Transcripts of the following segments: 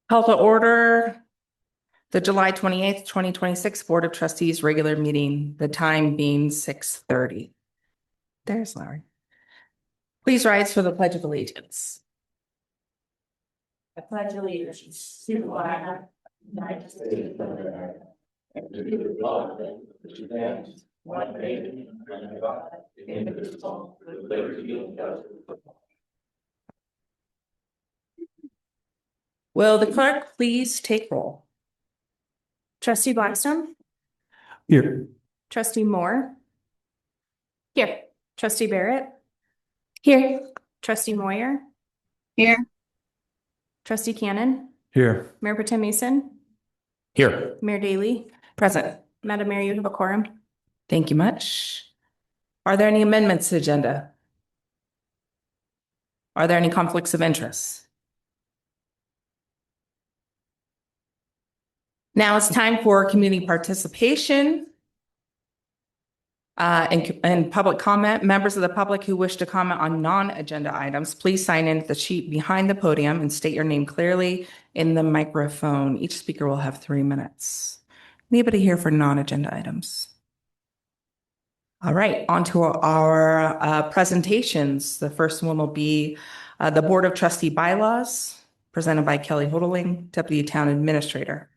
Call to order the July 28th, 2026 Board of Trustees regular meeting, the time being 6:30. There's Larry. Please rise for the Pledge of Allegiance. I pledge allegiance to the flag of the United States of America and to the republic which stands one nation under God, indivisible, with liberty and justice for all. Will the clerk please take roll? Trustee Blackstone, Here. Trustee Moore. Here. Trustee Barrett. Here. Trustee Moyer. Here. Trustee Cannon. Here. Mayor Pro Tem Mason. Here. Mayor Daley. Present. Madam Mayor, you have a quorum. Thank you much. Are there any amendments to the agenda? Are there any conflicts of interest? Now it's time for community participation and public comment. Members of the public who wish to comment on non-agenda items, please sign in at the sheet behind the podium and state your name clearly in the microphone. Each speaker will have 3 minutes. Anybody here for non-agenda items? All right, on to our presentations. The first one will be the Board of Trustee Bylaws, presented by Kelly Houghteling, Deputy Town Administrator.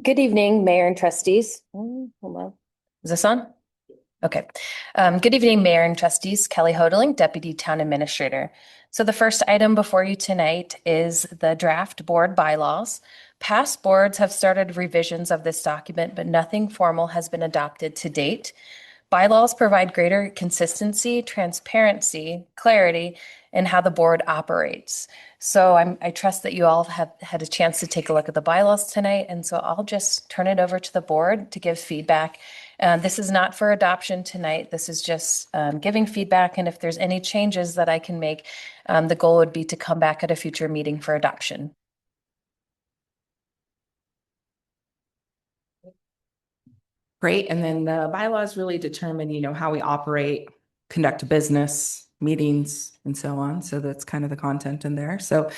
Good evening, Mayor and Trustees. Hold on. Is this on? Okay. Good evening, Mayor and Trustees. Kelly Houghteling, Deputy Town Administrator. So the first item before you tonight is the draft board bylaws. Past boards have started revisions of this document, but nothing formal has been adopted to date. Bylaws provide greater consistency, transparency, clarity in how the board operates. So I trust that you all have had a chance to take a look at the bylaws tonight. And so I'll just turn it over to the board to give feedback. This is not for adoption tonight. This is just giving feedback. And if there's any changes that I can make, the goal would be to come back at a future meeting for adoption. Great. And then the bylaws really determine, how we operate, conduct business, meetings, and so on. So that's kind of the content in there. So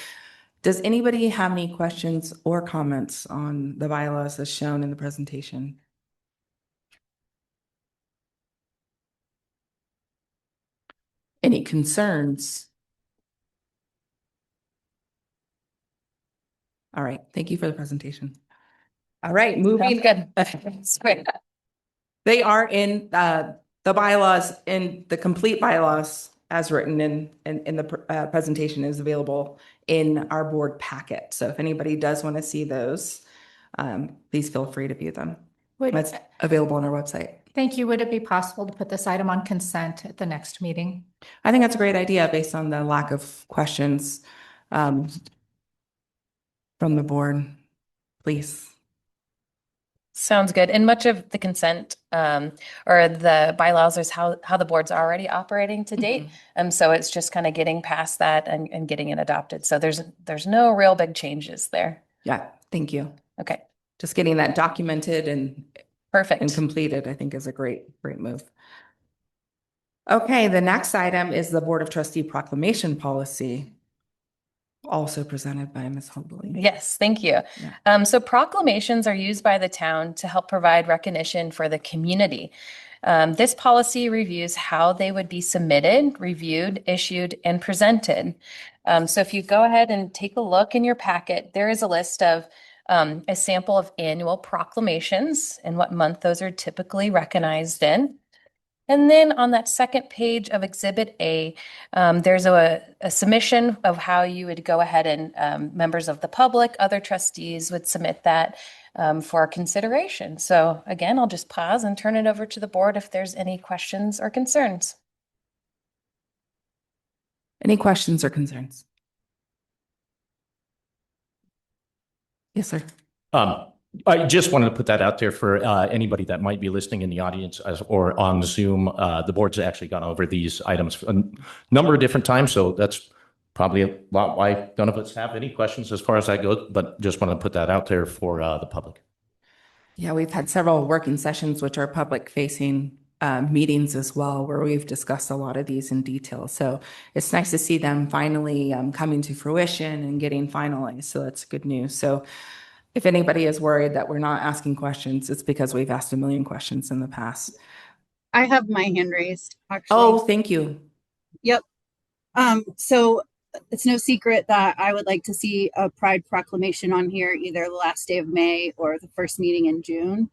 does anybody have any questions or comments on the bylaws as shown in the presentation? Any concerns? All right. Thank you for the presentation. All right. Moving. Good. They are in the bylaws, in the complete bylaws as written in the presentation is available in our board packet. So if anybody does want to see those, please feel free to view them. It's available on our website. Thank you. Would it be possible to put this item on consent at the next meeting? I think that's a great idea based on the lack of questions from the board. Please. Sounds good. And much of the consent or the bylaws is how the board's already operating to date. So it's just kind of getting past that and getting it adopted. So there's no real big changes there. Yeah, thank you. Okay. Just getting that documented and Perfect. and completed, I think is a great move. Okay, the next item is the Board of Trustee Proclamation Policy, also presented by Ms. Houghteling. Yes, thank you. Yeah. So proclamations are used by the town to help provide recognition for the community. This policy reviews how they would be submitted, reviewed, issued, and presented. So if you go ahead and take a look in your packet, there is a list of a sample of annual proclamations and what month those are typically recognized in. And then on that second page of Exhibit A, there's a submission of how you would go ahead and members of the public, other trustees would submit that for consideration. So again, I'll just pause and turn it over to the board if there's any questions or concerns. Any questions or concerns? Yes, sir. I just wanted to put that out there for anybody that might be listening in the audience or on Zoom. The board's actually gone over these items a number of different times, so that's probably a lot why none of us have any questions as far as that goes, but just want to put that out there for the public. Yeah, we've had several working sessions which are public facing meetings as well, where we've discussed a lot of these in detail. So it's nice to see them finally coming to fruition and getting finalized. So that's good news. So if anybody is worried that we're not asking questions, it's because we've asked a million questions in the past. I have my hand raised, actually. Oh, thank you. Yep. So it's no secret that I would like to see a Pride proclamation on here, either the last day of May or the first meeting in June.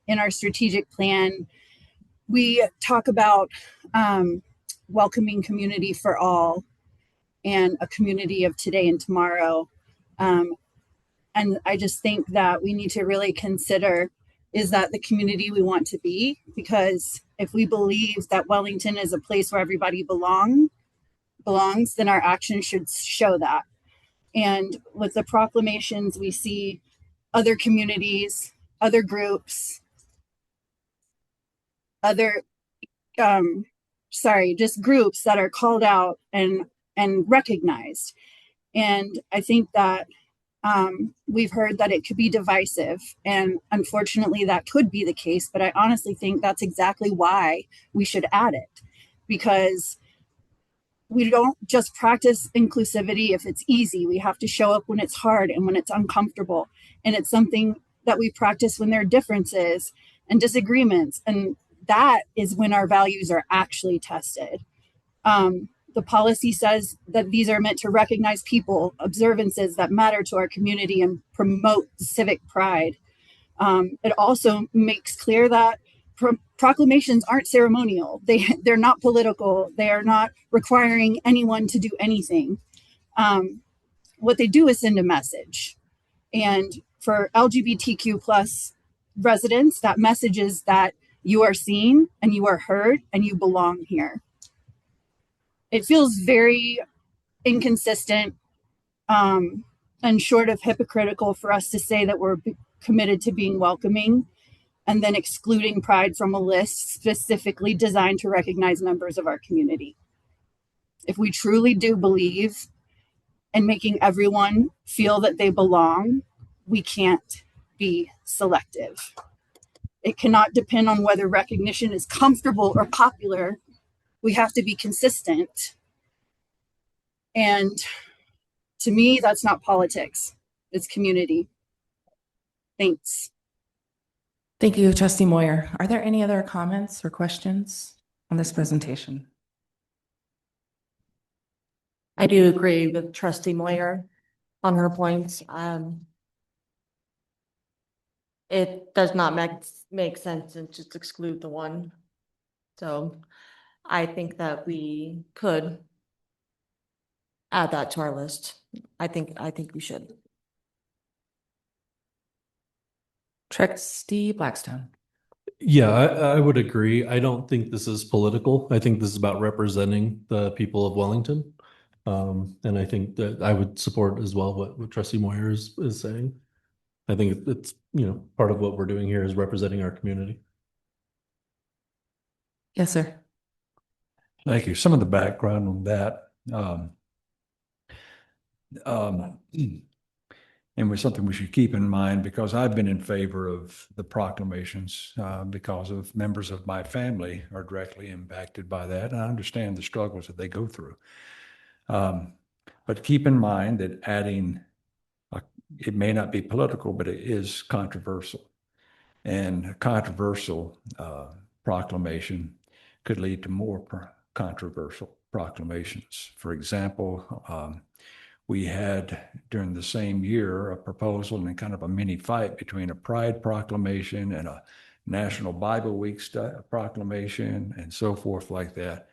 In our strategic plan, we talk about welcoming community for all and a community of today and tomorrow. And I just think that we need to really consider, is that the community we want to be? Because if we believe that Wellington is a place where everybody belongs, then our actions should show that. And with the proclamations, we see other communities, other groups, just groups that are called out and recognized. And I think that we've heard that it could be divisive, and unfortunately that could be the case, but I honestly think that's exactly why we should add it, because we don't just practice inclusivity if it's easy. We have to show up when it's hard and when it's uncomfortable. And it's something that we practice when there are differences and disagreements. And that is when our values are actually tested. The policy says that these are meant to recognize people, observances that matter to our community and promote civic pride. It also makes clear that proclamations aren't ceremonial. They're not political. They are not requiring anyone to do anything. What they do is send a message. And for LGBTQ plus residents, that message is that you are seen and you are heard and you belong here. It feels very inconsistent and short of hypocritical for us to say that we're committed to being welcoming and then excluding Pride from a list specifically designed to recognize members of our community. If we truly do believe in making everyone feel that they belong, we can't be selective. It cannot depend on whether recognition is comfortable or popular. We have to be consistent. And to me, that's not politics. It's community. Thanks. Thank you, Trustee Moyer. Are there any other comments or questions on this presentation? I do agree with Trustee Moyer on her points. It does not make sense to just exclude the one. So I think that we could add that to our list. I think we should. Trustee Blackstone. Yeah, I would agree. I don't think this is political. I think this is about representing the people of Wellington. And I think that I would support as well what Trustee Moyer is saying. I think it's, part of what we're doing here is representing our community. Yes, sir. Thank you. Some of the background on that. And was something we should keep in mind, because I've been in favor of the proclamations because of members of my family are directly impacted by that. And I understand the struggles that they go through. But keep in mind that adding, it may not be political, but it is controversial. And a controversial proclamation could lead to more controversial proclamations. For example, we had during the same year a proposal and kind of a mini fight between a Pride proclamation and a National Bible Week proclamation and so forth like that,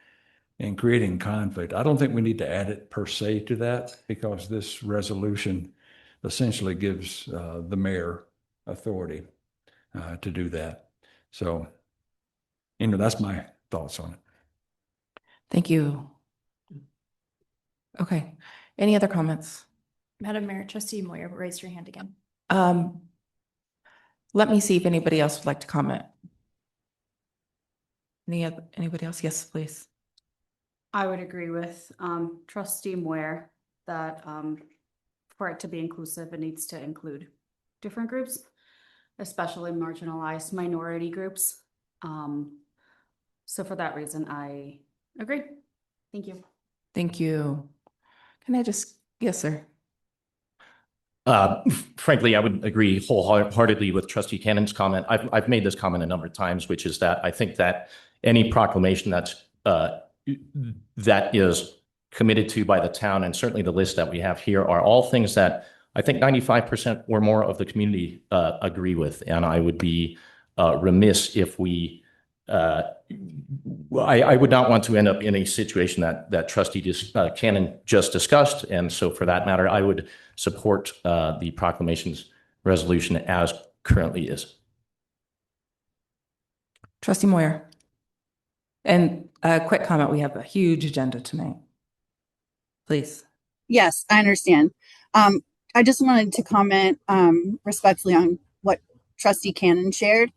and creating conflict. I don't think we need to add it per se to that, because this resolution essentially gives the mayor authority to do that. So, that's my thoughts on it. Thank you. Okay. Any other comments? Madam Mayor, Trustee Moyer, raise your hand again. Let me see if anybody else would like to comment. Anybody else? Yes, please. I would agree with Trustee Moyer that for it to be inclusive, it needs to include different groups, especially marginalized minority groups. So for that reason, I agree. Thank you. Thank you. Can I just, yes, sir. Frankly, I would agree wholeheartedly with Trustee Cannon's comment. I've made this comment a number of times, which is that I think that any proclamation that is committed to by the town, and certainly the list that we have here, are all things that I think 95% or more of the community agree with. And I would be remiss if we I would not want to end up in a situation that Trustee Cannon just discussed. And so for that matter, I would support the proclamation's resolution as currently is. Trustee Moyer. And a quick comment, we have a huge agenda tonight. Please. Yes, I understand. I just wanted to comment respectfully on what Trustee Cannon shared.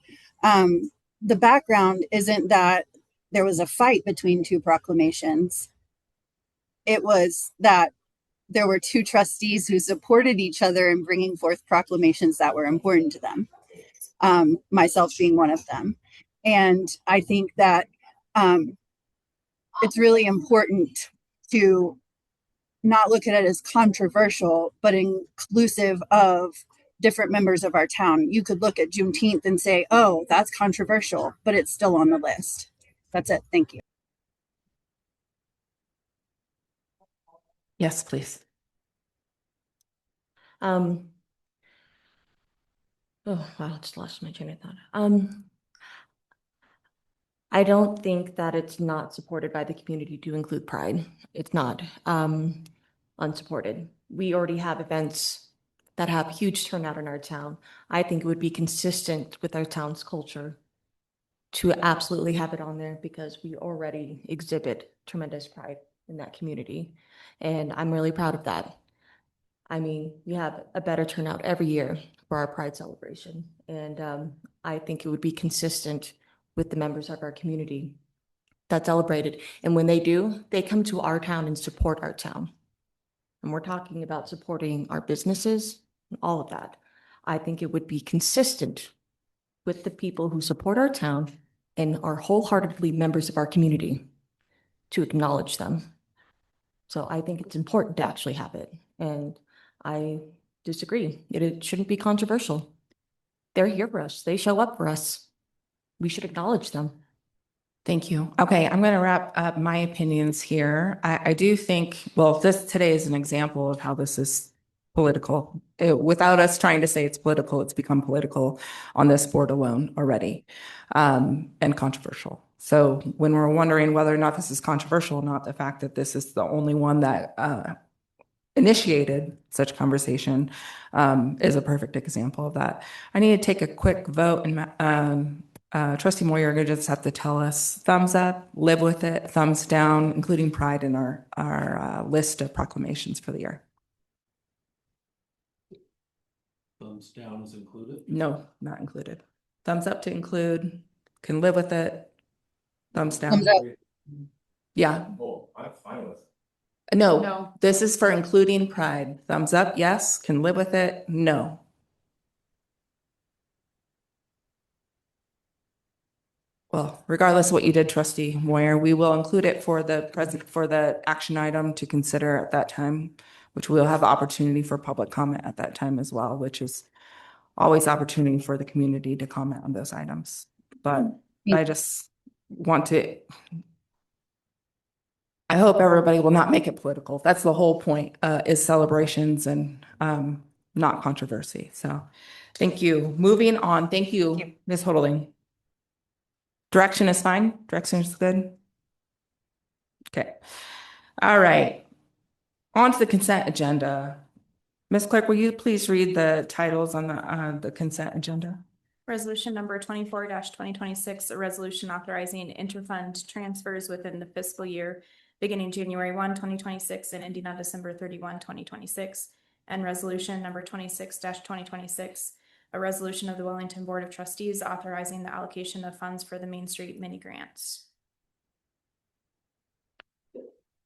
The background isn't that there was a fight between two proclamations. It was that there were two trustees who supported each other in bringing forth proclamations that were important to them, myself being one of them. And I think that it's really important to not look at it as controversial, but inclusive of different members of our town. You could look at Juneteenth and say, oh, that's controversial, but it's still on the list. That's it. Thank you. Yes, please. Oh, wow, I just lost my train of thought. I don't think that it's not supported by the community to include Pride. It's not unsupported. We already have events that have huge turnout in our town. I think it would be consistent with our town's culture to absolutely have it on there because we already exhibit tremendous pride in that community. And I'm really proud of that. I mean, we have a better turnout every year for our Pride celebration. And I think it would be consistent with the members of our community that celebrated. And when they do, they come to our town and support our town. And we're talking about supporting our businesses and all of that. I think it would be consistent with the people who support our town and are wholeheartedly members of our community to acknowledge them. So I think it's important to actually have it. And I disagree. It shouldn't be controversial. They're here for us. They show up for us. We should acknowledge them. Thank you. Okay, I'm going to wrap up my opinions here. I do think, well, today is an example of how this is political. Without us trying to say it's political, it's become political on this board alone already, and controversial. So when we're wondering whether or not this is controversial, not the fact that this is the only one that initiated such conversation is a perfect example of that. I need to take a quick vote, and Trustee Moyer, you're going to just have to tell us thumbs up, live with it, thumbs down, including Pride in our list of proclamations for the year. Thumbs down is included? No, not included. Thumbs up to include, can live with it. Thumbs down. Thumbs up. Yeah. Oh, I'm fine with. No, No. this is for including Pride. Thumbs up, yes. Can live with it, no. Well, regardless of what you did, Trustee Moyer, we will include it for the action item to consider at that time, which we'll have opportunity for public comment at that time as well, which is always opportunity for the community to comment on those items. But I just want to, I hope everybody will not make it political. That's the whole point, is celebrations and not controversy. So thank you. Moving on. Thank you, Ms. Houghteling. Direction is fine? Direction is good? Okay. All right. On to the consent agenda. Ms. Clerk, will you please read the titles on the consent agenda? Resolution number 24-2026, a resolution authorizing interfund transfers within the fiscal year beginning January 1, 2026 and ending on December 31, 2026. And resolution number 26-2026, a resolution of the Wellington Board of Trustees authorizing the allocation of funds for the Main Street mini grants.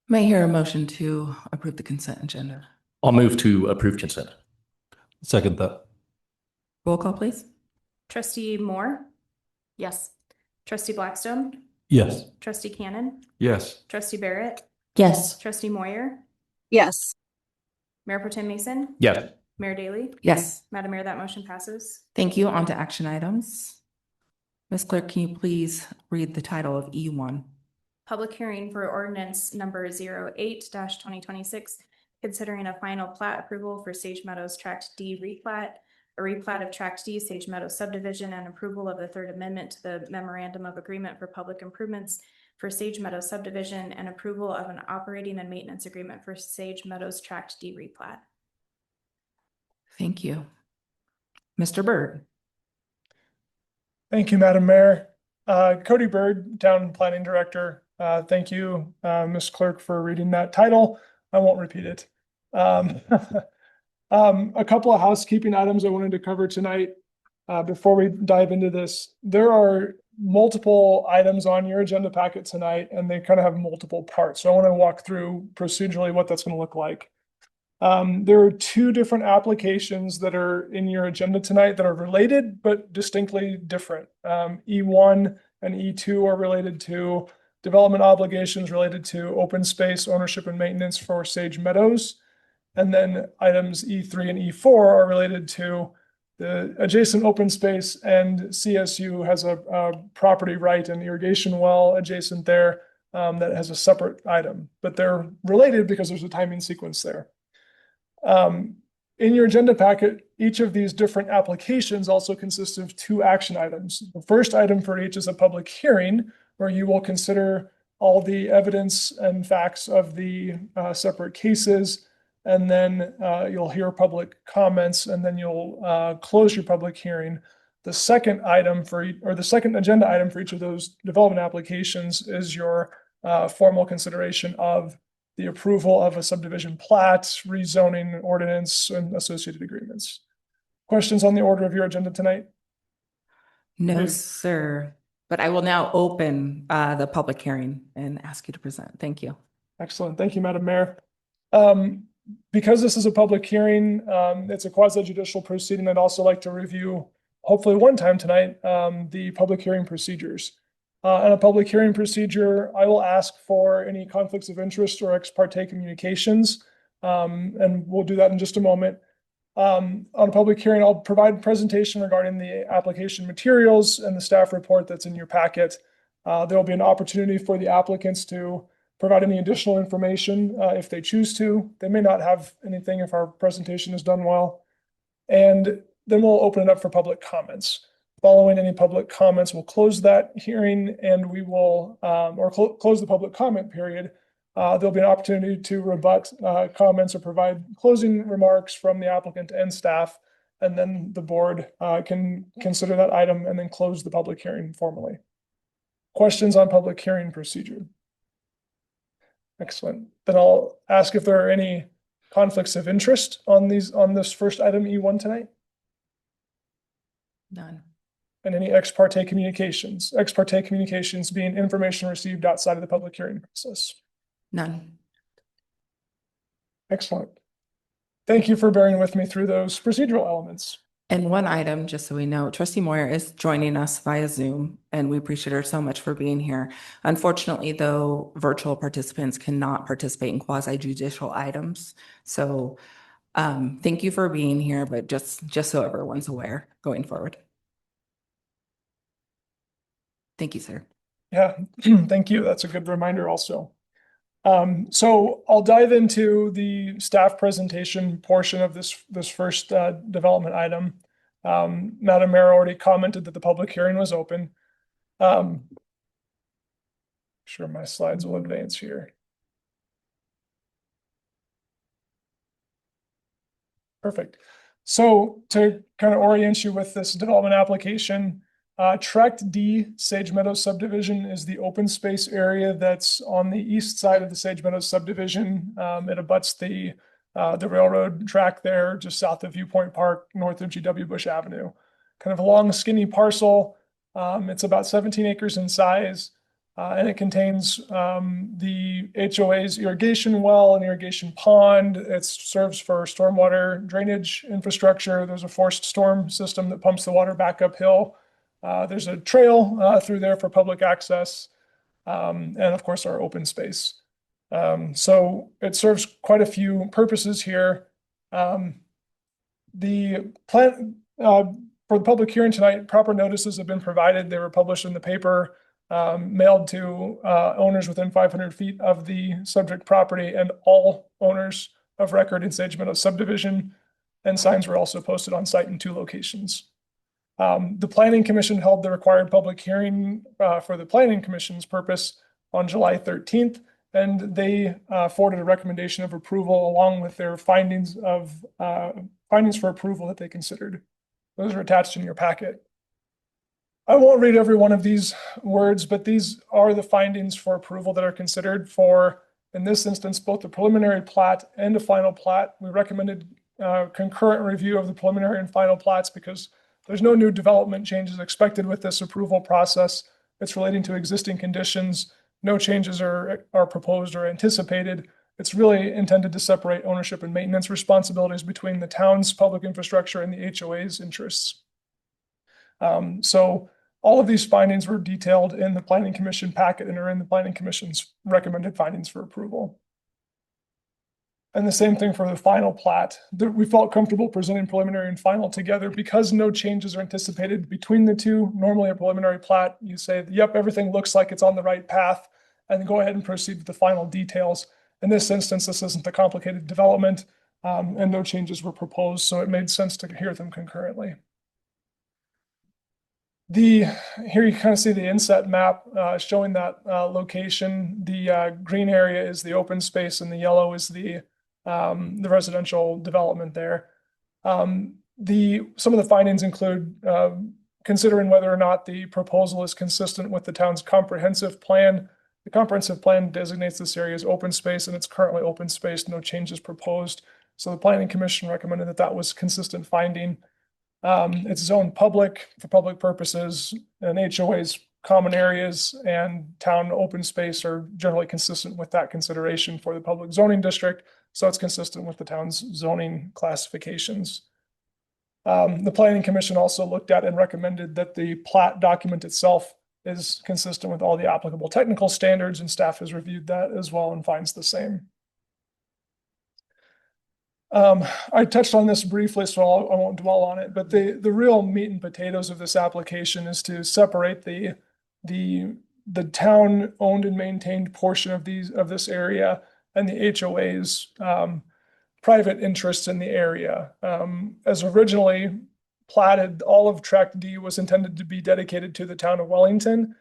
May I hear a motion to approve the consent agenda? I'll move to approve consent. Second that. Roll call, please. Trustee Moore, Yes. Trustee Blackstone, Yes. trustee Cannon, Yes. trustee Barrett, Yes. trustee Moyer, Yes. Mayor Pro Tem Mason, Yes. Mayor Daly. Yes. Madam Mayor, that motion passes. Thank you. On to action items. Ms. Clerk, can you please read the title of E1? Public hearing for ordinance number 08-2026, considering a final plat approval for Sage Meadows Tract D replat, a replat of Tract D Sage Meadows subdivision, and approval of the third amendment to the memorandum of agreement for public improvements for Sage Meadows subdivision, and approval of an operating and maintenance agreement for Sage Meadows Tract D replat. Thank you. Mr. Byrd. Thank you, Madam Mayor. Cody Bird, Town Planning Director. Thank you, Ms. Clerk, for reading that title. I won't repeat it. A couple of housekeeping items I wanted to cover tonight before we dive into this. There are multiple items on your agenda packet tonight, and they kind of have multiple parts. So I want to walk through procedurally what that's going to look like. There are two different applications that are in your agenda tonight that are related but distinctly different. E1 and E2 are related to development obligations related to open space ownership and maintenance for Sage Meadows. And then items E3 and E4 are related to the adjacent open space, and CSU has a property right and irrigation well adjacent there that has a separate item, but they're related because there's a timing sequence there. In your agenda packet, each of these different applications also consists of two action items. The first item for each is a public hearing where you will consider all the evidence and facts of the separate cases, and then you'll hear public comments, and then you'll close your public hearing. The second item the second agenda item for each of those development applications is your formal consideration of the approval of a subdivision plat, rezoning ordinance, and associated agreements. Questions on the order of your agenda tonight? No, sir. But I will now open the public hearing and ask you to present. Thank you. Excellent. Thank you, Madam Mayor. Because this is a public hearing, it's a quasi-judicial proceeding. I'd also like to review, hopefully one time tonight, the public hearing procedures. In a public hearing procedure, I will ask for any conflicts of interest or ex parte communications, and we'll do that in just a moment. On a public hearing, I'll provide a presentation regarding the application materials and the staff report that's in your packet. There will be an opportunity for the applicants to provide any additional information if they choose to. They may not have anything if our presentation is done well. And then we'll open it up for public comments. Following any public comments, we'll close that hearing, and we will, close the public comment period. There'll be an opportunity to rebut comments or provide closing remarks from the applicant and staff, and then the board can consider that item and then close the public hearing formally. Questions on public hearing procedure? Excellent. Then I'll ask if there are any conflicts of interest on this first item E1 tonight. None. And any ex parte communications. Ex parte communications being information received outside of the public hearing process. None. Excellent. Thank you for bearing with me through those procedural elements. And one item, just so we know, Trustee Moyer is joining us via Zoom, and we appreciate her so much for being here. Unfortunately, though, virtual participants cannot participate in quasi-judicial items. So thank you for being here, but just so everyone's aware going forward. Thank you, sir. Yeah, thank you. That's a good reminder also. So I'll dive into the staff presentation portion of this first development item. Madam Mayor already commented that the public hearing was open. Sure, my slides will advance here. Perfect. So to kind of orient you with this development application, Tract D Sage Meadows subdivision is the open space area that's on the east side of the Sage Meadows subdivision. It abuts the railroad track there, just south of Viewpoint Park, north of GW Bush Avenue. Kind of a long, skinny parcel. It's about 17 acres in size, and it contains the HOA's irrigation well and irrigation pond. It serves for stormwater drainage infrastructure. There's a forced storm system that pumps the water back uphill. There's a trail through there for public access, and of course our open space. So it serves quite a few purposes here. The plan for the public hearing tonight, proper notices have been provided. They were published in the paper, mailed to owners within 500 feet of the subject property and all owners of record in Sage Meadows subdivision. And signs were also posted on site in 2 locations. The Planning Commission held the required public hearing for the Planning Commission's purpose on July 13th, and they forwarded a recommendation of approval along with their findings for approval that they considered. Those are attached in your packet. I won't read every one of these words, but these are the findings for approval that are considered for, in this instance, both the preliminary plat and a final plat. We recommended concurrent review of the preliminary and final plats because there's no new development changes expected with this approval process. It's relating to existing conditions. No changes are proposed or anticipated. It's really intended to separate ownership and maintenance responsibilities between the town's public infrastructure and the HOA's interests. So all of these findings were detailed in the Planning Commission packet and are in the Planning Commission's recommended findings for approval. And the same thing for the final plat. We felt comfortable presenting preliminary and final together because no changes are anticipated between the two. Normally a preliminary plat, you say, yep, everything looks like it's on the right path, and go ahead and proceed with the final details. In this instance, this isn't a complicated development, and no changes were proposed, so it made sense to hear them concurrently. Here you kind of see the inset map showing that location. The green area is the open space, and the yellow is the residential development there. Some of the findings include considering whether or not the proposal is consistent with the town's comprehensive plan. The comprehensive plan designates this area as open space, and it's currently open space, no changes proposed. So the Planning Commission recommended that that was consistent finding. It's zoned public for public purposes, and HOA's common areas and town open space are generally consistent with that consideration for the public zoning district. So it's consistent with the town's zoning classifications. The Planning Commission also looked at and recommended that the plat document itself is consistent with all the applicable technical standards, and staff has reviewed that as well and finds the same. I touched on this briefly, so I won't dwell on it, but the real meat and potatoes of this application is to separate the town owned and maintained portion of this area and the HOA's private interests in the area. As originally platted, all of Tract D was intended to be dedicated to the town of Wellington.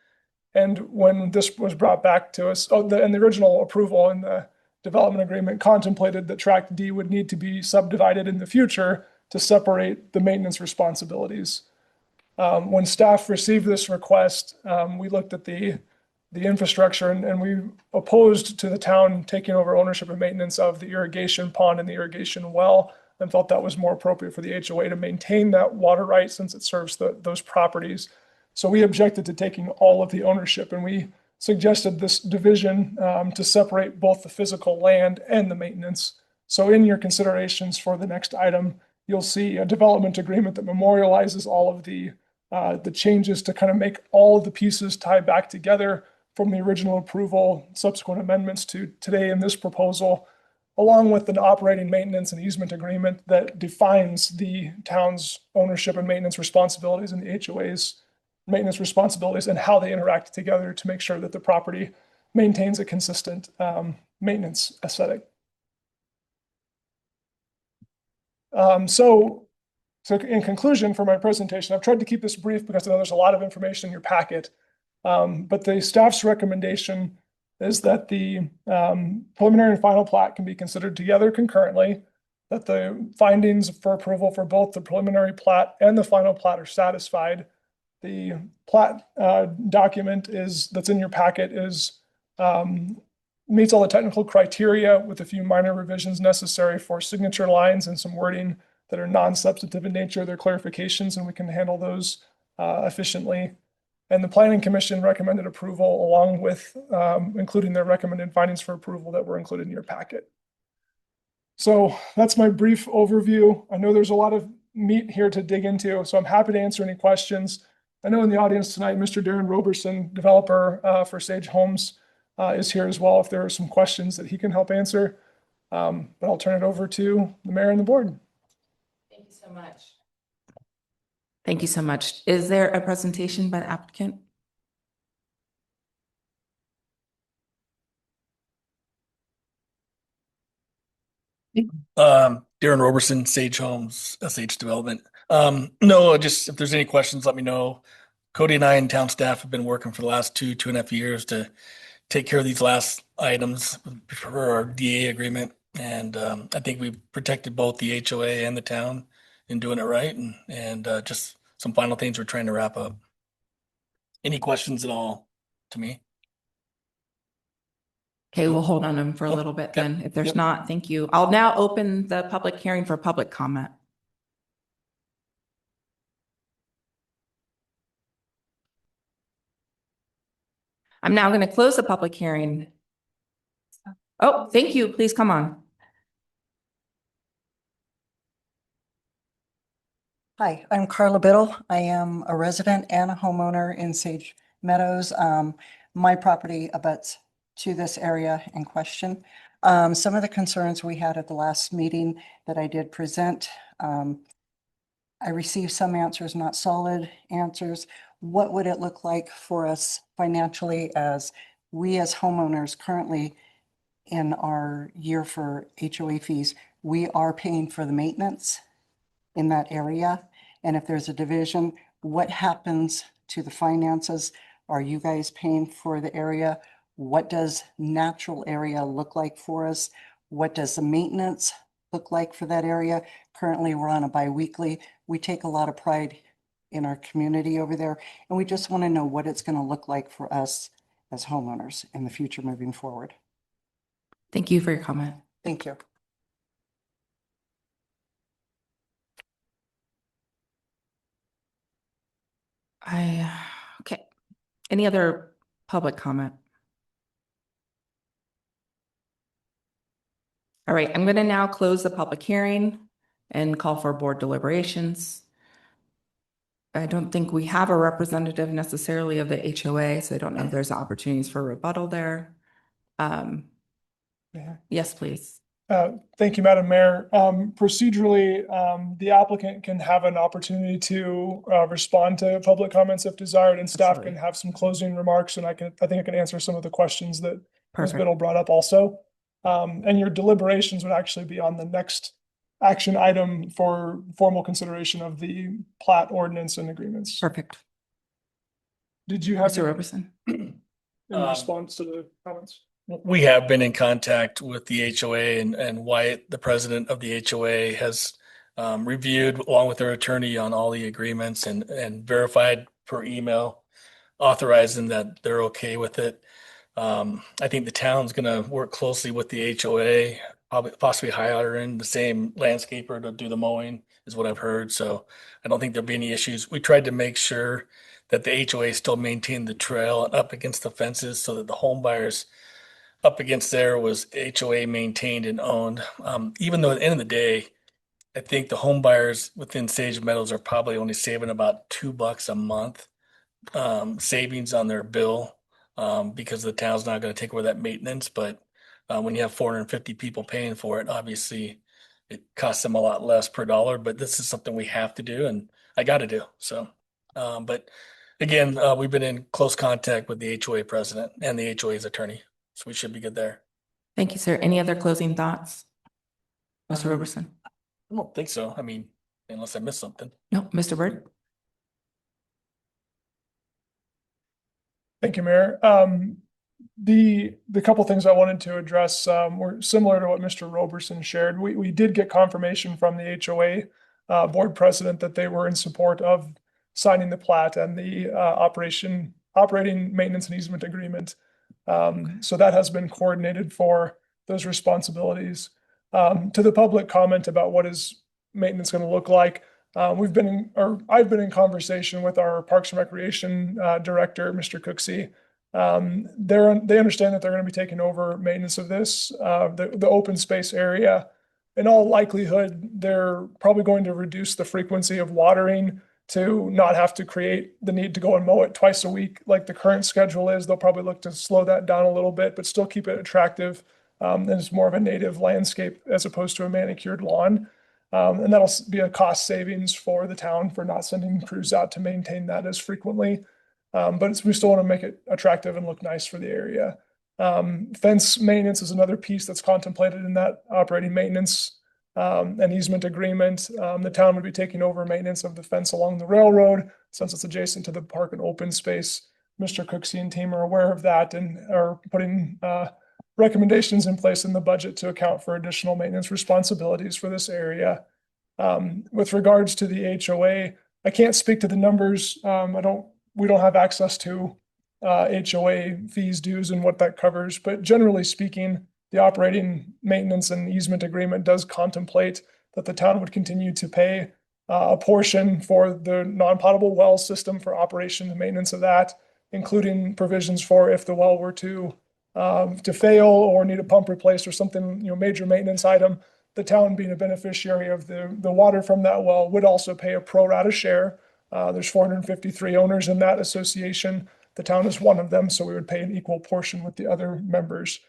And when this was brought back to us, and the original approval in the development agreement contemplated that Tract D would need to be subdivided in the future to separate the maintenance responsibilities. When staff received this request, we looked at the infrastructure and we opposed to the town taking over ownership and maintenance of the irrigation pond and the irrigation well, and felt that was more appropriate for the HOA to maintain that water right since it serves those properties. So we objected to taking all of the ownership, and we suggested this division to separate both the physical land and the maintenance. So in your considerations for the next item, you'll see a development agreement that memorializes all of the changes to kind of make all of the pieces tie back together from the original approval, subsequent amendments to today in this proposal, along with an operating maintenance and easement agreement that defines the town's ownership and maintenance responsibilities and the HOA's maintenance responsibilities and how they interact together to make sure that the property maintains a consistent maintenance aesthetic. So in conclusion for my presentation, I've tried to keep this brief because I know there's a lot of information in your packet, but the staff's recommendation is that the preliminary and final plat can be considered together concurrently, that the findings for approval for both the preliminary plat and the final plat are satisfied. The plat document that's in your packet meets all the technical criteria with a few minor revisions necessary for signature lines and some wording that are non-substantive in nature. They're clarifications, and we can handle those efficiently. And the Planning Commission recommended approval along with including their recommended findings for approval that were included in your packet. So that's my brief overview. I know there's a lot of meat here to dig into, so I'm happy to answer any questions. I know in the audience tonight, Mr. Darren Roberson, developer for Sage Homes, is here as well if there are some questions that he can help answer. But I'll turn it over to the mayor and the board. Thank you so much. Thank you so much. Is there a presentation by the applicant? Darren Roberson, Sage Homes, SH Development. No, just if there's any questions, let me know. Cody and I and town staff have been working for the last 2.5 years to take care of these last items for our DA agreement. And I think we've protected both the HOA and the town in doing it right. And just some final things we're trying to wrap up. Any questions at all to me? Okay, we'll hold on them for a little bit then. If there's not, thank you. I'll now open the public hearing for public comment. I'm now going to close the public hearing. Oh, thank you. Please come on. Hi, I'm Carla Biddle. I am a resident and a homeowner in Sage Meadows. My property abuts to this area in question. Some of the concerns we had at the last meeting that I did present, I received some answers, not solid answers. What would it look like for us financially as we as homeowners currently in our year for HOA fees, we are paying for the maintenance in that area? And if there's a division, what happens to the finances? Are you guys paying for the area? What does natural area look like for us? What does the maintenance look like for that area? Currently, we're on a bi-weekly. We take a lot of pride in our community over there, and we just want to know what it's going to look like for us as homeowners in the future moving forward. Thank you for your comment. Thank you. Okay. Any other public comment? All right, I'm going to now close the public hearing and call for board deliberations. I don't think we have a representative necessarily of the HOA, so I don't know if there's opportunities for rebuttal there. Yes, please. Thank you, Madam Mayor. Procedurally, the applicant can have an opportunity to respond to public comments if desired, and staff Absolutely. can have some closing remarks, and I think I can answer some of the questions that Ms. Perfect. Biddle brought up also. And your deliberations would actually be on the next action item for formal consideration of the plat ordinance and agreements. Perfect. Did you have Mr. Roberson? in response to the comments? We have been in contact with the HOA and Wyatt, the president of the HOA, has reviewed along with their attorney on all the agreements and verified per email, authorizing that they're okay with it. I think the town's going to work closely with the HOA, possibly hiring the same landscaper to do the mowing is what I've heard. So I don't think there'll be any issues. We tried to make sure that the HOA still maintained the trail and up against the fences so that the home buyers up against there was HOA maintained and owned. Even though at the end of the day, I think the home buyers within Sage Meadows are probably only saving about $2 a month savings on their bill because the town's not going to take over that maintenance. But when you have 450 people paying for it, obviously it costs them a lot less per dollar. But this is something we have to do, and I got to do. So, but again, we've been in close contact with the HOA president and the HOA's attorney. So we should be good there. Thank you, sir. Any other closing thoughts? Mr. Roberson? I don't think so. I mean, unless I missed something. No, Mr. Bird? Thank you, Mayor. The couple things I wanted to address were similar to what Mr. Roberson shared. We did get confirmation from the HOA board president that they were in support of signing the plat and the operating maintenance and easement agreement. So that has been coordinated for those responsibilities. To the public comment about what is maintenance going to look like, I've been in conversation with our Parks and Recreation director, Mr. Cooksey. They understand that they're going to be taking over maintenance of this, the open space area. In all likelihood, they're probably going to reduce the frequency of watering to not have to create the need to go and mow it twice a week like the current schedule is. They'll probably look to slow that down a little bit, but still keep it attractive. And it's more of a native landscape as opposed to a manicured lawn. And that'll be a cost savings for the town for not sending crews out to maintain that as frequently. But we still want to make it attractive and look nice for the area. Fence maintenance is another piece that's contemplated in that operating maintenance and easement agreement. The town would be taking over maintenance of the fence along the railroad since it's adjacent to the park and open space. Mr. Cooksey and team are aware of that and are putting recommendations in place in the budget to account for additional maintenance responsibilities for this area. With regards to the HOA, I can't speak to the numbers. We don't have access to HOA fees, dues, and what that covers. But generally speaking, the operating maintenance and easement agreement does contemplate that the town would continue to pay a portion for the non-potable well system for operation and maintenance of that, including provisions for if the well were to fail or need a pump replaced or something, major maintenance item, the town being a beneficiary of the water from that well would also pay a pro rata share. There's 453 owners in that association. The town is one of them, so we would pay an equal portion with the other members.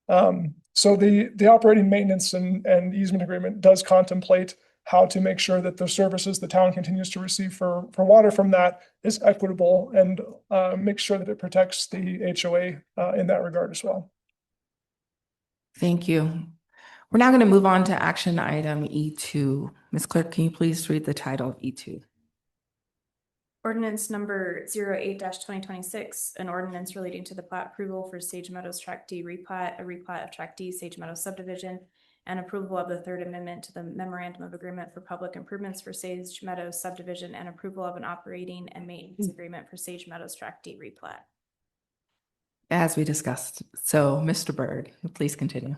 So the operating maintenance and easement agreement does contemplate how to make sure that the services the town continues to receive for water from that is equitable and make sure that it protects the HOA in that regard as well. Thank you. We're now going to move on to action item E2. Ms. Clerk, can you please read the title of E2? Ordinance number 08-2026, an ordinance relating to the plat approval for Sage Meadows Tract D replat, a replat of Tract D Sage Meadows subdivision, and approval of the third amendment to the Memorandum of Agreement for Public Improvements for Sage Meadows subdivision, and approval of an operating and maintenance agreement for Sage Meadows Tract D replat. As we discussed. So, Mr. Byrd, please continue.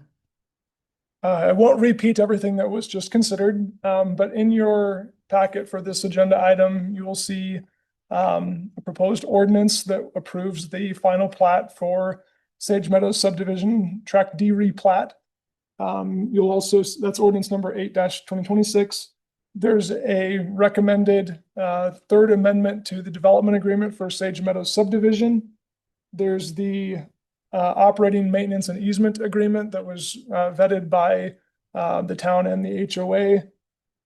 I won't repeat everything that was just considered, but in your packet for this agenda item, you will see a proposed ordinance that approves the final plat for Sage Meadows subdivision, Tract D replat. You'll also, that's ordinance number 8-2026. There's a recommended third amendment to the development agreement for Sage Meadows subdivision. There's the operating maintenance and easement agreement that was vetted by the town and the HOA.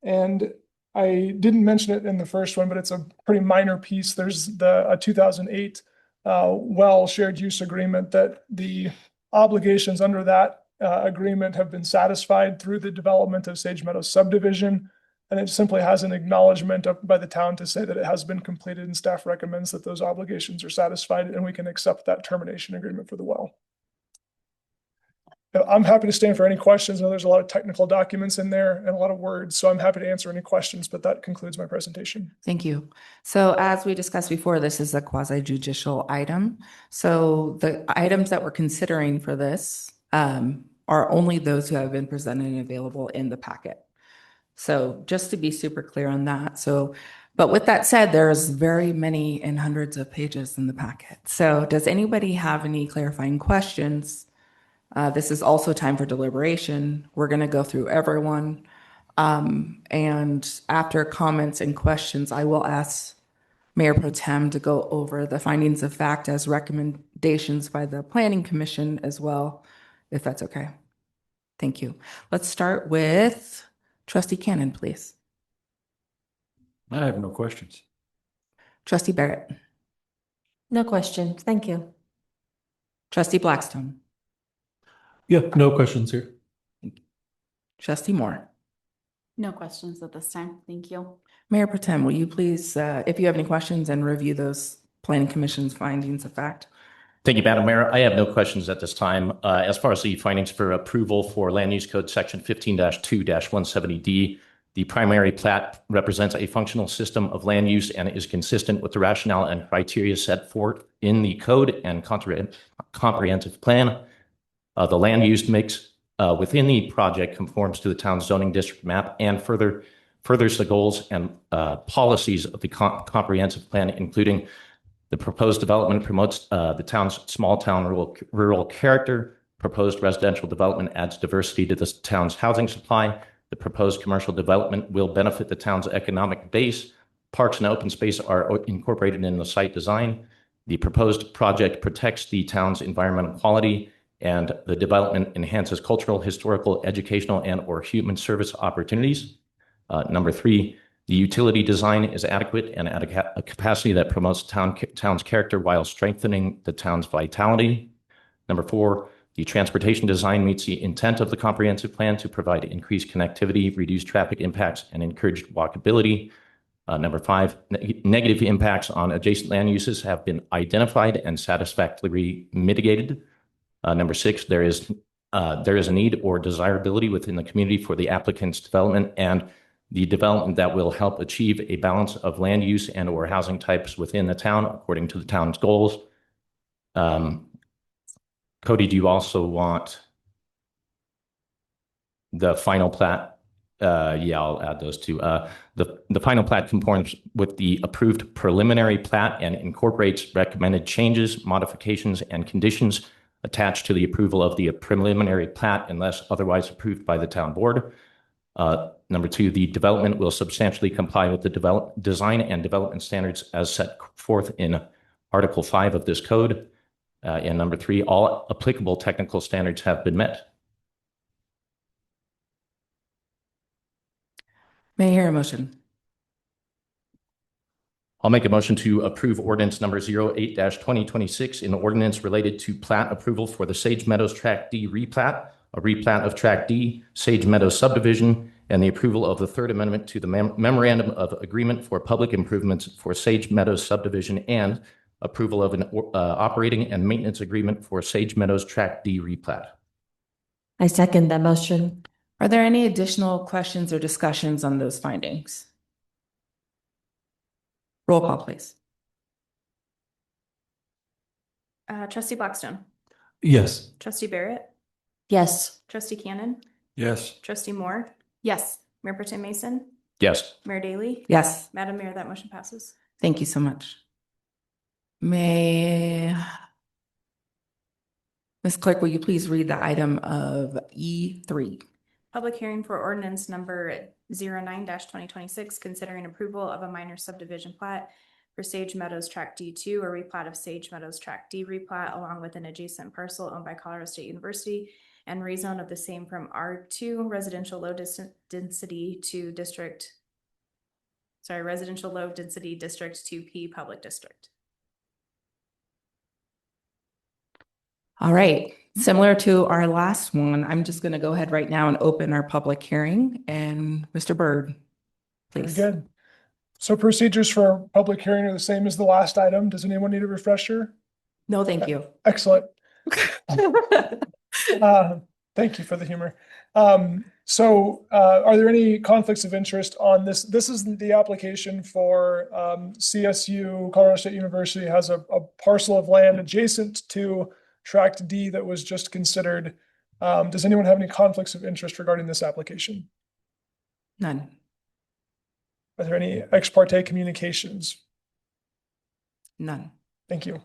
And I didn't mention it in the first one, but it's a pretty minor piece. There's a 2008 well shared use agreement that the obligations under that agreement have been satisfied through the development of Sage Meadows subdivision. And it simply has an acknowledgement by the town to say that it has been completed, and staff recommends that those obligations are satisfied and we can accept that termination agreement for the well. I'm happy to stand for any questions. I know there's a lot of technical documents in there and a lot of words, so I'm happy to answer any questions, but that concludes my presentation. Thank you. So as we discussed before, this is a quasi judicial item. So the items that we're considering for this are only those who have been presented and available in the packet. So just to be super clear on that. So, but with that said, there's very many and hundreds of pages in the packet. So does anybody have any clarifying questions? This is also time for deliberation. We're going to go through everyone. And after comments and questions, I will ask Mayor Pro Tem to go over the findings of fact as recommendations by the Planning Commission as well, if that's okay. Thank you. Let's start with Trustee Cannon, please. I have no questions. Trustee Barrett. No questions. Thank you. Trustee Blackstone. Yeah, no questions here. Trustee Moore. No questions at this time. Thank you. Mayor Pro Tem, will you please, if you have any questions, and review those Planning Commission's findings of fact? Thank you, Madam Mayor. I have no questions at this time. As far as the findings for approval for Land Use Code Section 15-2-170D, the primary plat represents a functional system of land use and is consistent with the rationale and criteria set forth in the code and comprehensive plan. The land use mix within the project conforms to the town's zoning district map and furthers the goals and policies of the comprehensive plan, including the proposed development promotes the town's small town rural character. Proposed residential development adds diversity to the town's housing supply. The proposed commercial development will benefit the town's economic base. parks and open space are incorporated in the site design. The proposed project protects the town's environmental quality, and the development enhances cultural, historical, educational, and/or human service opportunities. Number 3, the utility design is adequate and at a capacity that promotes town's character while strengthening the town's vitality. Number 4, the transportation design meets the intent of the comprehensive plan to provide increased connectivity, reduce traffic impacts, and encourage walkability. Number 5, negative impacts on adjacent land uses have been identified and satisfactorily mitigated. Number 6, there is a need or desirability within the community for the applicant's development and the development that will help achieve a balance of land use and/or housing types within the town according to the town's goals. Cody, do you also want the final plat? Yeah, I'll add those two. The final plat conforms with the approved preliminary plat and incorporates recommended changes, modifications, and conditions attached to the approval of the preliminary plat unless otherwise approved by the town board. Number 2, the development will substantially comply with the design and development standards as set forth in Article 5 of this code. And number 3, all applicable technical standards have been met. May I hear a motion? I'll make a motion to approve ordinance number 08-2026, an ordinance related to plat approval for the Sage Meadows Tract D replat, a replat of Tract D, Sage Meadows subdivision, and the approval of the third amendment to the Memorandum of Agreement for Public Improvements for Sage Meadows subdivision, and approval of an operating and maintenance agreement for Sage Meadows Tract D replat. I second that motion. Are there any additional questions or discussions on those findings? Roll call, please. Trustee Blackstone, Yes. trustee Barrett, Yes. trustee Cannon, Yes. trustee Moore, Yes. Mayor Pro Tem Mason, Yes. Mayor Daley. Yes, Madam Mayor, that motion passes. thank you so much. May Ms. Clerk, will you please read the item of E3? Public hearing for ordinance number 09-2026, considering approval of a minor subdivision plat for Sage Meadows Tract D2, a replat of Sage Meadows Tract D replat, along with an adjacent parcel owned by Colorado State University, and rezone of the same from R2 residential low density to residential low density district to P public district. All right, similar to our last one, I'm just going to go ahead right now and open our public hearing. And Mr. Byrd, Very please. good. So procedures for a public hearing are the same as the last item. Does anyone need a refresher? No, thank you. Excellent. Thank you for the humor. Are there any conflicts of interest on this? This is the application for CSU, Colorado State University has a parcel of land adjacent to Tract D that was just considered. Does anyone have any conflicts of interest regarding this application? None. Are there any ex parte communications? None. Thank you.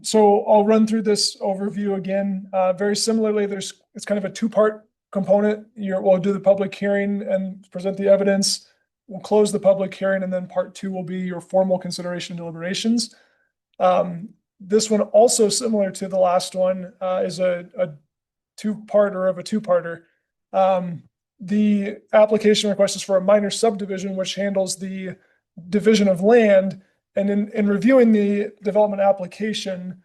So I'll run through this overview again. Very similarly, it's kind of a two-part component. We'll do the public hearing and present the evidence. We'll close the public hearing, and then part 2 will be your formal consideration and deliberations. This one, also similar to the last one, is a two-parter of a two-parter. The application request is for a minor subdivision, which handles the division of land. And in reviewing the development application,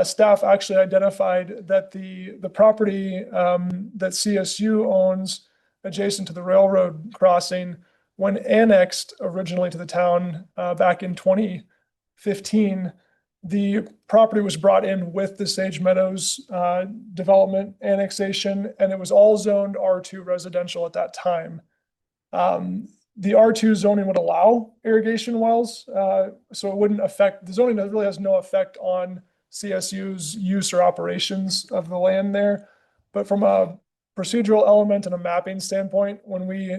staff actually identified that the property that CSU owns adjacent to the railroad crossing, when annexed originally to the town back in 2015, the property was brought in with the Sage Meadows development annexation, and it was all zoned R2 residential at that time. The R2 zoning would allow irrigation wells, so it wouldn't affect, the zoning really has no effect on CSU's use or operations of the land there. But from a procedural element and a mapping standpoint, when we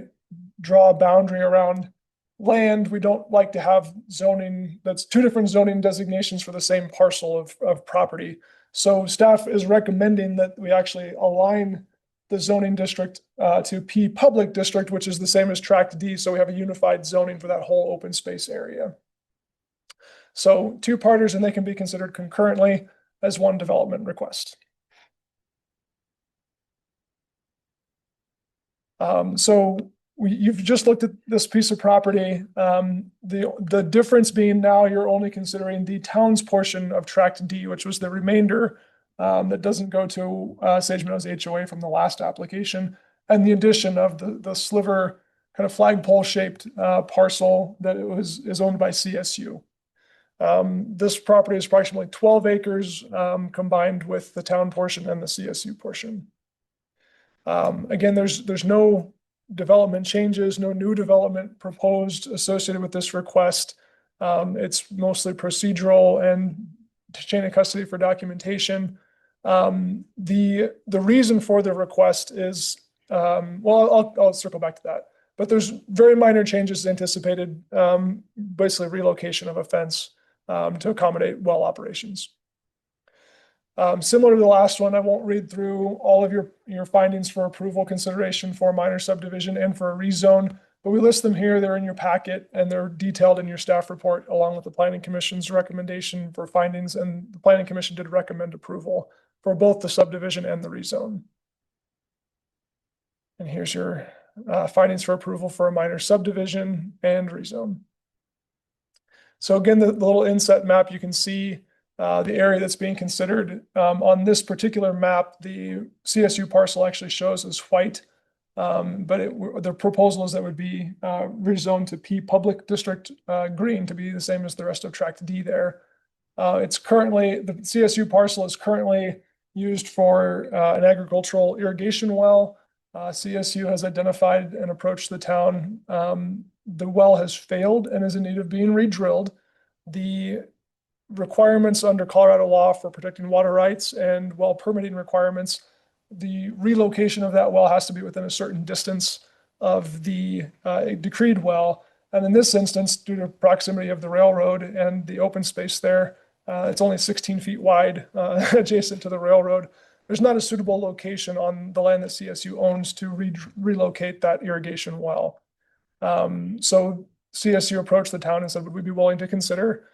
draw a boundary around land, we don't like to have zoning that's two different zoning designations for the same parcel of property. So staff is recommending that we actually align the zoning district to P public district, which is the same as Tract D. So we have a unified zoning for that whole open space area. So two-parters, and they can be considered concurrently as one development request. You've just looked at this piece of property. The difference being now you're only considering the town's portion of Tract D, which was the remainder that doesn't go to Sage Meadows HOA from the last application, and the addition of the sliver kind of flagpole shaped parcel that is owned by CSU. This property is approximately 12 acres combined with the town portion and the CSU portion. Again, there's no development changes, no new development proposed associated with this request. It's mostly procedural and chain of custody for documentation. The reason for the request is, I'll circle back to that, but there's very minor changes anticipated, basically relocation of a fence to accommodate well operations. Similar to the last one, I won't read through all of your findings for approval consideration for minor subdivision and for a rezone, but we list them here. They're in your packet and they're detailed in your staff report along with the Planning Commission's recommendation for findings, and the Planning Commission did recommend approval for both the subdivision and the rezone. And here's your findings for approval for a minor subdivision and rezone. So again, the little inset map, you can see the area that's being considered. On this particular map, the CSU parcel actually shows as white, but the proposal is that would be rezoned to P public district green to be the same as the rest of Tract D there. It's currently, the CSU parcel is currently used for an agricultural irrigation well. CSU has identified and approached the town. The well has failed and is in need of being re-drilled. The requirements under Colorado law for protecting water rights and well permitting requirements, the relocation of that well has to be within a certain distance of the decreed well. And in this instance, due to proximity of the railroad and the open space there, it's only 16 feet wide adjacent to the railroad. There's not a suitable location on the land that CSU owns to relocate that irrigation well. So CSU approached the town and said, would we be willing to consider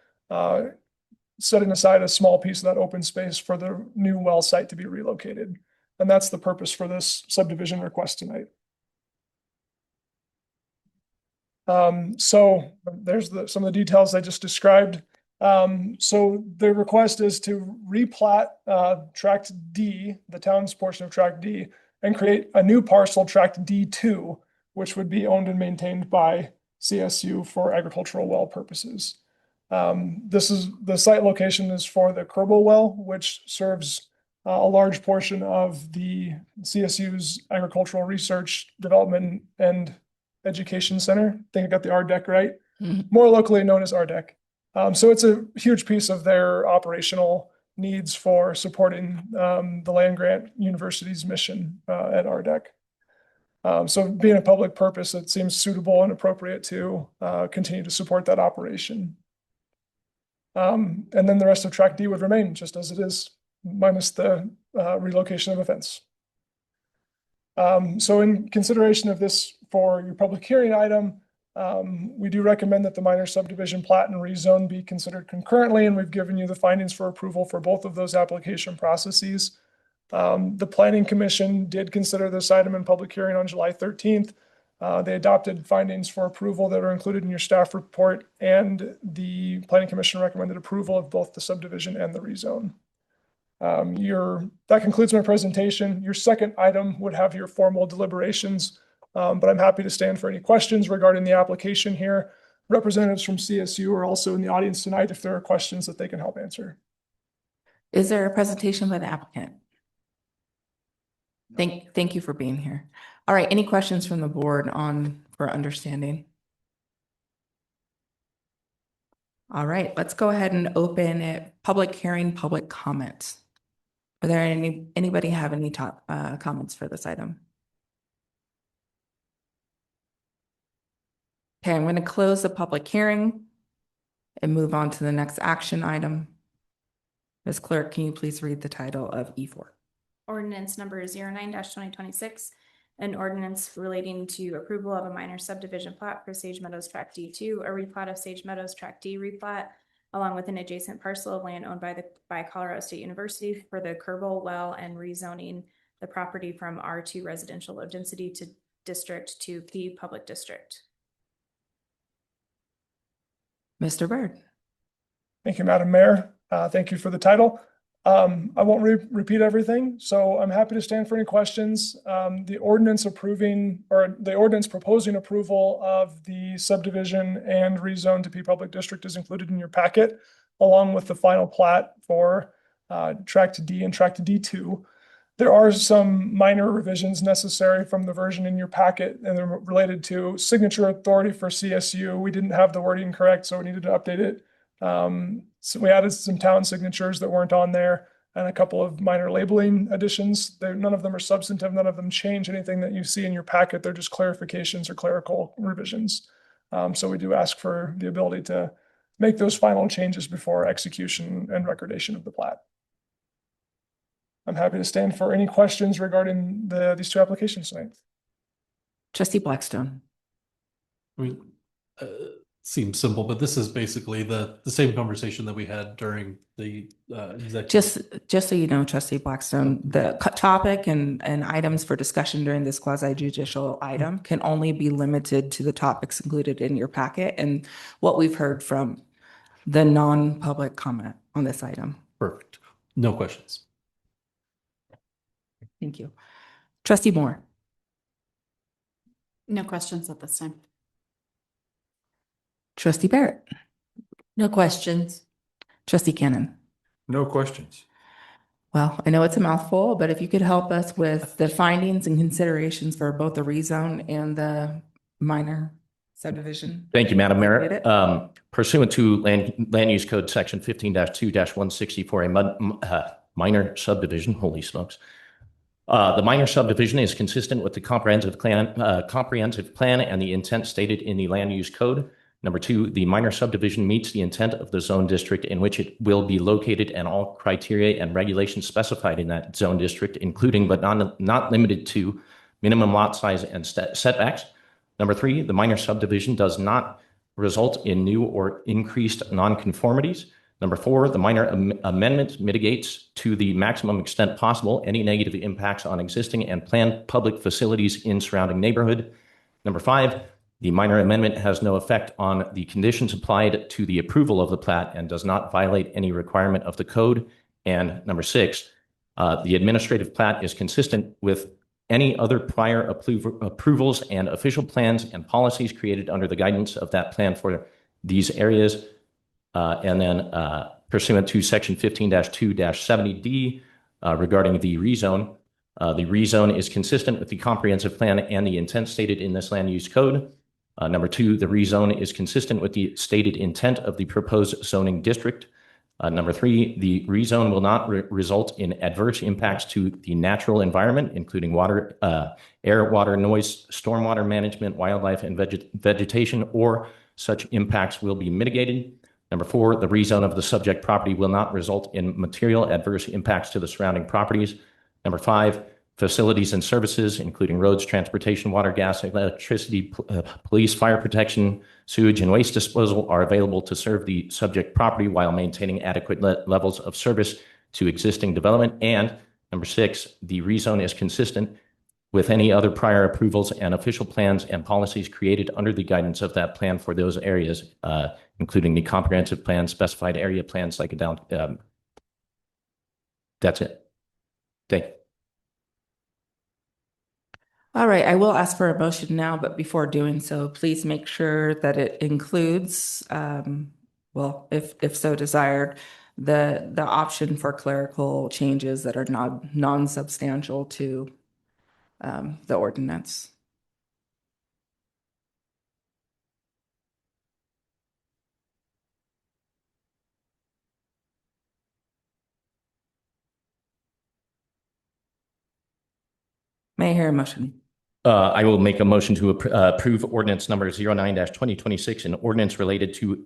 setting aside a small piece of that open space for the new well site to be relocated? And that's the purpose for this subdivision request tonight. So there's some of the details I just described. So the request is to replat Tract D, the town's portion of Tract D, and create a new parcel, Tract D2, which would be owned and maintained by CSU for agricultural well purposes. The site location is for the Kerbal well, which serves a large portion of the CSU's agricultural research, development, and education center. I think I got the RDEC right. More locally known as RDEC. So it's a huge piece of their operational needs for supporting the land grant university's mission at RDEC. So being a public purpose, it seems suitable and appropriate to continue to support that operation. And then the rest of Tract D would remain just as it is, minus the relocation of a fence. So in consideration of this for your public hearing item, we do recommend that the minor subdivision plat and rezone be considered concurrently, and we've given you the findings for approval for both of those application processes. The Planning Commission did consider this item in public hearing on July 13th. They adopted findings for approval that are included in your staff report, and the Planning Commission recommended approval of both the subdivision and the rezone. That concludes my presentation. Your second item would have your formal deliberations, but I'm happy to stand for any questions regarding the application here. Representatives from CSU are also in the audience tonight if there are questions that they can help answer. Is there a presentation by the applicant? Thank you for being here. All right, any questions from the board for understanding? All right, let's go ahead and open it. Public hearing, public comments. Are there anybody have any comments for this item? Okay, I'm going to close the public hearing and move on to the next action item. Ms. Clerk, can you please read the title of E4? Ordinance number 09 twenty twenty-six, an ordinance relating to approval of a minor subdivision plat for Sage Meadows Tract D2, a replat of Sage Meadows Tract D replat, along with an adjacent parcel of land owned by Colorado State University for the Kerbal Well and rezoning the property from R2 residential low density to district to P public district. Mr. Byrd. Thank you, Madam Mayor. Thank you for the title. I won't repeat everything, so I'm happy to stand for any questions. The ordinance proposing approval of the subdivision and rezone to P public district is included in your packet, along with the final plat for Tract D and Tract D2. There are some minor revisions necessary from the version in your packet, and they're related to signature authority for CSU. We didn't have the wording correct, so we needed to update it. So we added some town signatures that weren't on there and a couple of minor labeling additions. None of them are substantive. None of them change anything that you see in your packet. They're just clarifications or clerical revisions. So we do ask for the ability to make those final changes before execution and recordation of the plat. I'm happy to stand for any questions regarding these two applications tonight. Trustee Blackstone. I mean, seems simple, but this is basically the same conversation that we had during the executive. Just so you know, Trustee Blackstone, the topic and items for discussion during this quasi judicial item can only be limited to the topics included in your packet and what we've heard from the non-public comment on this item. Perfect. No questions. Thank you. Trustee Moore. No questions at this time. Trustee Barrett. No questions. Trustee Cannon. No questions. Well, I know it's a mouthful, but if you could help us with the findings and considerations for both the rezone and the minor subdivision. Thank you, Madam Mayor. Appreciate it. Pursuant to Land Use Code Section 15-2-164, a minor subdivision, holy smokes. The minor subdivision is consistent with the comprehensive plan and the intent stated in the Land Use Code. Number two, the minor subdivision meets the intent of the zone district in which it will be located and all criteria and regulations specified in that zone district, including but not limited to minimum lot size and setbacks. Number three, the minor subdivision does not result in new or increased nonconformities. Number four, the minor amendment mitigates to the maximum extent possible any negative impacts on existing and planned public facilities in surrounding neighborhood. Number five, the minor amendment has no effect on the conditions applied to the approval of the plat and does not violate any requirement of the code. And number six, the administrative plat is consistent with any other prior approvals and official plans and policies created under the guidance of that plan for these areas. And then pursuant to Section 15-2-70D regarding the rezone is consistent with the comprehensive plan and the intent stated in this land use code. Number two, the rezone is consistent with the stated intent of the proposed zoning district. Number three, the rezone will not result in adverse impacts to the natural environment, including water, air, water, noise, stormwater management, wildlife, and vegetation, or such impacts will be mitigated. Number four, the rezone of the subject property will not result in material adverse impacts to the surrounding properties. Number five, facilities and services, including roads, transportation, water, gas, electricity, police, fire protection, sewage, and waste disposal are available to serve the subject property while maintaining adequate levels of service to existing development. And number six, the rezone is consistent with any other prior approvals and official plans and policies created under the guidance of that plan for those areas, including the comprehensive plan, specified area plans, like down. That's it. Thank you. All right, I will ask for a motion now, but before doing so, please make sure that it includes, well, if so desired, the option for clerical changes that are non-substantial to the ordinance. May I hear a motion? I will make a motion to approve ordinance number 09-2026, an ordinance related to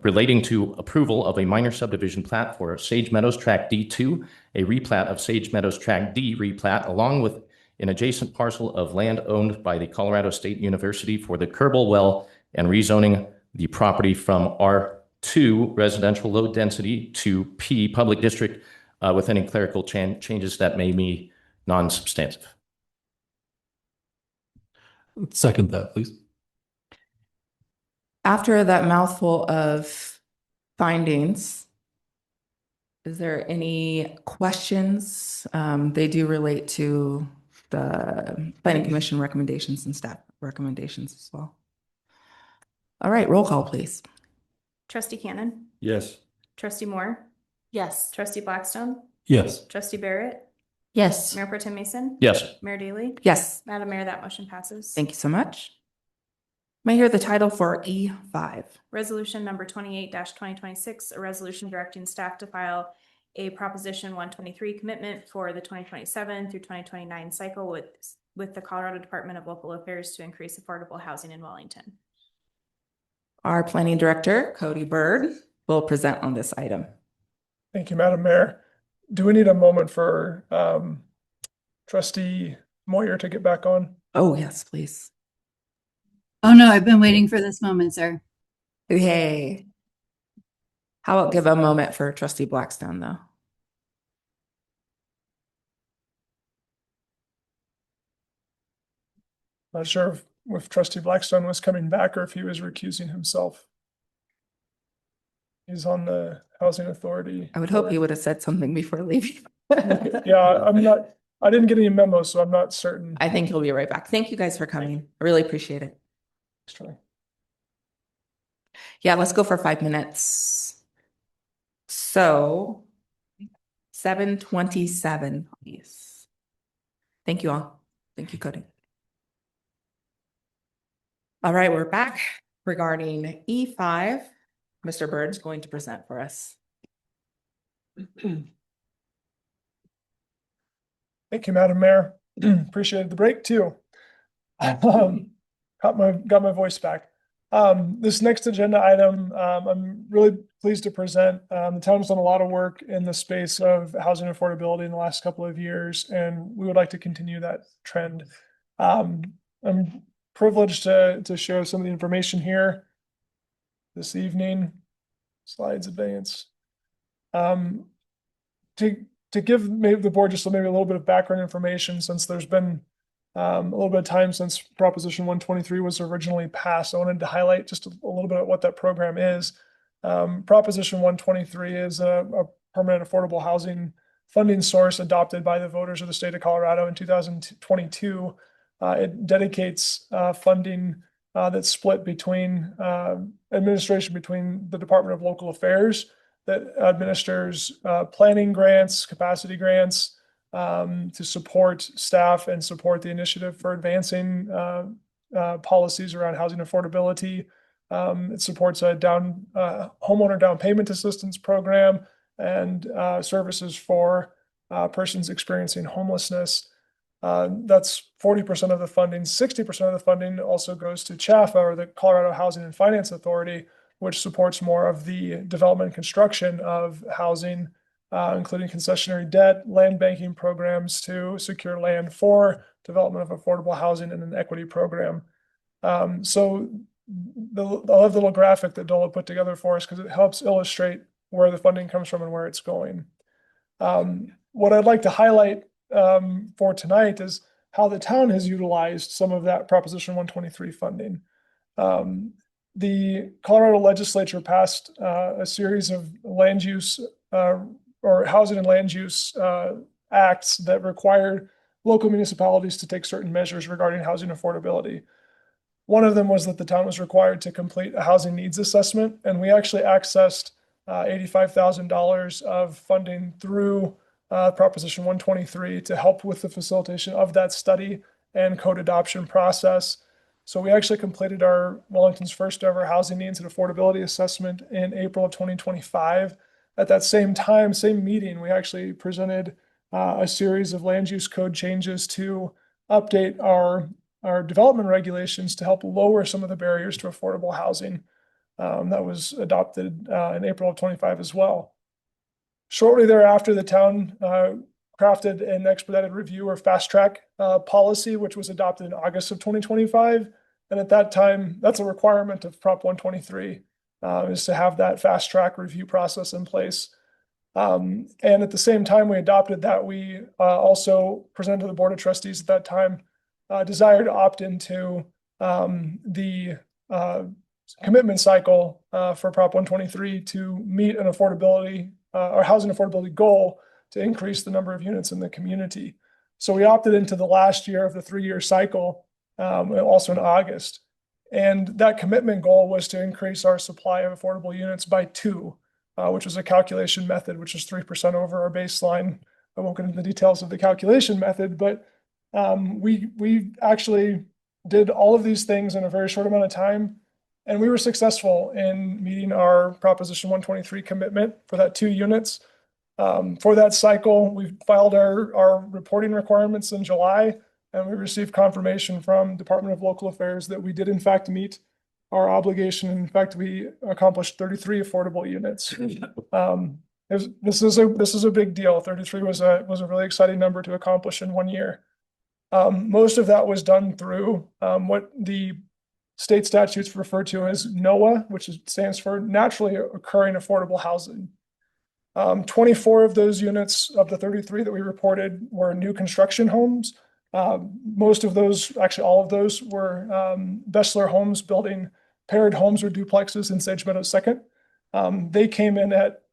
relating to approval of a minor subdivision plat for Sage Meadows Tract D2, a replat of Sage Meadows Tract D replat, along with an adjacent parcel of land owned by the Colorado State University for the Kerbal Well and rezoning the property from R2 residential low density to P public district with any clerical changes that may be non-substantive. Second that, please. After that mouthful of findings, is there any questions? They do relate to the planning commission recommendations and staff recommendations as well. All right, roll call, please. Trustee Cannon, Yes. trustee Moore, Yes. trustee Blackstone, Yes. trustee Barrett, Yes. Mayor Pro Tem Mason. Yes. Mayor Daly. Yes, Madam Mayor, that motion passes. thank you so much. May I hear the title for E5? Resolution number 28-2026, a resolution directing staff to file a Proposition 123 commitment for the 2027 through 2029 cycle with the Colorado Department of Local Affairs to increase affordable housing in Wellington. Our planning director, Cody Bird, will present on this item. Thank you, Madam Mayor. Do we need a moment for trustee Moyer to get back on? Oh, yes, please. Oh, no, I've been waiting for this moment, sir. Hey. How about give a moment for trustee Blackstone, though? Not sure if trustee Blackstone was coming back or if he was recusing himself. He's on the Housing Authority. I would hope he would have said something before leaving. Yeah, I didn't get any memos, so I'm not certain. I think he'll be right back. Thank you guys for coming. I really appreciate it. Yeah, let's go for 5 minutes. So 7:27, please. Thank you all. Thank you, Cody. All right, we're back regarding E5. Mr. Bird's going to present for us. Thank you, Madam Mayor. Appreciated the break too. Got my voice back. This next agenda item, I'm really pleased to present. The town's done a lot of work in the space of housing affordability in the last couple of years, and we would like to continue that trend. I'm privileged to share some of the information here this evening. Slides advance. To give maybe the board just maybe a little bit of background information, since there's been a little bit of time since Proposition 123 was originally passed. I wanted to highlight just a little bit of what that program is. Proposition 123 is a permanent affordable housing funding source adopted by the voters of the state of Colorado in 2022. It dedicates funding that's split between administration between the Department of Local Affairs that administers planning grants, capacity grants, to support staff and support the initiative for advancing policies around housing affordability. It supports a homeowner down payment assistance program and services for persons experiencing homelessness. That's 40% of the funding. 60% of the funding also goes to CHAFA, or the Colorado Housing and Finance Authority, which supports more of the development and construction of housing, including concessionary debt, land banking programs to secure land for development of affordable housing, and an equity program. So I love the little graphic that Dola put together for us because it helps illustrate where the funding comes from and where it's going. What I'd like to highlight for tonight is how the town has utilized some of that Proposition 123 funding. The Colorado legislature passed a series of land use or housing and land use acts that required local municipalities to take certain measures regarding housing affordability. One of them was that the town was required to complete a housing needs assessment, and we actually accessed $85,000 of funding through Proposition 123 to help with the facilitation of that study and code adoption process. So we actually completed our Wellington's first ever housing needs and affordability assessment in April of 2025. At that same time, same meeting, we actually presented a series of land use code changes to update our development regulations to help lower some of the barriers to affordable housing. that was adopted in April of 25 as well. Shortly thereafter, the town crafted an expedited review or fast track policy, which was adopted in August of 2025. And at that time, that's a requirement of Prop 123, is to have that fast track review process in place. And at the same time we adopted that, we also presented to the Board of Trustees at that time desire to opt into the commitment cycle for Prop 123 to meet an affordability or housing affordability goal to increase the number of units in the community. So we opted into the last year of the 3-year cycle, also in August. And that commitment goal was to increase our supply of affordable units by 2, which was a calculation method, which is 3% over our baseline. I won't get into the details of the calculation method, but we actually did all of these things in a very short amount of time. And we were successful in meeting our Proposition 123 commitment for that 2 units. For that cycle, we filed our reporting requirements in July, and we received confirmation from Department of Local Affairs that we did in fact meet our obligation. In fact, we accomplished 33 affordable units. This is a big deal. 33 was a really exciting number to accomplish in 1 year. Most of that was done through what the state statutes refer to as NOAA, which stands for Naturally Occurring Affordable Housing. 24 of those units of the 33 that we reported were new construction homes. Most of those, actually all of those, were Bessler Homes building paired homes or duplexes in Sage Meadows Second. They came in at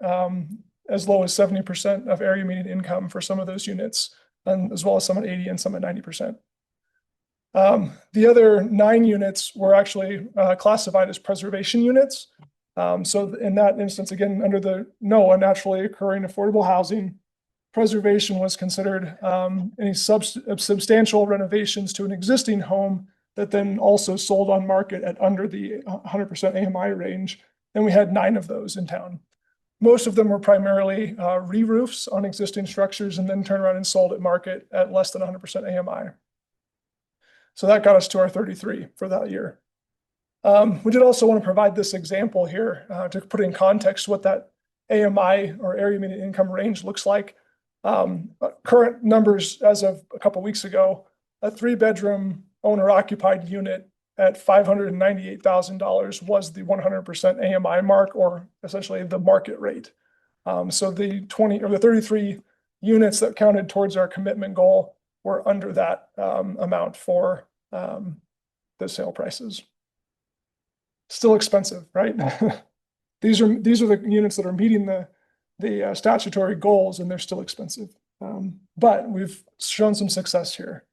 as low as 70% of area median income for some of those units, and as well as some at 80 and some at 90%. The other 9 units were actually classified as preservation units. So in that instance, again, under the NOAA, Naturally Occurring Affordable Housing, preservation was considered any substantial renovations to an existing home that then also sold on market at under the 100% AMI range. And we had 9 of those in town. Most of them were primarily re-roofs on existing structures and then turned around and sold at market at less than 100% AMI. So that got us to our 33 for that year. We did also want to provide this example here to put in context what that AMI or area median income range looks like. Current numbers as of a couple of weeks ago, a 3-bedroom owner occupied unit at $598,000 was the 100% AMI mark, or essentially the market rate. So the 33 units that counted towards our commitment goal were under that amount for the sale prices. Still expensive, right? These are the units that are meeting the statutory goals, and they're still expensive. But we've shown some success here.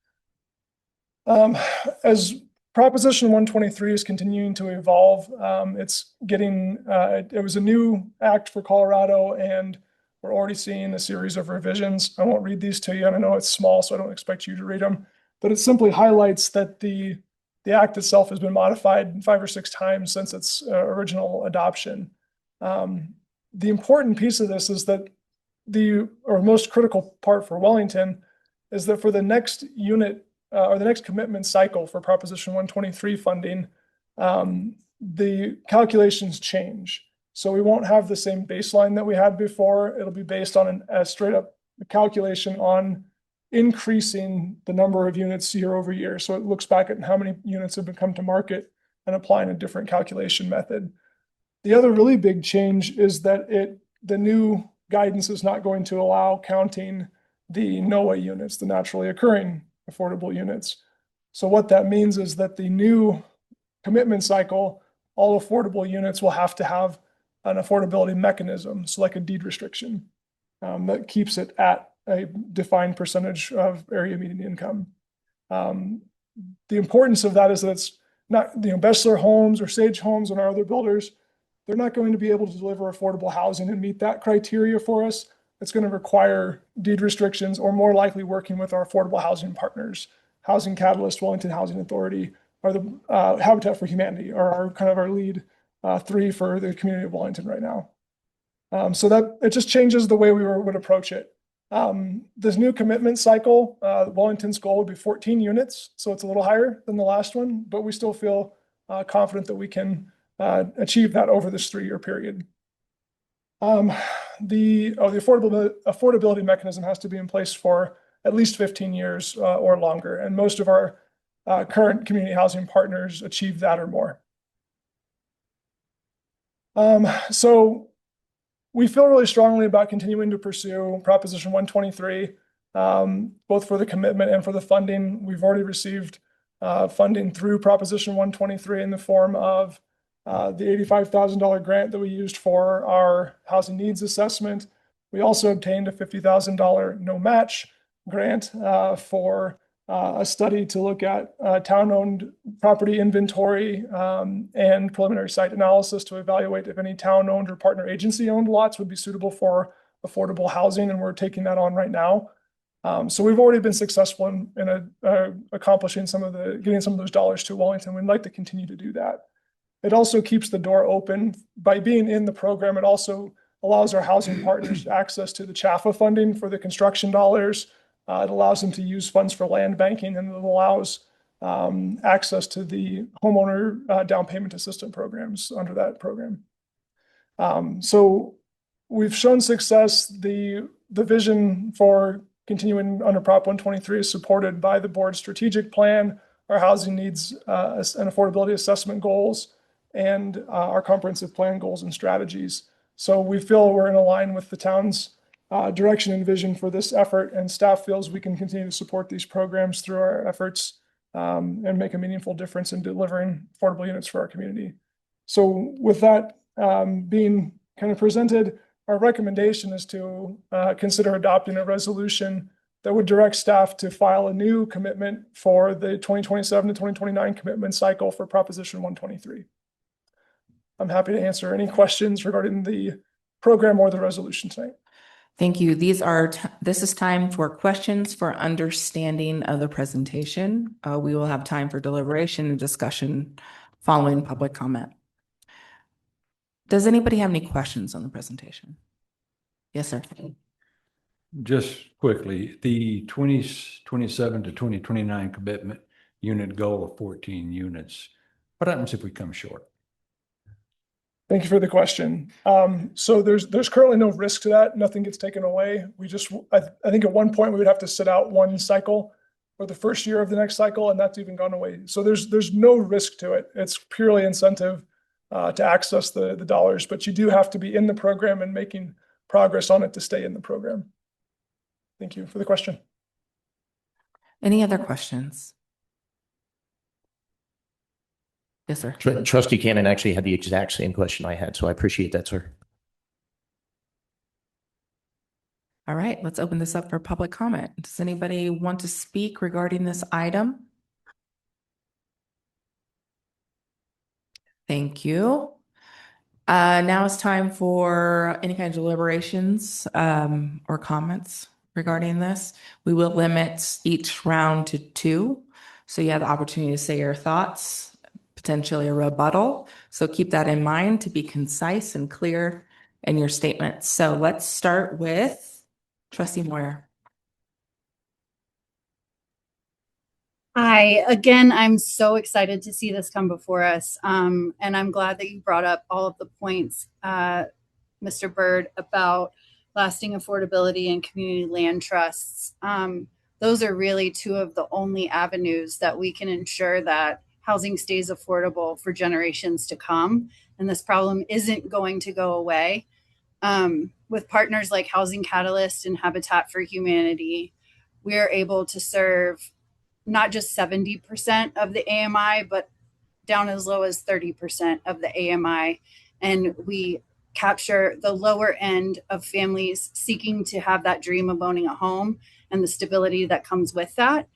As Proposition 123 is continuing to evolve, it's getting, it was a new act for Colorado, and we're already seeing a series of revisions. I won't read these to you, and I know it's small, so I don't expect you to read them, but it simply highlights that the act itself has been modified 5 or 6 times since its original adoption. The important piece of this is that most critical part for Wellington is that for the next unit or the next commitment cycle for Proposition 123 funding, the calculations change. So we won't have the same baseline that we had before. It'll be based on a straight up calculation on increasing the number of units year over year. So it looks back at how many units have come to market and applying a different calculation method. The other really big change is that the new guidance is not going to allow counting the NOAA units, the naturally occurring affordable units. So what that means is that the new commitment cycle, all affordable units will have to have an affordability mechanism, so like a deed restriction that keeps it at a defined percentage of area median income. The importance of that is that it's not, Bessler Homes or Sage Homes and our other builders, they're not going to be able to deliver affordable housing and meet that criteria for us. It's going to require deed restrictions, or more likely working with our affordable housing partners. Housing Catalyst, Wellington Housing Authority, or the Habitat for Humanity are our lead 3 for the community of Wellington right now. So that it just changes the way we would approach it. This new commitment cycle, Wellington's goal would be 14 units, so it's a little higher than the last one, but we still feel confident that we can achieve that over this 3-year period. The affordability mechanism has to be in place for at least 15 years or longer, and most of our current community housing partners achieve that or more. So we feel really strongly about continuing to pursue Proposition 123, both for the commitment and for the funding. We've already received funding through Proposition 123 in the form of the $85,000 grant that we used for our housing needs assessment. We also obtained a $50,000 no match grant for a study to look at town-owned property inventory and preliminary site analysis to evaluate if any town-owned or partner agency-owned lots would be suitable for affordable housing, and we're taking that on right now. So we've already been successful in accomplishing getting some of those dollars to Wellington. We'd like to continue to do that. It also keeps the door open. By being in the program, it also allows our housing partners access to the CHAFA funding for the construction dollars. It allows them to use funds for land banking, and it allows access to the homeowner down payment assistance programs under that program. So we've shown success. The vision for continuing under Prop 123 is supported by the board's strategic plan, our housing needs and affordability assessment goals, and our comprehensive plan goals and strategies. So we feel we're in line with the town's direction and vision for this effort, and staff feels we can continue to support these programs through our efforts and make a meaningful difference in delivering affordable units for our community. So with that being kind of presented, our recommendation is to consider adopting a resolution that would direct staff to file a new commitment for the 2027 to 2029 commitment cycle for Proposition 123. I'm happy to answer any questions regarding the program or the resolution tonight. Thank you. This is time for questions for understanding of the presentation. We will have time for deliberation and discussion following public comment. Does anybody have any questions on the presentation? Yes, sir. Just quickly, the 2027 to 2029 commitment unit goal of 14 units. What happens if we come short? Thank you for the question. So there's currently no risk to that. Nothing gets taken away. I think at one point we would have to sit out one cycle for the first year of the next cycle, and that's even gone away. So there's no risk to it. It's purely incentive to access the dollars, but you do have to be in the program and making progress on it to stay in the program. Thank you for the question. Any other questions? Yes, sir. Trustee Cannon actually had the exact same question I had, so I appreciate that, sir. All right, let's open this up for public comment. Does anybody want to speak regarding this item? Thank you. Now it's time for any kind of deliberations or comments regarding this. We will limit each round to 2, so you have the opportunity to say your thoughts, potentially a rebuttal. So keep that in mind to be concise and clear in your statements. So let's start with Trustee Moyer. Hi, again, I'm so excited to see this come before us. And I'm glad that you brought up all of the points, Mr. Byrd, about lasting affordability and community land trusts. Those are really 2 of the only avenues that we can ensure that housing stays affordable for generations to come. And this problem isn't going to go away. With partners like Housing Catalyst and Habitat for Humanity, we are able to serve not just 70% of the AMI, but down as low as 30% of the AMI. And we capture the lower end of families seeking to have that dream of owning a home and the stability that comes with that.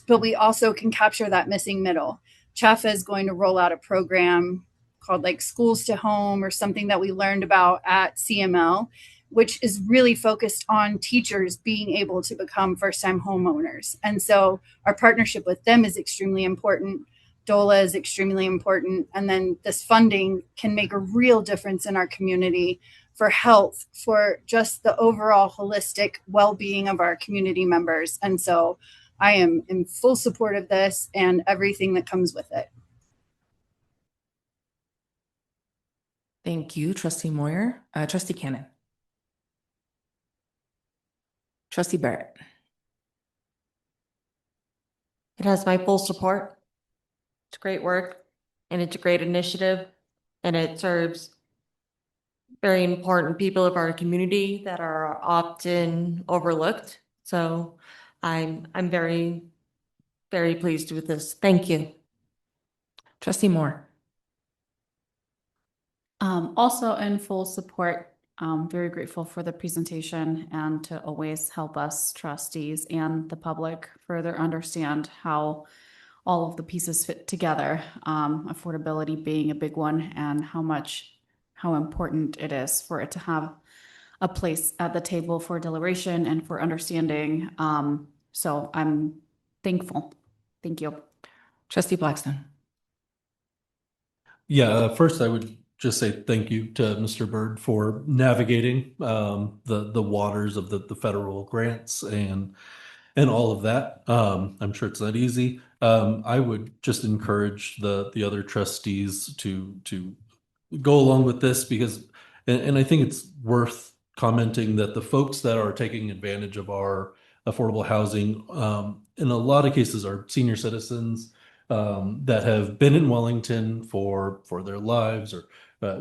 But we also can capture that missing middle. CHAFA is going to roll out a program called like Schools to Home or something that we learned about at CML, which is really focused on teachers being able to become first-time homeowners. And so our partnership with them is extremely important. DOLA is extremely important. And then this funding can make a real difference in our community for health, for just the overall holistic well-being of our community members. And so I am in full support of this and everything that comes with it. Thank you, trustee Moyer. Trustee Cannon. Trustee Barrett. It has my full support. It's great work and it's a great initiative and it serves very important people of our community that are often overlooked. So I'm very, very pleased with this. Thank you. Trustee Moore. Also in full support, very grateful for the presentation and to always help us trustees and the public further understand how all of the pieces fit together. Affordability being a big one and how important it is for it to have a place at the table for deliberation and for understanding. So I'm thankful. Thank you. Trustee Blackstone. Yeah, first I would just say thank you to Mr. Byrd for navigating the waters of the federal grants and all of that. I'm sure it's not easy. I would just encourage the other trustees to go along with this because, and I think it's worth commenting that the folks that are taking advantage of our affordable housing, in a lot of cases are senior citizens that have been in Wellington for their lives or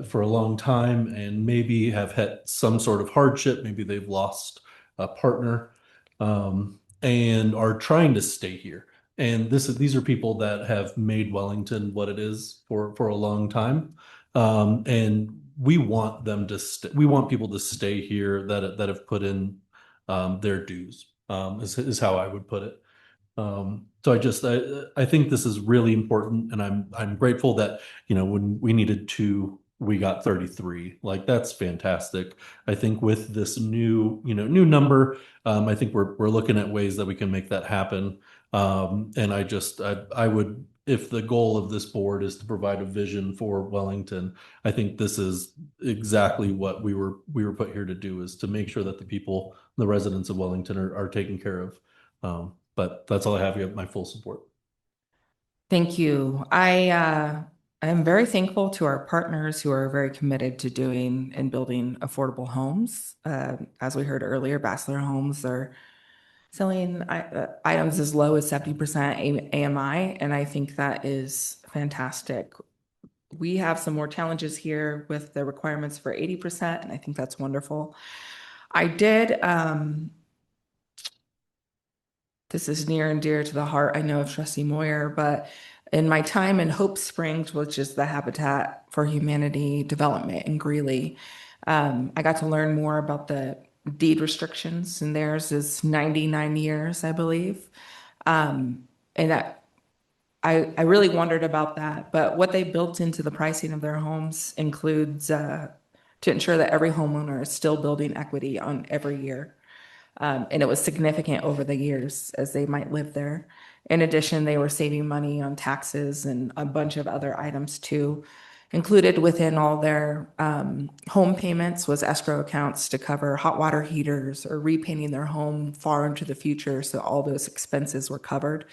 for a long time and maybe have had some sort of hardship. Maybe they've lost a partner and are trying to stay here. And these are people that have made Wellington what it is for a long time. And we want them to we want people to stay here that have put in their dues, is how I would put it. So I think this is really important, and I'm grateful that when we needed 2, we got 33. Like that's fantastic. I think with this new number, I think we're looking at ways that we can make that happen. And I would, if the goal of this board is to provide a vision for Wellington, I think this is exactly what we were put here to do, is to make sure that the residents of Wellington are taken care of. But that's all I have. You have my full support. Thank you. I am very thankful to our partners who are very committed to doing and building affordable homes. As we heard earlier, Bachelor Homes are selling items as low as 70% AMI, and I think that is fantastic. We have some more challenges here with the requirements for 80%, and I think that's wonderful. I did, this is near and dear to the heart, I know, of Trustee Moyer, but in my time in Hope Springs, which is the Habitat for Humanity development in Greeley, I got to learn more about the deed restrictions, and theirs is 99 years, I believe. And that I really wondered about that, but what they built into the pricing of their homes includes to ensure that every homeowner is still building equity on every year. And it was significant over the years as they might live there. In addition, they were saving money on taxes and a bunch of other items too. Included within all their home payments was escrow accounts to cover hot water heaters or repainting their home far into the future, so all those expenses were covered.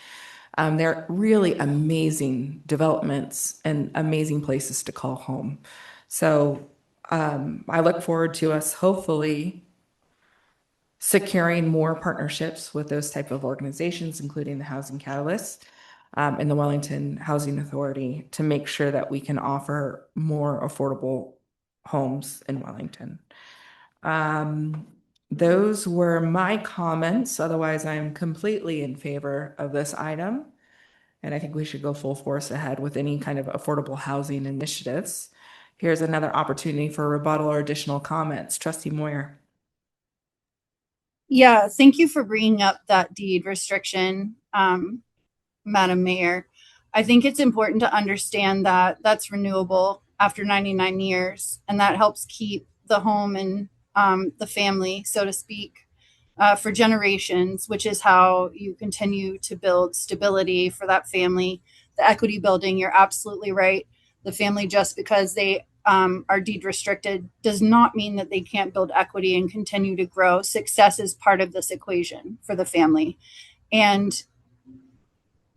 They're really amazing developments and amazing places to call home. So I look forward to us hopefully securing more partnerships with those type of organizations, including the Housing Catalyst and the Wellington Housing Authority, to make sure that we can offer more affordable homes in Wellington. Those were my comments. Otherwise, I'm completely in favor of this item. And I think we should go full force ahead with any kind of affordable housing initiatives. Here's another opportunity for rebuttal or additional comments. Trustee Moyer. Yeah, thank you for bringing up that deed restriction, Madam Mayor. I think it's important to understand that that's renewable after 99 years, and that helps keep the home and the family, so to speak, for generations, which is how you continue to build stability for that family. The equity building, you're absolutely right. The family, just because they are deed restricted, does not mean that they can't build equity and continue to grow. Success is part of this equation for the family. And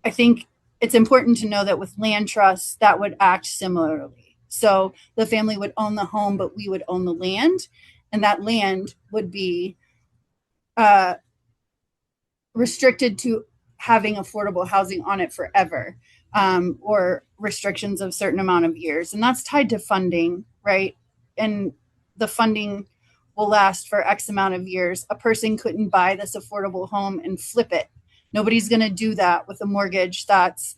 I think it's important to know that with land trusts, that would act similarly. So the family would own the home, but we would own the land, and that land would be restricted to having affordable housing on it forever, or restrictions of certain amount of years. And that's tied to funding, right? And the funding will last for X amount of years. A person couldn't buy this affordable home and flip it. Nobody's going to do that with a mortgage that's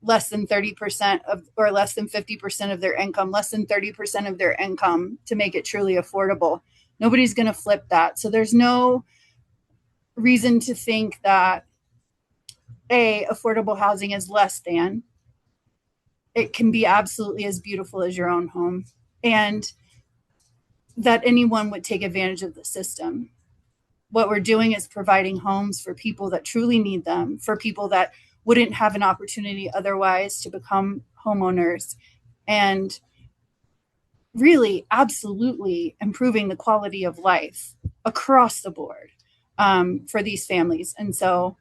less than 30% of, or less than 50% of their income, less than 30% of their income to make it truly affordable. Nobody's going to flip that. So there's no reason to think that affordable housing is less than. It can be absolutely as beautiful as your own home, and that anyone would take advantage of the system. What we're doing is providing homes for people that truly need them, for people that wouldn't have an opportunity otherwise to become homeowners, and really absolutely improving the quality of life across the board for these families. And so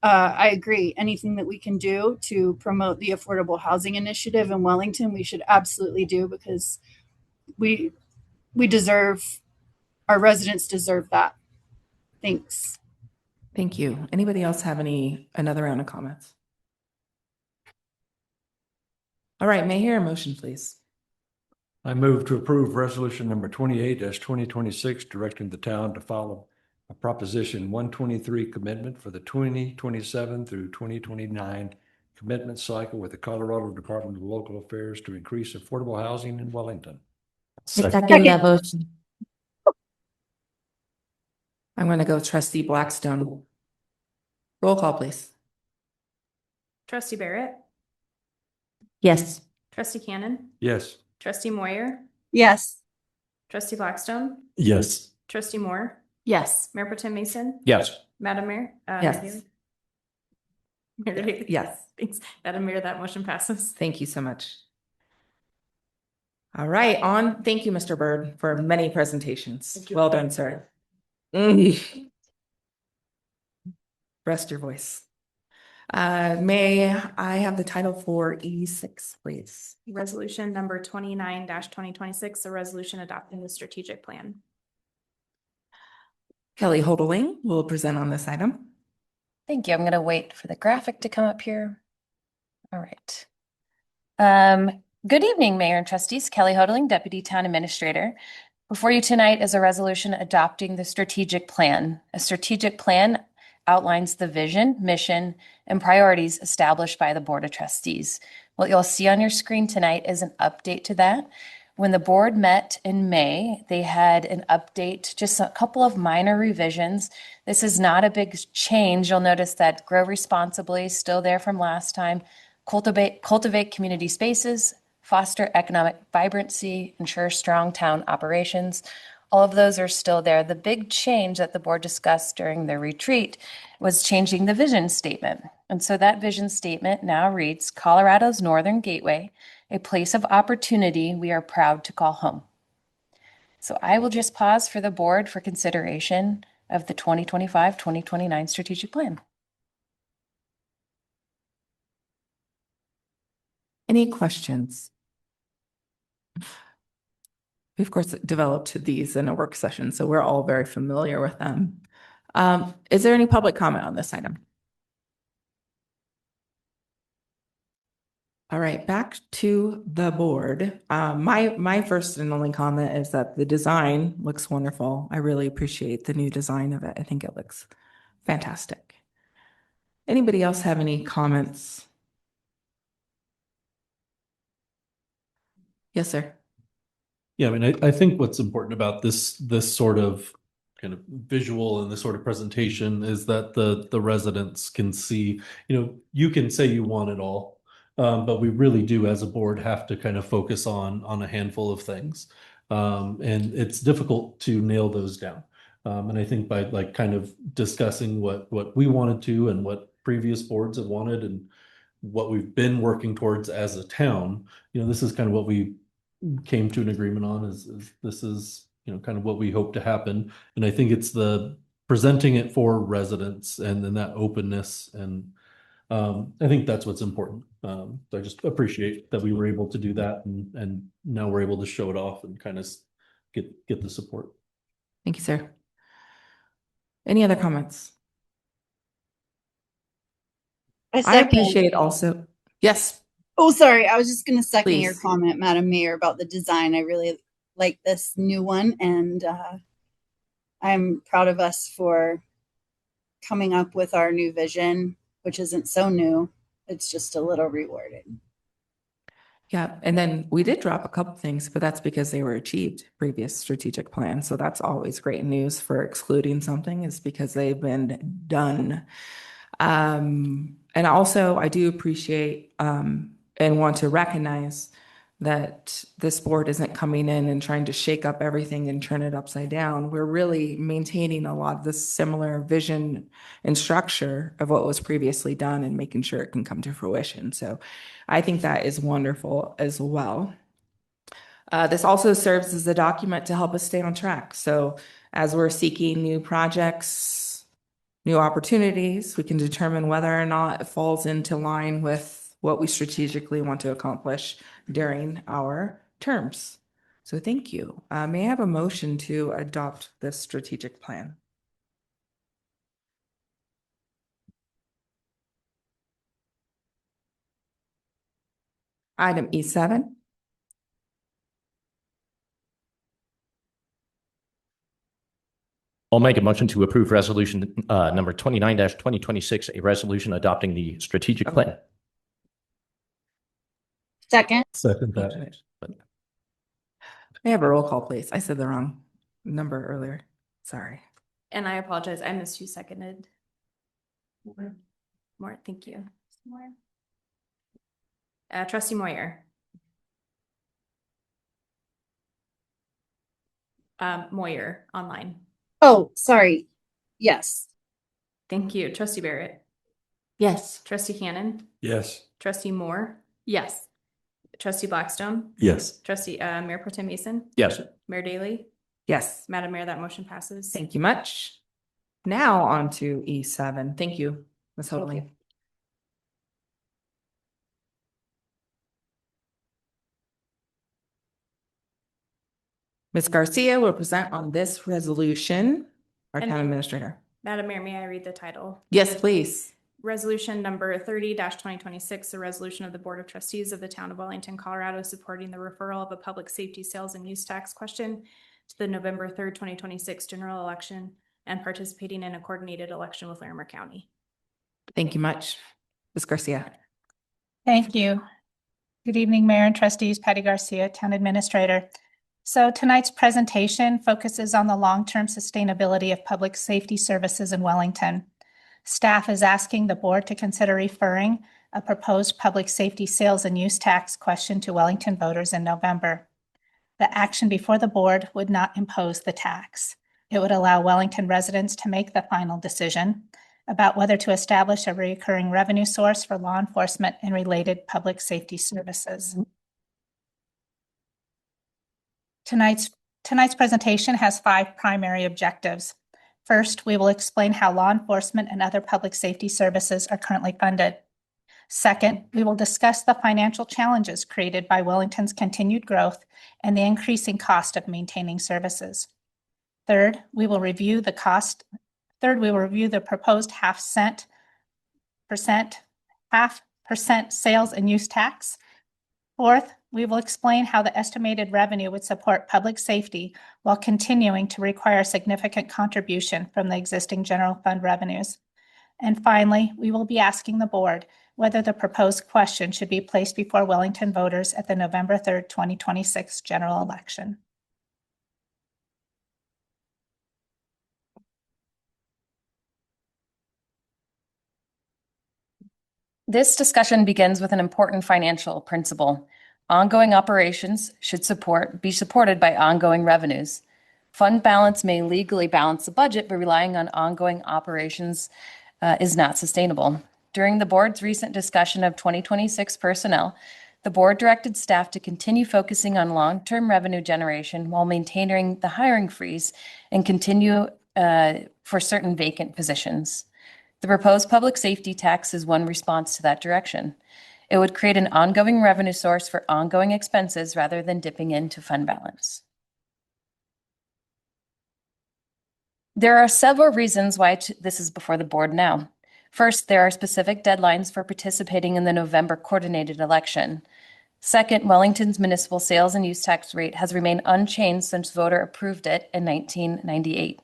I agree. Anything that we can do to promote the affordable housing initiative in Wellington, we should absolutely do, because we deserve, our residents deserve that. Thanks. Thank you. Anybody else have another round of comments? All right, may I hear a motion, please? I move to approve resolution number 28-2026, directing the town to follow a Proposition 123 commitment for the 2027 through 2029 commitment cycle with the Colorado Department of Local Affairs to increase affordable housing in Wellington. Second that motion. I'm going to go Trustee Blackstone. Roll call, please. Trustee Barrett, Yes. Trustee Cannon, Yes. Trustee Moyer, Yes. Trustee Blackstone, Yes. Trustee Moore, Yes. Mayor Pro Tem Mason, Yes. Madam Mayor. Yes. Mayor Redavid. Yes. Thanks. Madam Mayor, that motion passes. Thank you so much. All right, thank you, Mr. Byrd, for many presentations. Well done, sir. Rest your voice. May I have the title for E6, please? Resolution number 29-2026, a resolution adopting the strategic plan. Kelly Houghteling will present on this item. Thank you. I'm going to wait for the graphic to come up here. All right. Good evening, Mayor and Trustees. Kelly Houghteling, Deputy Town Administrator. Before you tonight is a resolution adopting the strategic plan. A strategic plan outlines the vision, mission, and priorities established by the Board of Trustees. What you'll see on your screen tonight is an update to that. When the board met in May, they had an update, just a couple of minor revisions. This is not a big change. You'll notice that grow responsibly is still there from last time. Cultivate community spaces, foster economic vibrancy, ensure strong town operations. All of those are still there. The big change that the board discussed during the retreat was changing the vision statement. And so that vision statement now reads, Colorado's Northern Gateway, a place of opportunity we are proud to call home. So I will just pause for the board for consideration of the 2025-2029 strategic plan. Any questions? We, of course, developed these in a work session, so we're all very familiar with them. Is there any public comment on this item? All right, back to the board. My first and only comment is that the design looks wonderful. I really appreciate the new design of it. I think it looks fantastic. Anybody else have any comments? Yes, sir. Yeah, I mean, I think what's important about this sort of kind of visual and this sort of presentation is that the residents can see, you can say you want it all, but we really do as a board have to kind of focus on a handful of things. And it's difficult to nail those down. And I think by like kind of discussing what we wanted to and what previous boards have wanted and what we've been working towards as a town, this is kind of what we came to an agreement on is this is, kind of what we hope to happen. And I think it's the presenting it for residents and then that openness and I think that's what's important. So I just appreciate that we were able to do that, and now we're able to show it off and kind of get the support. Thank you, sir. Any other comments? I second. appreciate also, yes, Oh, sorry. I was just going to second your Please. comment, Madam Mayor, about the design. I really like this new one, and I'm proud of us for coming up with our new vision, which isn't so new. It's just a little rewarded. yeah, and then we did drop a couple things, but that's because they were achieved previous strategic plans. So that's always great news for excluding something is because they've been done. And also I do appreciate and want to recognize that this board isn't coming in and trying to shake up everything and turn it upside down. We're really maintaining a lot of the similar vision and structure of what was previously done and making sure it can come to fruition. So I think that is wonderful as well. This also serves as a document to help us stay on track. So as we're seeking new projects, new opportunities, we can determine whether or not it falls into line with what we strategically want to accomplish during our terms. So thank you. May I have a motion to adopt this strategic plan? Item E7. I'll make a motion to approve resolution number 29-2026, a resolution adopting the strategic plan. Second. Second that. May I have a roll call, please? I said the wrong number earlier. Sorry. And I apologize. I missed who seconded. More, thank you. Trustee Moyer. Moyer online. Oh, sorry. Yes. Thank you. Trustee Barrett. Yes. Trustee Cannon. Yes. Trustee Moore. Yes. Trustee Blackstone. Yes. Trustee Mayor Pro Tem Mason. Yes. Mayor Daley. Yes. Madam Mayor, that motion passes. Thank you much. Now on to E7. Thank you, Ms. Houghteling. Ms. Garcia will present on this resolution. Our And- town administrator. Madam Mayor, may I read the title? Yes, please. Resolution number 30-2026, a resolution of the Board of Trustees of the Town of Wellington, Colorado, supporting the referral of a public safety sales and use tax question to the November 3rd, 2026 general election and participating in a coordinated election with Larimer County. Thank you much. Ms. Garcia. Thank you. Good evening, Mayor and Trustees. Patty Garcia, Town Administrator. So tonight's presentation focuses on the long-term sustainability of public safety services in Wellington. Staff is asking the board to consider referring a proposed public safety sales and use tax question to Wellington voters in November. The action before the board would not impose the tax. It would allow Wellington residents to make the final decision about whether to establish a recurring revenue source for law enforcement and related public safety services. Tonight's presentation has 5 primary objectives. First, we will explain how law enforcement and other public safety services are currently funded. Second, we will discuss the financial challenges created by Wellington's continued growth and the increasing cost of maintaining services. Third, we will review the proposed half percent sales and use tax. Fourth, we will explain how the estimated revenue would support public safety while continuing to require significant contribution from the existing general fund revenues. And finally, we will be asking the board whether the proposed question should be placed before Wellington voters at the November 3rd, 2026 general election. This discussion begins with an important financial principle. Ongoing operations should be supported by ongoing revenues. Fund balance may legally balance the budget, but relying on ongoing operations is not sustainable. During the board's recent discussion of 2026 personnel, the board directed staff to continue focusing on long-term revenue generation while maintaining the hiring freeze and continue for certain vacant positions. The proposed public safety tax is one response to that direction. It would create an ongoing revenue source for ongoing expenses rather than dipping into fund balance. There are several reasons why this is before the board now. First, there are specific deadlines for participating in the November coordinated election. Second, Wellington's municipal sales and use tax rate has remained unchanged since voter approved it in 1998.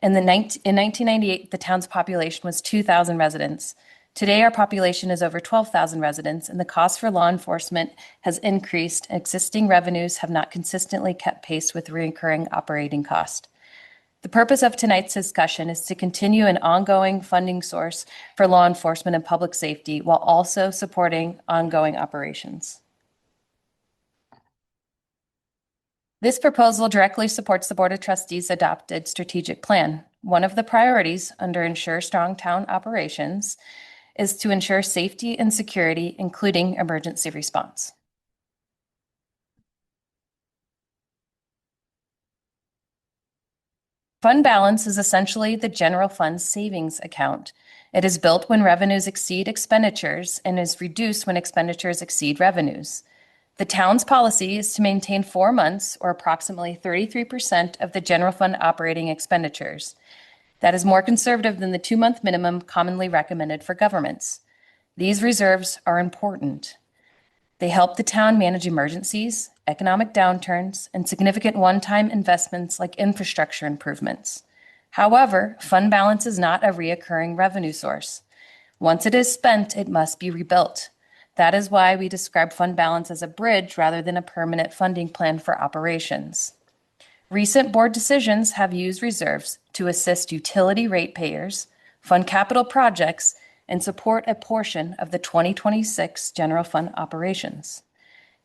In 1998, the town's population was 2,000 residents. Today, our population is over 12,000 residents, and the cost for law enforcement has increased. Existing revenues have not consistently kept pace with recurring operating cost. The purpose of tonight's discussion is to continue an ongoing funding source for law enforcement and public safety while also supporting ongoing operations. This proposal directly supports the Board of Trustees' adopted strategic plan. One of the priorities under Ensure Strong Town Operations is to ensure safety and security, including emergency response. Fund balance is essentially the general fund savings account. It is built when revenues exceed expenditures and is reduced when expenditures exceed revenues. The town's policy is to maintain 4 months, or approximately 33% of the general fund operating expenditures. That is more conservative than the 2-month minimum commonly recommended for governments. These reserves are important. They help the town manage emergencies, economic downturns, and significant one-time investments like infrastructure improvements. However, fund balance is not a reoccurring revenue source. Once it is spent, it must be rebuilt. That is why we describe fund balance as a bridge rather than a permanent funding plan for operations. Recent board decisions have used reserves to assist utility ratepayers, fund capital projects, and support a portion of the 2026 general fund operations.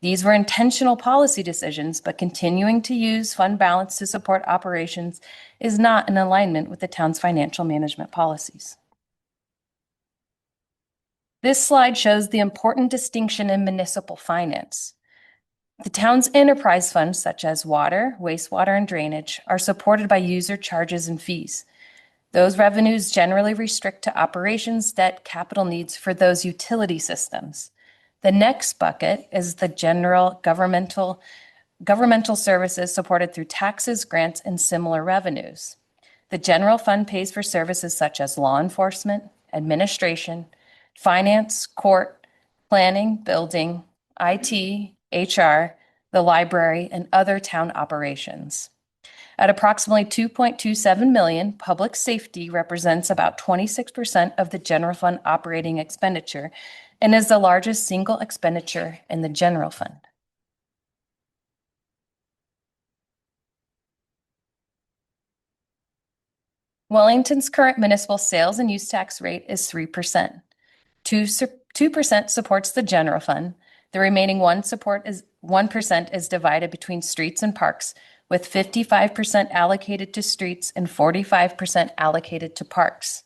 These were intentional policy decisions, but continuing to use fund balance to support operations is not in alignment with the town's financial management policies. This slide shows the important distinction in municipal finance. The town's enterprise funds, such as water, wastewater, and drainage, are supported by user charges and fees. Those revenues generally restrict to operations, debt, capital needs for those utility systems. The next bucket is the general governmental services supported through taxes, grants, and similar revenues. The general fund pays for services such as law enforcement, administration, finance, court, planning, building, IT, HR, the library, and other town operations. At approximately $2.27 million, public safety represents about 26% of the general fund operating expenditure and is the largest single expenditure in the general fund. Wellington's current municipal sales and use tax rate is 3%. 2% supports the general fund. The remaining 1% is divided between streets and parks, with 55% allocated to streets and 45% allocated to parks.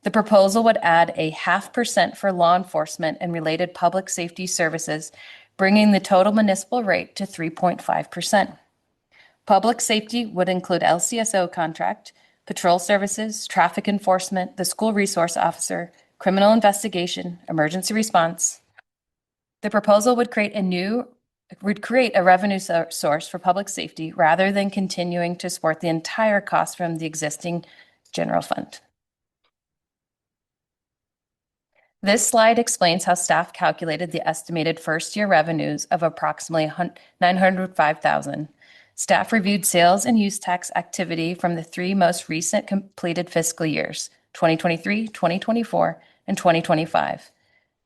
The proposal would add a 0.5% for law enforcement and related public safety services, bringing the total municipal rate to 3.5%. Public safety would include LCSO contract, patrol services, traffic enforcement, the school resource officer, criminal investigation, emergency response. The proposal would create a revenue source for public safety rather than continuing to support the entire cost from the existing general fund. This slide explains how staff calculated the estimated first-year revenues of approximately $905,000. Staff reviewed sales and use tax activity from the 3 most recent completed fiscal years, 2023, 2024, and 2025.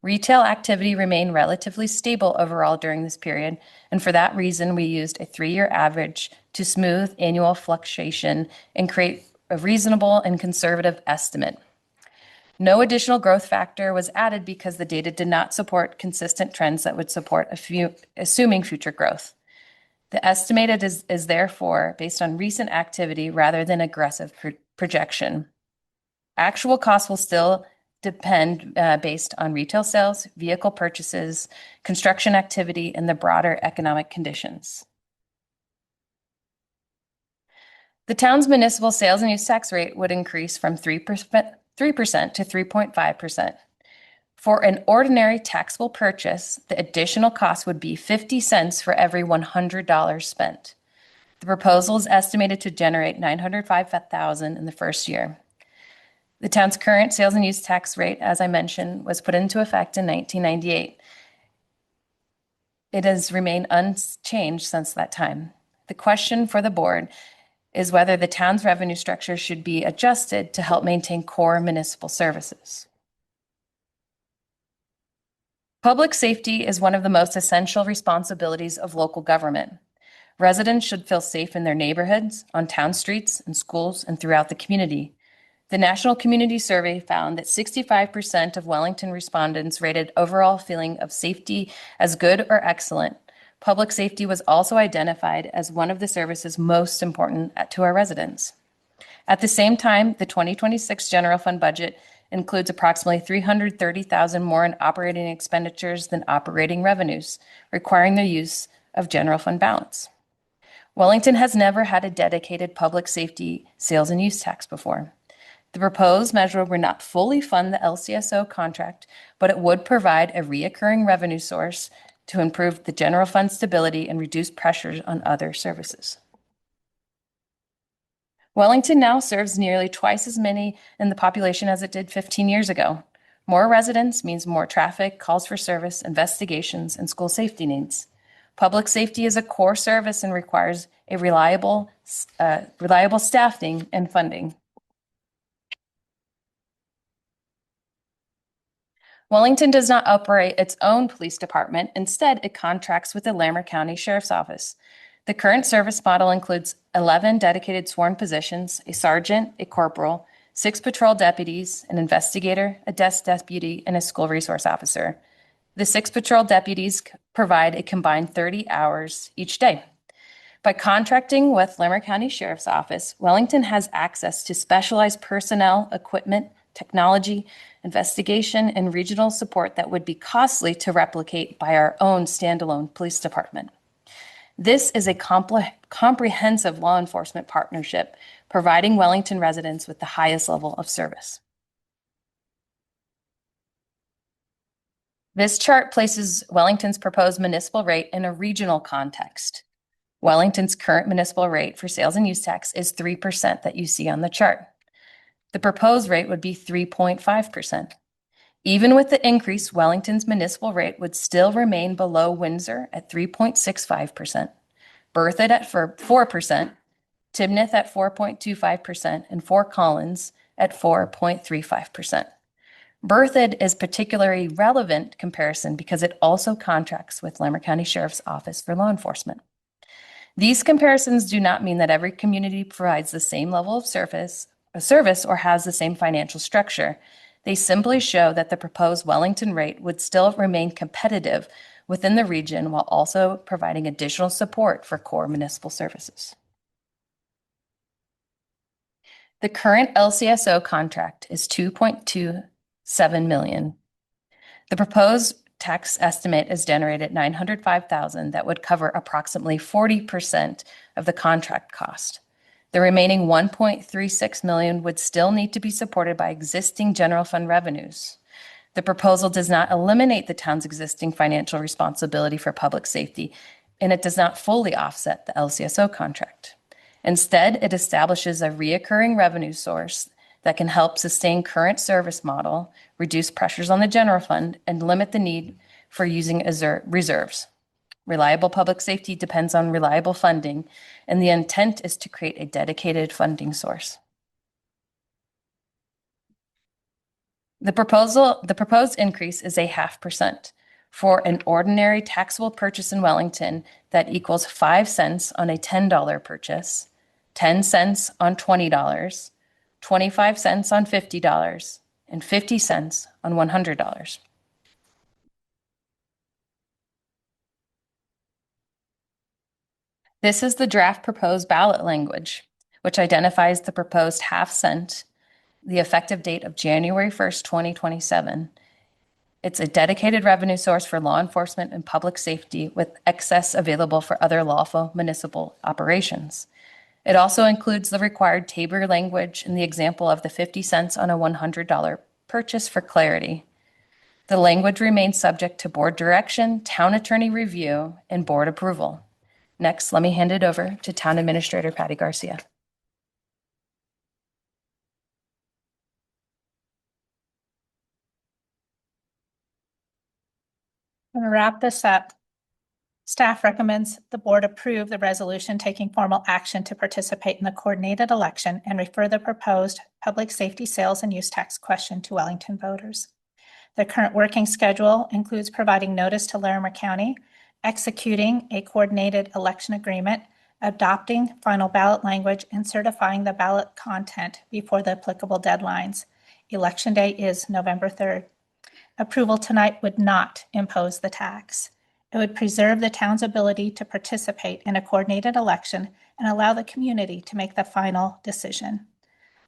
Retail activity remained relatively stable overall during this period, and for that reason, we used a 3-year average to smooth annual fluctuation and create a reasonable and conservative estimate. No additional growth factor was added because the data did not support consistent trends that would support assuming future growth. The estimated is therefore based on recent activity rather than aggressive projection. Actual costs will still depend based on retail sales, vehicle purchases, construction activity, and the broader economic conditions. The town's municipal sales and use tax rate would increase from 3% 3% to 3.5%. For an ordinary taxable purchase, the additional cost would be 50 cents for every $100 spent. The proposal is estimated to generate $905,000 in the first year. The town's current sales and use tax rate, as I mentioned, was put into effect in 1998. It has remained unchanged since that time. The question for the board is whether the town's revenue structure should be adjusted to help maintain core municipal services. Public safety is one of the most essential responsibilities of local government. Residents should feel safe in their neighborhoods, on town streets, in schools, and throughout the community. The National Community Survey found that 65% of Wellington respondents rated overall feeling of safety as good or excellent. Public safety was also identified as one of the services most important to our residents. At the same time, the 2026 general fund budget includes approximately $330,000 more in operating expenditures than operating revenues, requiring the use of general fund balance. Wellington has never had a dedicated public safety sales and use tax before. The proposed measure would not fully fund the LCSO contract, but it would provide a reoccurring revenue source to improve the general fund stability and reduce pressures on other services. Wellington now serves nearly twice as many in the population as it did 15 years ago. More residents means more traffic, calls for service, investigations, and school safety needs. Public safety is a core service and requires a reliable staffing and funding. Wellington does not operate its own police department. Instead, it contracts with the Larimer County Sheriff's Office. The current service model includes 11 dedicated sworn positions, a sergeant, a corporal, 6 patrol deputies, an investigator, a desk deputy, and a school resource officer. The 6 patrol deputies provide a combined 30 hours each day. By contracting with Larimer County Sheriff's Office, Wellington has access to specialized personnel, equipment, technology, investigation, and regional support that would be costly to replicate by our own standalone police department. This is a comprehensive law enforcement partnership, providing Wellington residents with the highest level of service. This chart places Wellington's proposed municipal rate in a regional context. Wellington's current municipal rate for sales and use tax is 3% that you see on the chart. The proposed rate would be 3.5%. Even with the increase, Wellington's municipal rate would still remain below Windsor at 3.65%, Berthoud at 4%, Tibnith at 4.25%, and Fort Collins at 4.35%. Berthoud is particularly relevant comparison because it also contracts with Larimer County Sheriff's Office for law enforcement. These comparisons do not mean that every community provides the same level of service or has the same financial structure. They simply show that the proposed Wellington rate would still remain competitive within the region while also providing additional support for core municipal services. The current LCSO contract is $2.27 million. The proposed tax estimate is generated $905,000 that would cover approximately 40% of the contract cost. The remaining $1.36 million would still need to be supported by existing general fund revenues. The proposal does not eliminate the town's existing financial responsibility for public safety, and it does not fully offset the LCSO contract. Instead, it establishes a reoccurring revenue source that can help sustain current service model, reduce pressures on the general fund, and limit the need for using reserves. Reliable public safety depends on reliable funding, and the intent is to create a dedicated funding source. The proposed increase is 0.5%. For an ordinary taxable purchase in Wellington, that equals 5 cents on a $10 purchase, 10 cents on $20, 25 cents on $50, and 50 cents on $100. This is the draft proposed ballot language, which identifies the proposed half cent, the effective date of January 1st, 2027. It's a dedicated revenue source for law enforcement and public safety with excess available for other lawful municipal operations. It also includes the required Tabor language in the example of the 50 cents on a $100 purchase for clarity. The language remains subject to board direction, town attorney review, and board approval. Next, let me hand it over to Town Administrator Patty Garcia. I'm going to wrap this up. Staff recommends the board approve the resolution taking formal action to participate in the coordinated election and refer the proposed public safety sales and use tax question to Wellington voters. The current working schedule includes providing notice to Larimer County, executing a coordinated election agreement, adopting final ballot language, and certifying the ballot content before the applicable deadlines. Election day is November 3rd. Approval tonight would not impose the tax. It would preserve the town's ability to participate in a coordinated election and allow the community to make the final decision.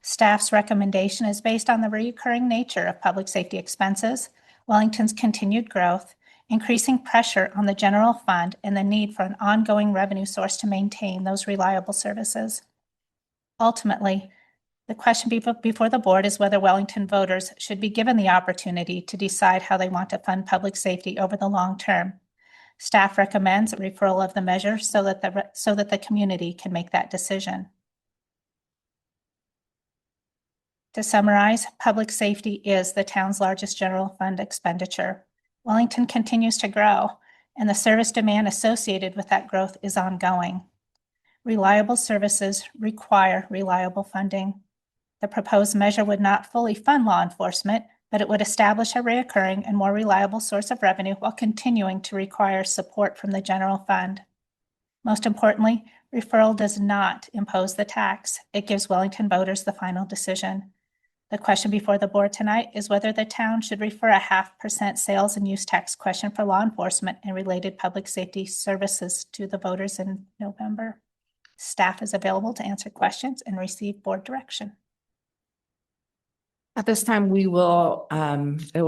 Staff's recommendation is based on the recurring nature of public safety expenses, Wellington's continued growth, increasing pressure on the general fund, and the need for an ongoing revenue source to maintain those reliable services. Ultimately, the question before the board is whether Wellington voters should be given the opportunity to decide how they want to fund public safety over the long term. Staff recommends a referral of the measure so that the community can make that decision. To summarize, public safety is the town's largest general fund expenditure. Wellington continues to grow, and the service demand associated with that growth is ongoing. Reliable services require reliable funding. The proposed measure would not fully fund law enforcement, but it would establish a recurring and more reliable source of revenue while continuing to require support from the general fund. Most importantly, referral does not impose the tax. It gives Wellington voters the final decision. The question before the board tonight is whether the town should refer a 0.5% sales and use tax question for law enforcement and related public safety services to the voters in November. Staff is available to answer questions and receive board direction. At this time, it will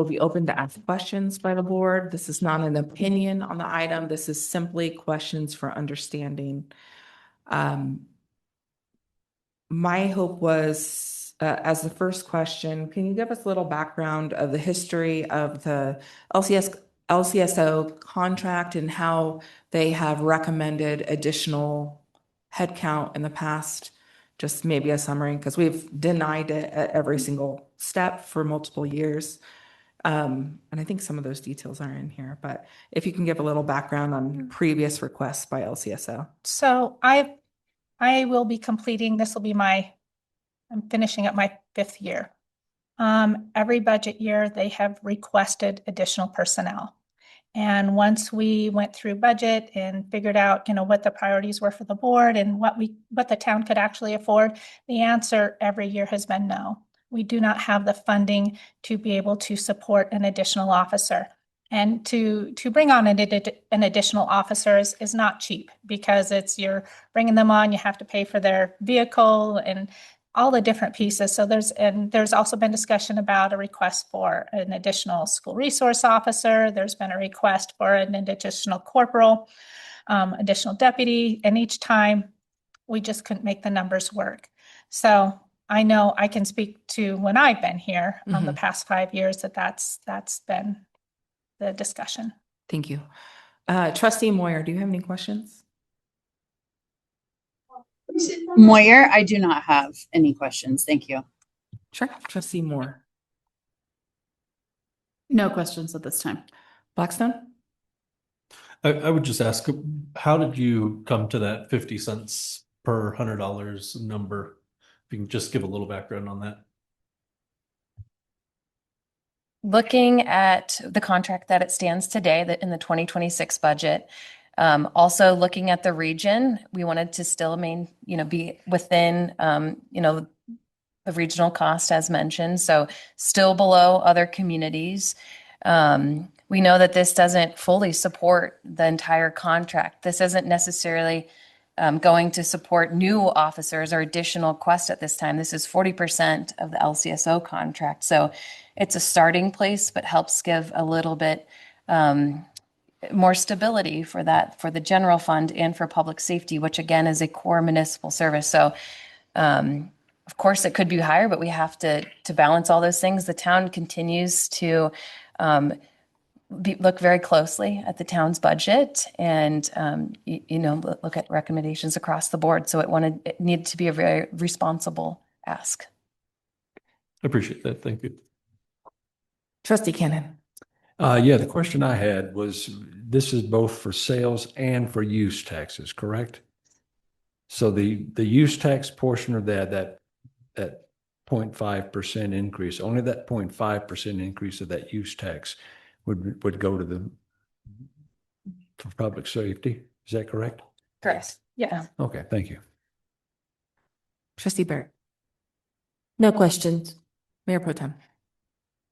be open to ask questions by the board. This is not an opinion on the item. This is simply questions for understanding. My hope was, as the first question, can you give us a little background of the history of the LCSO contract and how they have recommended additional headcount in the past? Just maybe a summary, because we've denied it at every single step for multiple years. And I think some of those details are in here, but if you can give a little background on previous requests by LCSO. So I will be completing, I'm finishing up my 5th year. Every budget year, they have requested additional personnel. And once we went through budget and figured out, what the priorities were for the board and what the town could actually afford, the answer every year has been no. We do not have the funding to be able to support an additional officer. And to bring on an additional officer is not cheap, because you're bringing them on, you have to pay for their vehicle and all the different pieces. So there's also been discussion about a request for an additional school resource officer. There's been a request for an additional corporal, additional deputy, and each time we just couldn't make the numbers work. So I know I can speak to when I've been here on the past 5 years that's been the discussion. Thank you. Trustee Moyer, do you have any questions? Moyer, I do not have any questions. Thank you. Sure. Trustee Moore. No questions at this time. Blackstone? I would just ask, how did you come to that 50 cents per $100 number? If you can just give a little background on that. Looking at the contract that it stands today, that in the 2026 budget, also looking at the region, we wanted to still be within, the regional cost as mentioned. So still below other communities. We know that this doesn't fully support the entire contract. This isn't necessarily going to support new officers or additional quests at this time. This is 40% of the LCSO contract. So it's a starting place, but helps give a little bit more stability for that, for the general fund and for public safety, which again is a core municipal service. So of course, it could be higher, but we have to balance all those things. The town continues to look very closely at the town's budget and, look at recommendations across the board. So it needed to be a very responsible ask. I appreciate that. Thank you. Trustee Cannon. Yeah, the question I had was, this is both for sales and for use taxes, correct? So the use tax portion of that 0.5% increase, only that 0.5% increase of that use tax would go to for public safety. Is that correct? Correct. Yeah. Okay, thank you. Trustee Barrett. No questions. Mayor Pro Tem.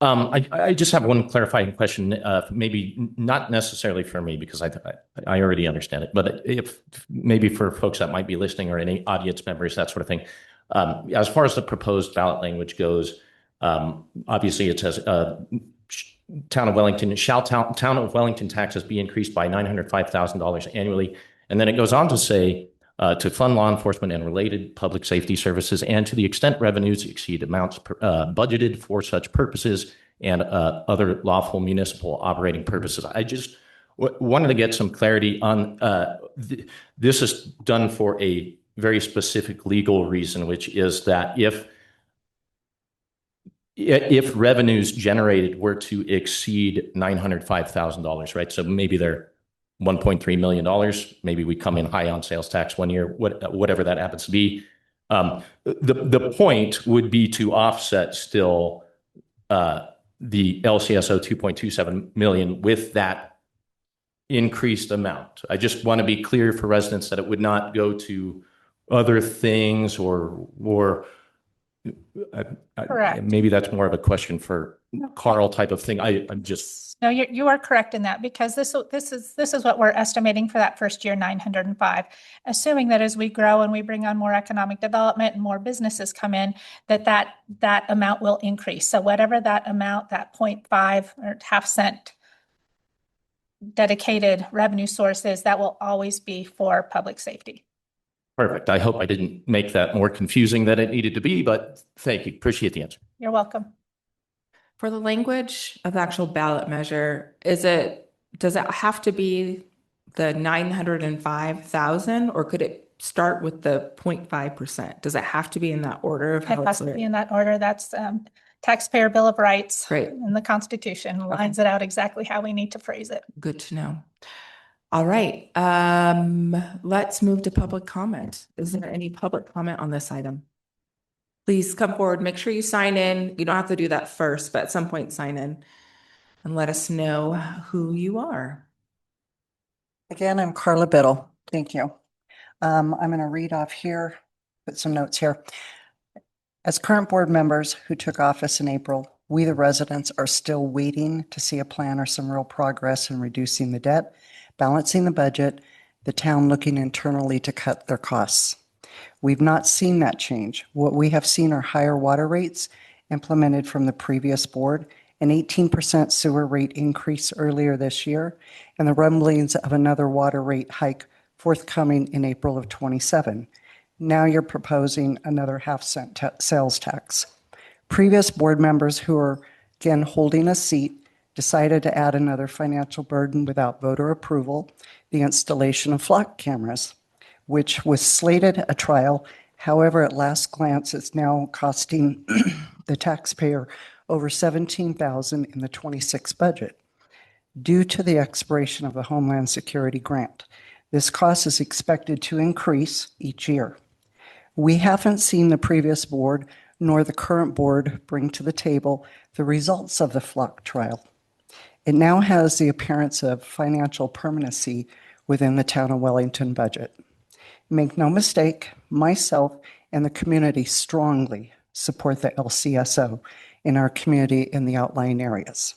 I just have one clarifying question, maybe not necessarily for me because I already understand it, but if maybe for folks that might be listening or any audience members, that sort of thing. As far as the proposed ballot language goes, obviously it says Town of Wellington Town of Wellington taxes be increased by $905,000 annually, and then it goes on to say to fund law enforcement and related public safety services, and to the extent revenues exceed amounts budgeted for such purposes and other lawful municipal operating purposes. I just wanted to get some clarity on this is done for a very specific legal reason, which is that if revenues generated were to exceed $905,000, right? So maybe they're $1.3 million. Maybe we come in high on sales tax one year, whatever that happens to be. The point would be to offset still the LCSO 2.27 million with that increased amount. I just want to be clear for residents that it would not go to other things or Correct. maybe that's more of a question for Carl type of thing. I'm just. No, you are correct in that, because this is what we're estimating for that first year, 905. Assuming that as we grow and we bring on more economic development and more businesses come in, that amount will increase. So whatever that amount, that 0.5 or half cent dedicated revenue source is, that will always be for public safety. Perfect. I hope I didn't make that more confusing than it needed to be, but thank you. Appreciate the answer. You're welcome. For the language of the actual ballot measure, does it have to be the 905,000, or could it start with the 0.5%? Does it have to be in that order of It how has it's to be in that order. That's Taxpayer Bill of Rights. Great. In the Constitution lines it out exactly how we need to phrase it. Good to know. All right, let's move to public comment. Is there any public comment on this item? Please come forward. Make sure you sign in. You don't have to do that first, but at some point sign in and let us know who you are. Again, I'm Carla Biddle. Thank you. I'm going to read off here, put some notes here. As current board members who took office in April, we, the residents, are still waiting to see a plan or some real progress in reducing the debt, balancing the budget, the town looking internally to cut their costs. We've not seen that change. What we have seen are higher water rates implemented from the previous board, an 18% sewer rate increase earlier this year, and the rumblings of another water rate hike forthcoming in April of 27. Now you're proposing another half-cent sales tax. Previous board members who are, again, holding a seat decided to add another financial burden without voter approval, the installation of flock cameras, which was slated a trial. However, at last glance, it's now costing the taxpayer over $17,000 in the 26 budget. Due to the expiration of the Homeland Security grant, this cost is expected to increase each year. We haven't seen the previous board nor the current board bring to the table the results of the flock trial. It now has the appearance of financial permanency within the Town of Wellington budget. Make no mistake, myself and the community strongly support the LCSO in our community in the outlying areas.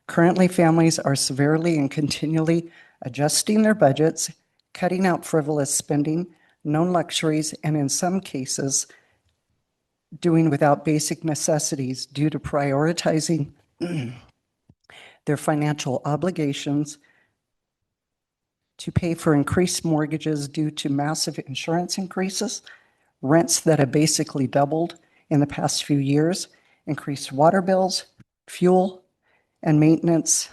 Currently, families are severely and continually adjusting their budgets, cutting out frivolous spending, known luxuries, and in some cases, doing without basic necessities due to prioritizing their financial obligations, to pay for increased mortgages due to massive insurance increases, rents that have basically doubled in the past few years, increased water bills, fuel insurance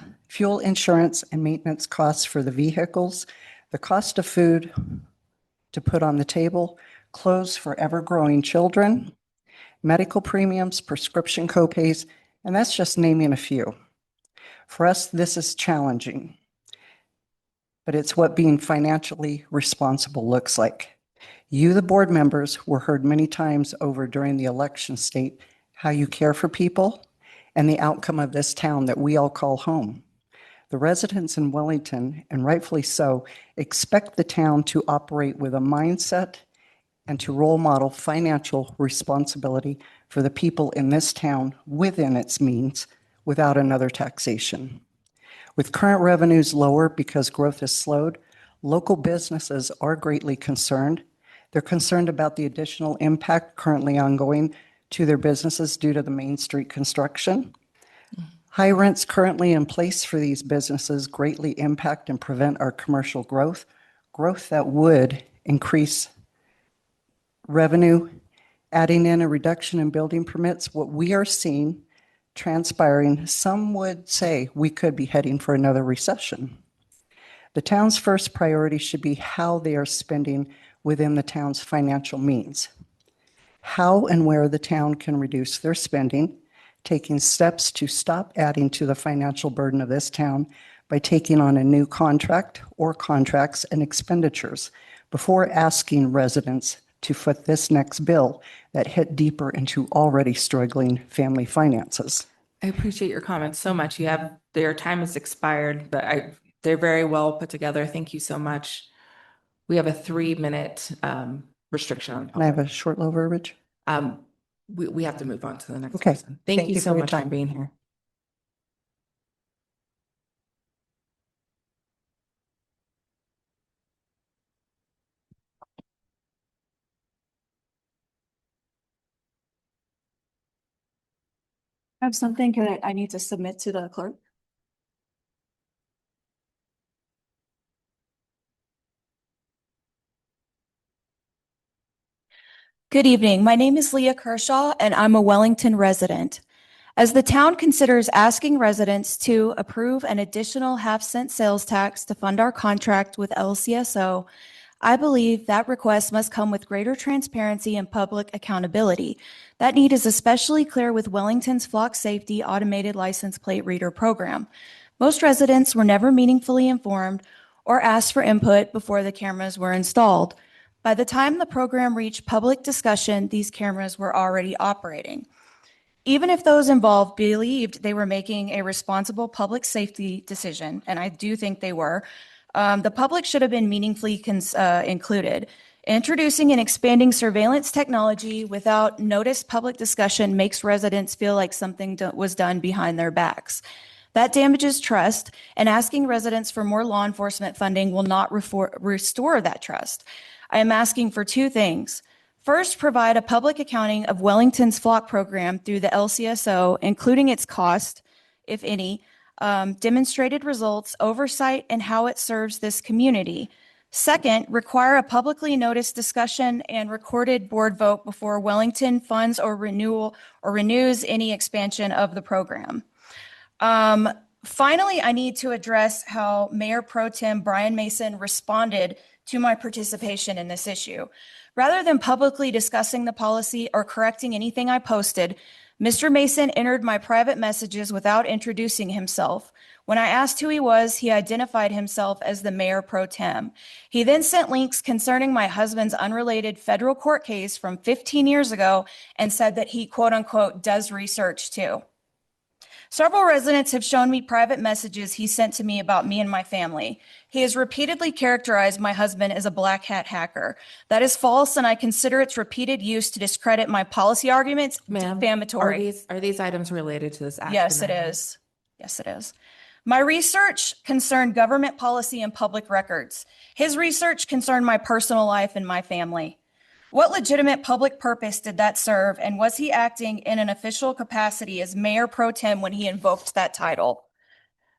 and maintenance costs for the vehicles, the cost of food to put on the table, clothes for ever-growing children, medical premiums, prescription copays, and that's just naming a few. For us, this is challenging, but it's what being financially responsible looks like. You, the board members, were heard many times over during the election state how you care for people and the outcome of this town that we all call home. The residents in Wellington, and rightfully so, expect the town to operate with a mindset and to role model financial responsibility for the people in this town within its means without another taxation. With current revenues lower because growth has slowed, local businesses are greatly concerned. They're concerned about the additional impact currently ongoing to their businesses due to the Main Street construction. High rents currently in place for these businesses greatly impact and prevent our commercial growth that would increase revenue, adding in a reduction in building permits. What we are seeing transpiring, some would say we could be heading for another recession. The town's first priority should be how they are spending within the town's financial means. How and where the town can reduce their spending, taking steps to stop adding to the financial burden of this town by taking on a new contract or contracts and expenditures before asking residents to foot this next bill that hit deeper into already struggling family finances. I appreciate your comments so much. Their time has expired, but they're very well put together. Thank you so much. We have a 3-minute restriction on. Can I have a short little verbiage? We have to move on to the next Okay. person. Thank you so for your much for time. being here. I have something that I need to submit to the clerk. Good evening. My name is Leah Kershaw, and I'm a Wellington resident. As the town considers asking residents to approve an additional half-cent sales tax to fund our contract with LCSO, I believe that request must come with greater transparency and public accountability. That need is especially clear with Wellington's Flock Safety Automated License Plate Reader program. Most residents were never meaningfully informed or asked for input before the cameras were installed. By the time the program reached public discussion, these cameras were already operating. Even if those involved believed they were making a responsible public safety decision, and I do think they were, the public should have been meaningfully included. Introducing and expanding surveillance technology without noticed public discussion makes residents feel like something was done behind their backs. That damages trust, and asking residents for more law enforcement funding will not restore that trust. I am asking for 2 things. First, provide a public accounting of Wellington's Flock program through the LCSO, including its cost, if any, demonstrated results, oversight, and how it serves this community. Second, require a publicly noticed discussion and recorded board vote before Wellington funds or renews any expansion of the program. Finally, I need to address how Mayor Pro Tem Brian Mason responded to my participation in this issue. Rather than publicly discussing the policy or correcting anything I posted, Mr. Mason entered my private messages without introducing himself. When I asked who he was, he identified himself as the Mayor Pro Tem. He then sent links concerning my husband's unrelated federal court case from 15 years ago and said that he, quote unquote, does research too. Several residents have shown me private messages he sent to me about me and my family. He has repeatedly characterized my husband as a black hat hacker. That is false, and I consider its repeated use to discredit my policy arguments defamatory. Are these items related to this action? Yes, it is. Yes, it is. My research concerned government policy and public records. His research concerned my personal life and my family. What legitimate public purpose did that serve, and was he acting in an official capacity as Mayor Pro Tem when he invoked that title?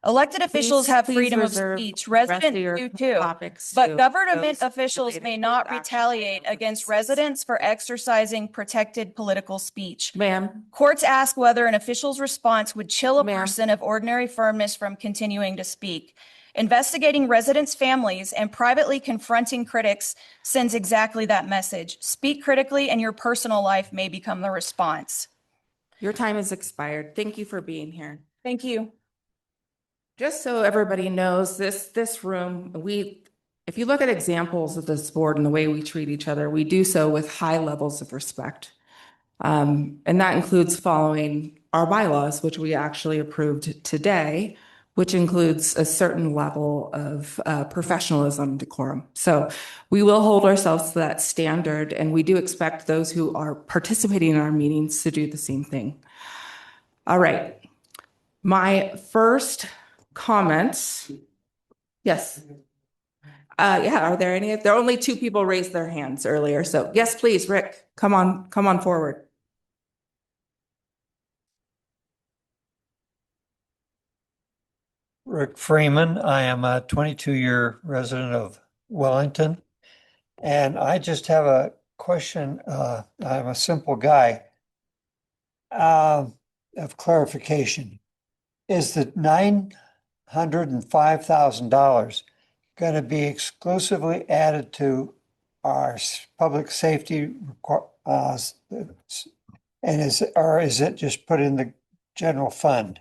Elected officials have Please freedom of reserve speech. the rest of Residents your do too. topics But to government those officials related may to not action retaliate against residents for exercising protected political speech. Ma'am, Courts ask whether an official's response would chill a Ma'am. person of ordinary firmness from continuing to speak. Investigating residents' families and privately confronting critics sends exactly that message. Speak critically and your personal life may become the response. your time has expired. Thank you for being here. Thank you. Just so everybody knows, this room, if you look at examples of this board and the way we treat each other, we do so with high levels of respect. And that includes following our bylaws, which we actually approved today, which includes a certain level of professionalism, decorum. So we will hold ourselves to that standard, and we do expect those who are participating in our meetings to do the same thing. All right. My first comments. Yes. Yeah, are there any? There are only two people raised their hands earlier. So yes, please, Rick, come on forward. Rick Freeman. I am a 22-year resident of Wellington. And I just have a question. I'm a simple guy of clarification. Is the $905,000 going to be exclusively added to our public safety and is it just put in the general fund?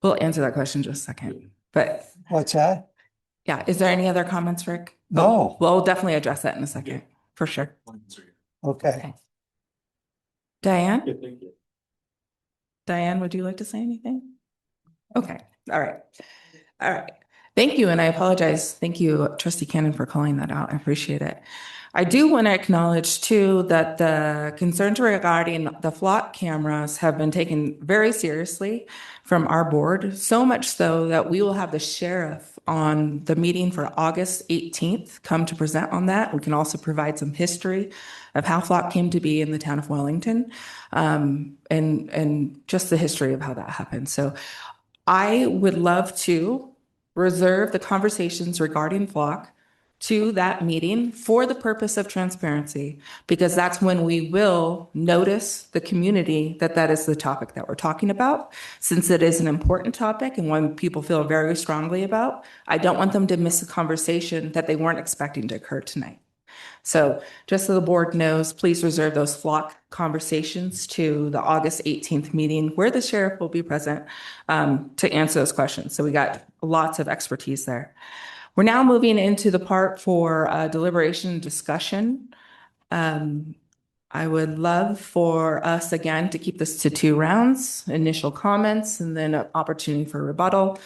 We'll answer that question in just a second. But What's that? yeah, is there any other comments, Rick? No. We'll definitely address that in a second, for sure. Okay. Diane? Diane, would you like to say anything? Okay, all right. All right. Thank you, and I apologize. Thank you, Trustee Cannon, for calling that out. I appreciate it. I do want to acknowledge, too, that the concerns regarding the flock cameras have been taken very seriously from our board, so much so that we will have the sheriff on the meeting for August 18th come to present on that. We can also provide some history of how flock came to be in the town of Wellington, and just the history of how that happened. So I would love to reserve the conversations regarding flock to that meeting for the purpose of transparency, because that's when we will notice the community that that is the topic that we're talking about. Since it is an important topic and one people feel very strongly about, I don't want them to miss a conversation that they weren't expecting to occur tonight. So just so the board knows, please reserve those flock conversations to the August 18th meeting where the sheriff will be present to answer those questions. So we got lots of expertise there. We're now moving into the part for deliberation and discussion. I would love for us again to keep this to 2 rounds, initial comments, and then an opportunity for rebuttal.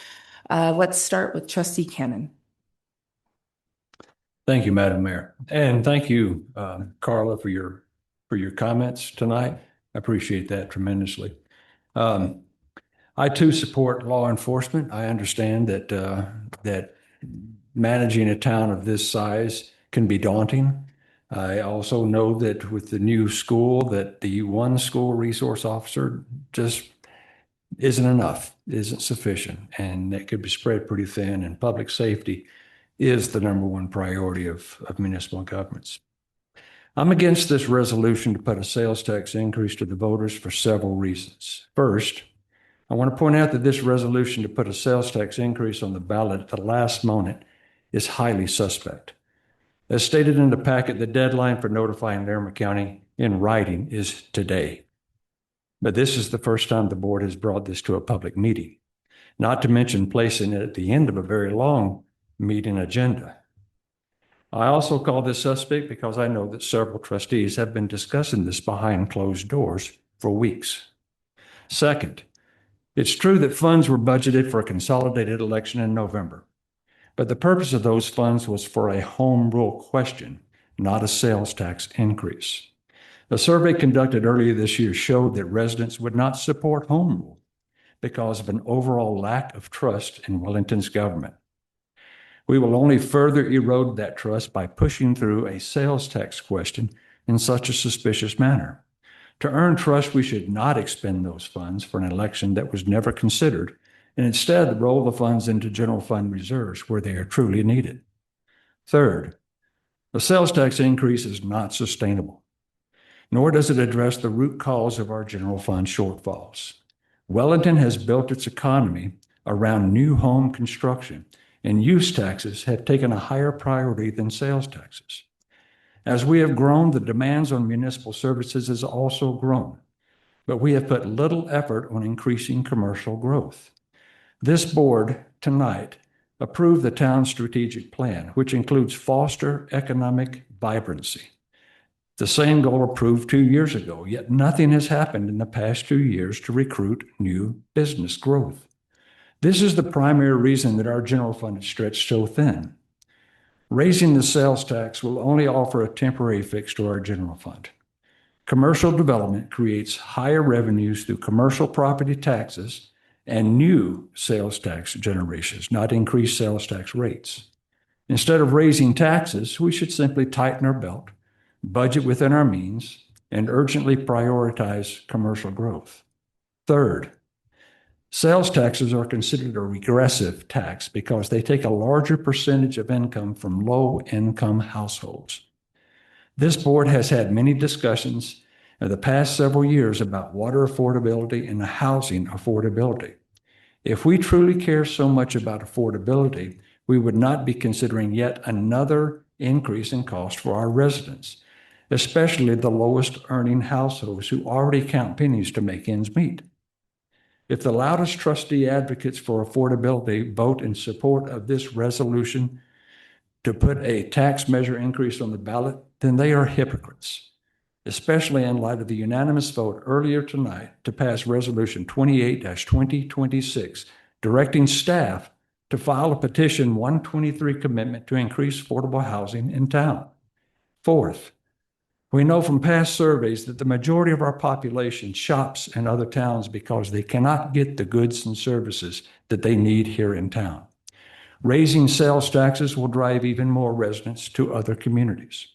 Let's start with Trustee Cannon. Thank you, Madam Mayor. And thank you, Carla, for your comments tonight. I appreciate that tremendously. I too support law enforcement. I understand that managing a town of this size can be daunting. I also know that with the new school, that the one school resource officer just isn't enough, isn't sufficient, and that could be spread pretty thin, and public safety is the #1 priority of municipal governments. I'm against this resolution to put a sales tax increase to the voters for several reasons. First, I want to point out that this resolution to put a sales tax increase on the ballot at the last moment is highly suspect. As stated in the packet, the deadline for notifying Larimer County in writing is today. But this is the first time the board has brought this to a public meeting, not to mention placing it at the end of a very long meeting agenda. I also call this suspect because I know that several trustees have been discussing this behind closed doors for weeks. Second, it's true that funds were budgeted for a consolidated election in November, but the purpose of those funds was for a home rule question, not a sales tax increase. A survey conducted earlier this year showed that residents would not support home rule because of an overall lack of trust in Wellington's government. We will only further erode that trust by pushing through a sales tax question in such a suspicious manner. To earn trust, we should not expend those funds for an election that was never considered, and instead roll the funds into general fund reserves where they are truly needed. Third, the sales tax increase is not sustainable, nor does it address the root cause of our general fund shortfalls. Wellington has built its economy around new home construction, and use taxes have taken a higher priority than sales taxes. As we have grown, the demands on municipal services has also grown, but we have put little effort on increasing commercial growth. This board tonight approved the town's strategic plan, which includes foster economic vibrancy. The same goal approved 2 years ago, yet nothing has happened in the past 2 years to recruit new business growth. This is the primary reason that our general fund is stretched so thin. Raising the sales tax will only offer a temporary fix to our general fund. Commercial development creates higher revenues through commercial property taxes and new sales tax generations, not increased sales tax rates. Instead of raising taxes, we should simply tighten our belt, budget within our means, and urgently prioritize commercial growth. Third, sales taxes are considered a regressive tax because they take a larger percentage of income from low-income households. This board has had many discussions in the past several years about water affordability and housing affordability. If we truly care so much about affordability, we would not be considering yet another increase in cost for our residents, especially the lowest earning households who already count pennies to make ends meet. If the loudest trustee advocates for affordability vote in support of this resolution to put a tax measure increase on the ballot, then they are hypocrites, especially in light of the unanimous vote earlier tonight to pass Resolution 28-2026, directing staff to file a petition 123 commitment to increase affordable housing in town. Fourth, we know from past surveys that the majority of our population shops in other towns because they cannot get the goods and services that they need here in town. Raising sales taxes will drive even more residents to other communities.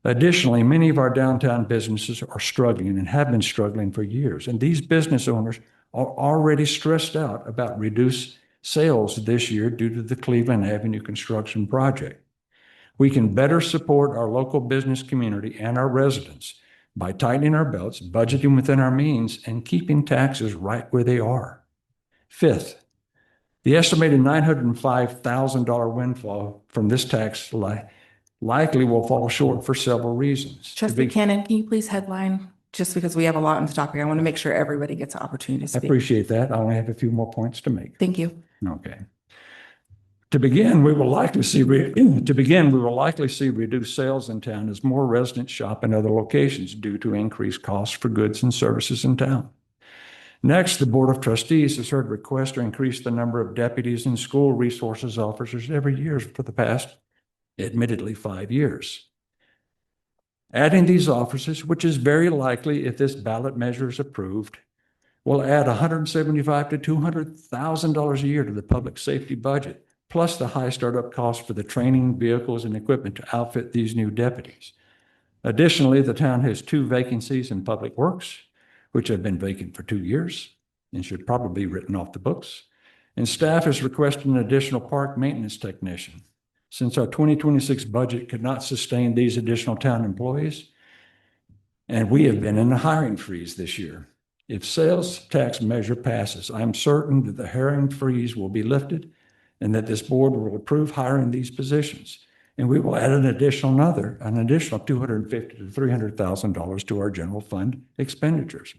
Additionally, many of our downtown businesses are struggling and have been struggling for years, and these business owners are already stressed out about reduced sales this year due to the Cleveland Avenue construction project. We can better support our local business community and our residents by tightening our belts, budgeting within our means, and keeping taxes right where they are. Fifth, the estimated $905,000 windfall from this tax likely will fall short for several reasons. Trustee Cannon, can you please headline? Just because we have a lot on the topic, I want to make sure everybody gets an opportunity to I speak. appreciate that. I only have a few more points to make. Thank you. Okay. To begin, we will likely see reduced sales in town as more residents shop in other locations due to increased costs for goods and services in town. Next, the Board of Trustees has heard requests to increase the number of deputies and school resources officers every year for the past, admittedly, 5 years. Adding these officers, which is very likely if this ballot measure is approved, will add $175,000 to $200,000 a year to the public safety budget, plus the high startup costs for the training, vehicles, and equipment to outfit these new deputies. Additionally, the town has 2 vacancies in Public Works, which have been vacant for 2 years and should probably be written off the books. And staff is requesting an additional park maintenance technician. Since our 2026 budget could not sustain these additional town employees, and we have been in a hiring freeze this year. If sales tax measure passes, I'm certain that the hiring freeze will be lifted and that this board will approve hiring these positions. And we will add an additional $250,000 to $300,000 to our general fund expenditures.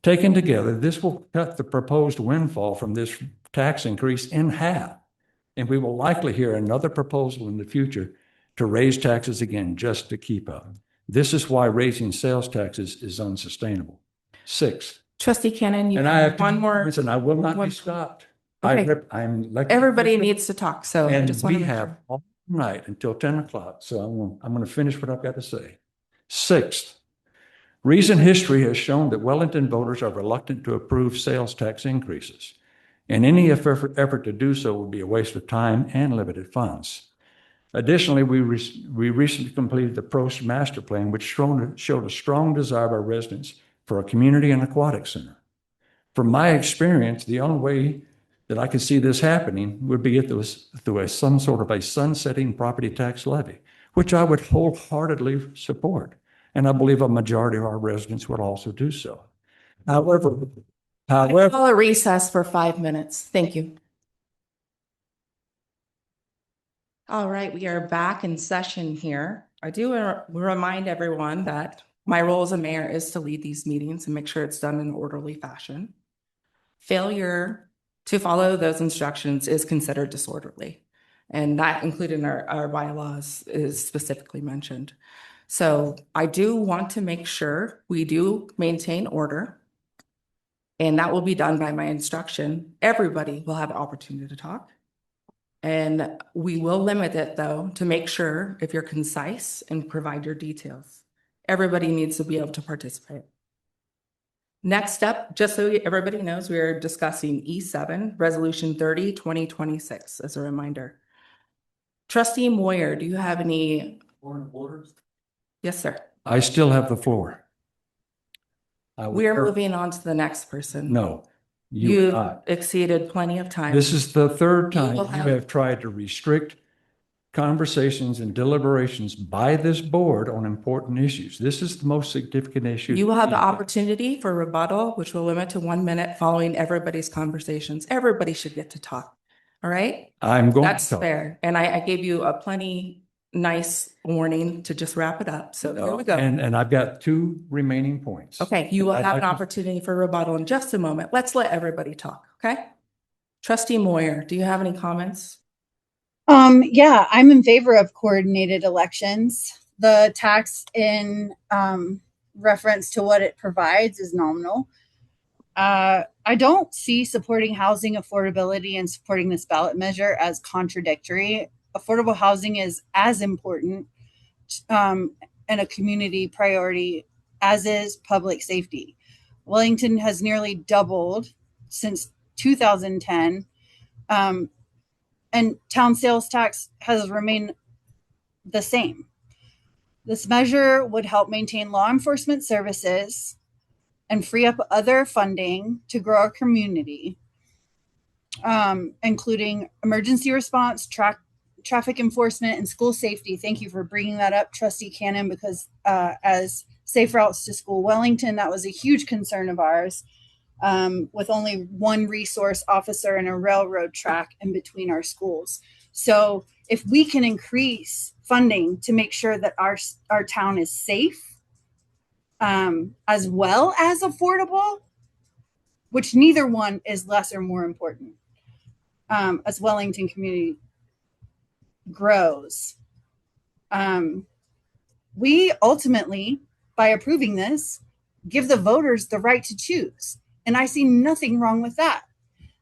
Taken together, this will cut the proposed windfall from this tax increase in half. And we will likely hear another proposal in the future to raise taxes again just to keep up. This is why raising sales taxes is unsustainable. Sixth. Trustee Cannon, you And I have one more. and I will not be stopped. Okay. I'm elected. Everybody needs to talk, so I And just want we to make have sure. all night until 10 o'clock. So I'm going to finish what I've got to say. Sixth, recent history has shown that Wellington voters are reluctant to approve sales tax increases. And any effort to do so would be a waste of time and limited funds. Additionally, we recently completed the Post Master Plan, which showed a strong desire by residents for a community and aquatic center. From my experience, the only way that I could see this happening would be if there was through some sort of a sunsetting property tax levy, which I would wholeheartedly support. And I believe a majority of our residents would also do so. However, Call a recess for 5 minutes. Thank you. All right, we are back in session here. I do remind everyone that my role as a mayor is to lead these meetings and make sure it's done in an orderly fashion. Failure to follow those instructions is considered disorderly, and that included in our bylaws is specifically mentioned. So I do want to make sure we do maintain order, and that will be done by my instruction. Everybody will have an opportunity to talk. And we will limit it, though, to make sure if you're concise and provide your details. Everybody needs to be able to participate. Next up, just so everybody knows, we are discussing E7, Resolution 30, 2026, as a reminder. Trustee Moyer, do you have any? Yes, sir. I still have the floor. We are moving on to the next person. No. You've exceeded plenty of time. This is the third time will you have- have tried to restrict conversations and deliberations by this board on important issues. This is the most significant issue. You will have the opportunity for rebuttal, which will limit to 1 minute following everybody's conversations. Everybody should get to talk. All right? I'm going to That's talk. fair. And I gave you a plenty nice warning to just wrap it up. So here we go. And I've got 2 remaining points. Okay, you will I'd have like an to- opportunity for rebuttal in just a moment. Let's let everybody talk, okay? Trustee Moyer, do you have any comments? Yeah, I'm in favor of coordinated elections. The tax in reference to what it provides is nominal. I don't see supporting housing affordability and supporting this ballot measure as contradictory. Affordable housing is as important and a community priority as is public safety. Wellington has nearly doubled since 2010. And town sales tax has remained the same. This measure would help maintain law enforcement services and free up other funding to grow our community, including emergency response, traffic enforcement, and school safety. Thank you for bringing that up, Trustee Cannon, because as Safe Routes to School Wellington, that was a huge concern of ours. With only one resource officer and a railroad track in between our schools. So if we can increase funding to make sure that our town is safe, as well as affordable, which neither one is less or more important, as Wellington community grows. We ultimately, by approving this, give the voters the right to choose. And I see nothing wrong with that.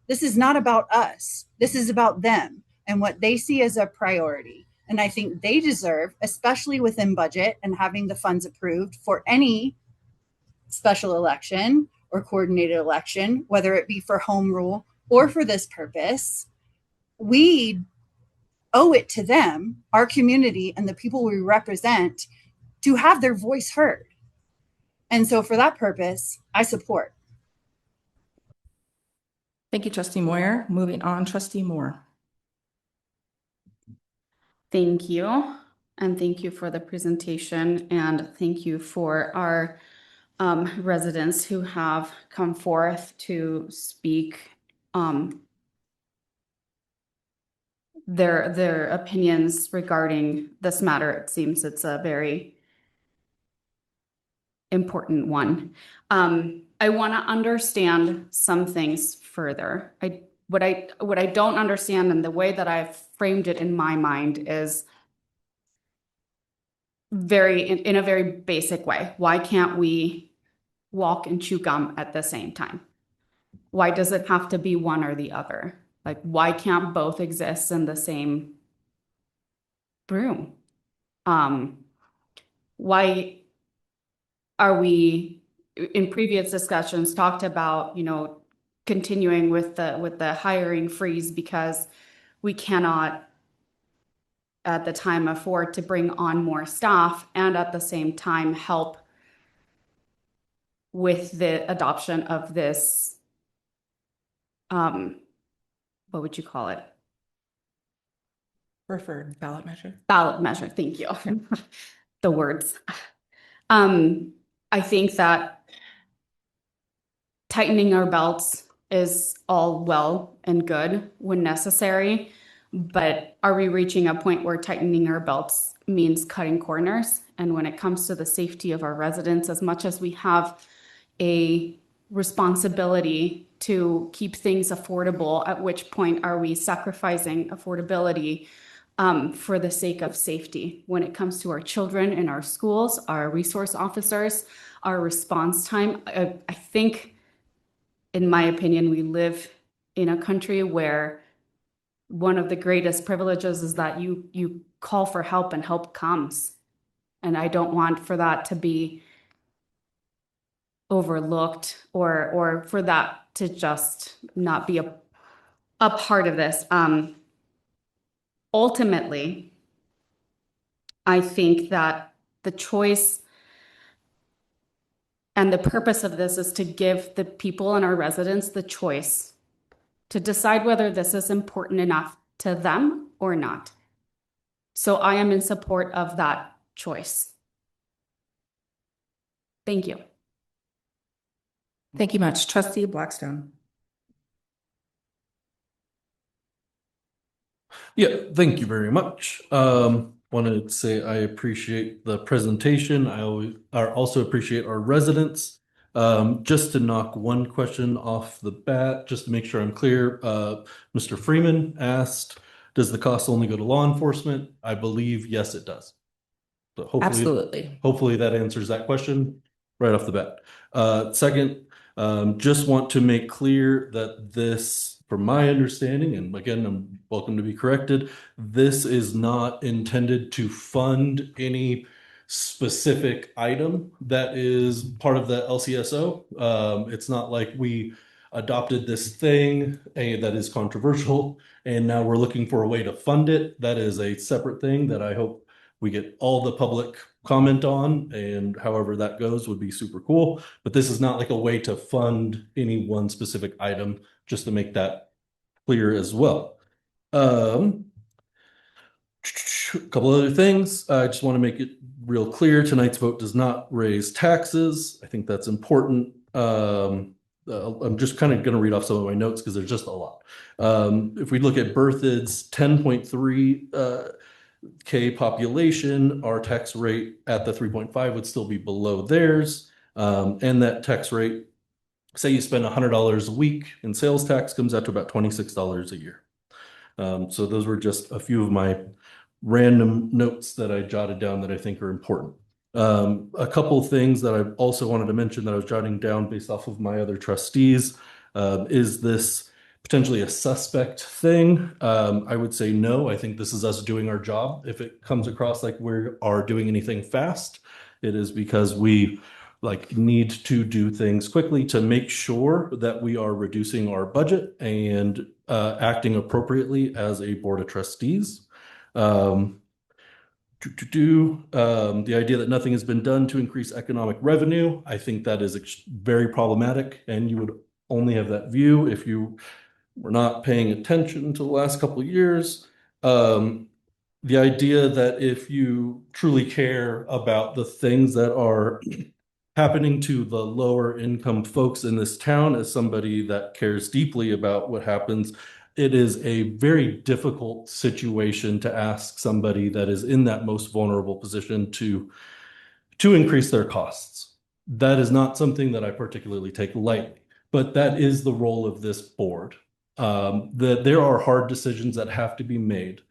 This is not about us. This is about them and what they see as a priority. And I think they deserve, especially within budget and having the funds approved for any special election or coordinated election, whether it be for home rule or for this purpose, we owe it to them, our community, and the people we represent to have their voice heard. And so for that purpose, I support. Thank you, Trustee Moyer. Moving on, Trustee Moore. Thank you. And thank you for the presentation. And thank you for our residents who have come forth to speak their opinions regarding this matter. It seems it's a very important one. I want to understand some things further. What I don't understand, and the way that I've framed it in my mind, is in a very basic way. Why can't we walk and chew gum at the same time? Why does it have to be one or the other? Like, why can't both exist in the same room? Why are we, in previous discussions, talked about, continuing with the hiring freeze because we cannot at the time afford to bring on more staff and at the same time help with the adoption of this, what would you call it? Preferred ballot measure. Ballot measure, thank you. The words. I think that tightening our belts is all well and good when necessary, but are we reaching a point where tightening our belts means cutting corners? And when it comes to the safety of our residents, as much as we have a responsibility to keep things affordable, at which point are we sacrificing affordability for the sake of safety? When it comes to our children in our schools, our resource officers, our response time, I think, in my opinion, we live in a country where one of the greatest privileges is that you call for help and help comes. And I don't want for that to be overlooked or for that to just not be a part of this. Ultimately, I think that the choice and the purpose of this is to give the people and our residents the choice to decide whether this is important enough to them or not. So I am in support of that choice. Thank you. Thank you much. Trustee Blackstone. Yeah, thank you very much. Wanted to say I appreciate the presentation. I also appreciate our residents. Just to knock one question off the bat, just to make sure I'm clear, Mr. Freeman asked, does the cost only go to law enforcement? I believe, yes, it does. So Absolutely. hopefully that answers that question right off the bat. Second, just want to make clear that this, from my understanding, and again, I'm welcome to be corrected, this is not intended to fund any specific item that is part of the LCSO. It's not like we adopted this thing that is controversial and now we're looking for a way to fund it. That is a separate thing that I hope we get all the public comment on, and however that goes would be super cool. But this is not like a way to fund any one specific item, just to make that clear as well. A couple other things. I just want to make it real clear. Tonight's vote does not raise taxes. I think that's important. I'm just kind of going to read off some of my notes because there's just a lot. If we look at Berthoud's 10.3 K population, our tax rate at the 3.5 would still be below theirs. And that tax rate, say you spend $100 a week in sales tax, comes out to about $26 a year. So those were just a few of my random notes that I jotted down that I think are important. A couple of things that I also wanted to mention that I was jotting down based off of my other trustees. Is this potentially a suspect thing? I would say no. I think this is us doing our job. If it comes across like we are doing anything fast, it is because we need to do things quickly to make sure that we are reducing our budget and acting appropriately as a board of trustees. The idea that nothing has been done to increase economic revenue, I think that is very problematic, and you would only have that view if you were not paying attention to the last couple of years. The idea that if you truly care about the things that are happening to the lower income folks in this town, as somebody that cares deeply about what happens, it is a very difficult situation to ask somebody that is in that most vulnerable position to increase their costs. That is not something that I particularly take lightly, but that is the role of this board. That there are hard decisions that have to be made,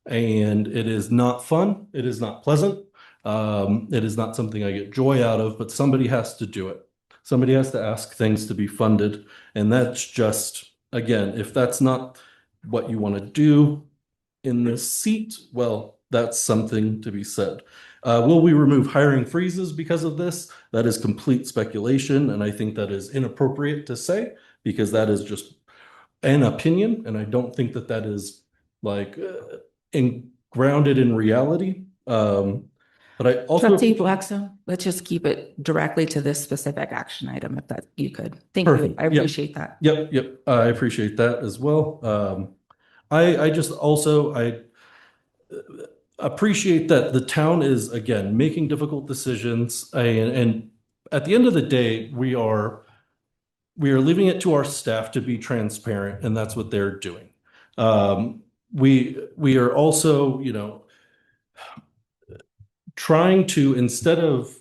and it is not fun. It is not pleasant. It is not something I get joy out of, but somebody has to do it. Somebody has to ask things to be funded. And that's just, again, if that's not what you want to do in this seat, well, that's something to be said. Will we remove hiring freezes because of this? That is complete speculation. And I think that is inappropriate to say, because that is just an opinion. And I don't think that that is grounded in reality. But I also. Trustee Blackstone, let's just keep it directly to this specific action item if that you could. Thank you. Perfect. I Yep. appreciate that. Yep. I appreciate that as well. I just also, I appreciate that the town is, again, making difficult decisions. And at the end of the day, we are leaving it to our staff to be transparent, and that's what they're doing. We are also, trying to, instead of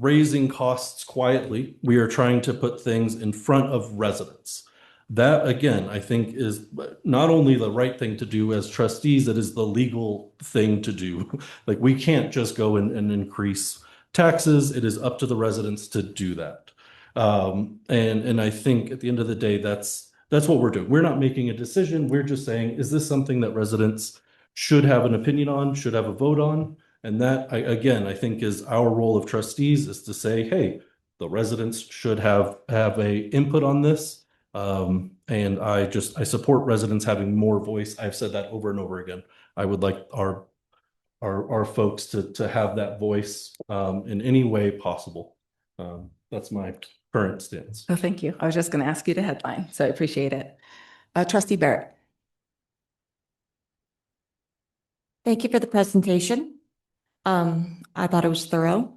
raising costs quietly, we are trying to put things in front of residents. That, again, I think is not only the right thing to do as trustees, it is the legal thing to do. Like, we can't just go and increase taxes. It is up to the residents to do that. And I think at the end of the day, that's what we're doing. We're not making a decision. We're just saying, is this something that residents should have an opinion on, should have a vote on? And that, again, I think is our role of trustees, is to say, hey, the residents should have a input on this. And I support residents having more voice. I've said that over and over again. I would like our folks to have that voice in any way possible. That's my current stance. Oh, thank you. I was just going to ask you to headline, so I appreciate it. Trustee Barrett. Thank you for the presentation. I thought it was thorough.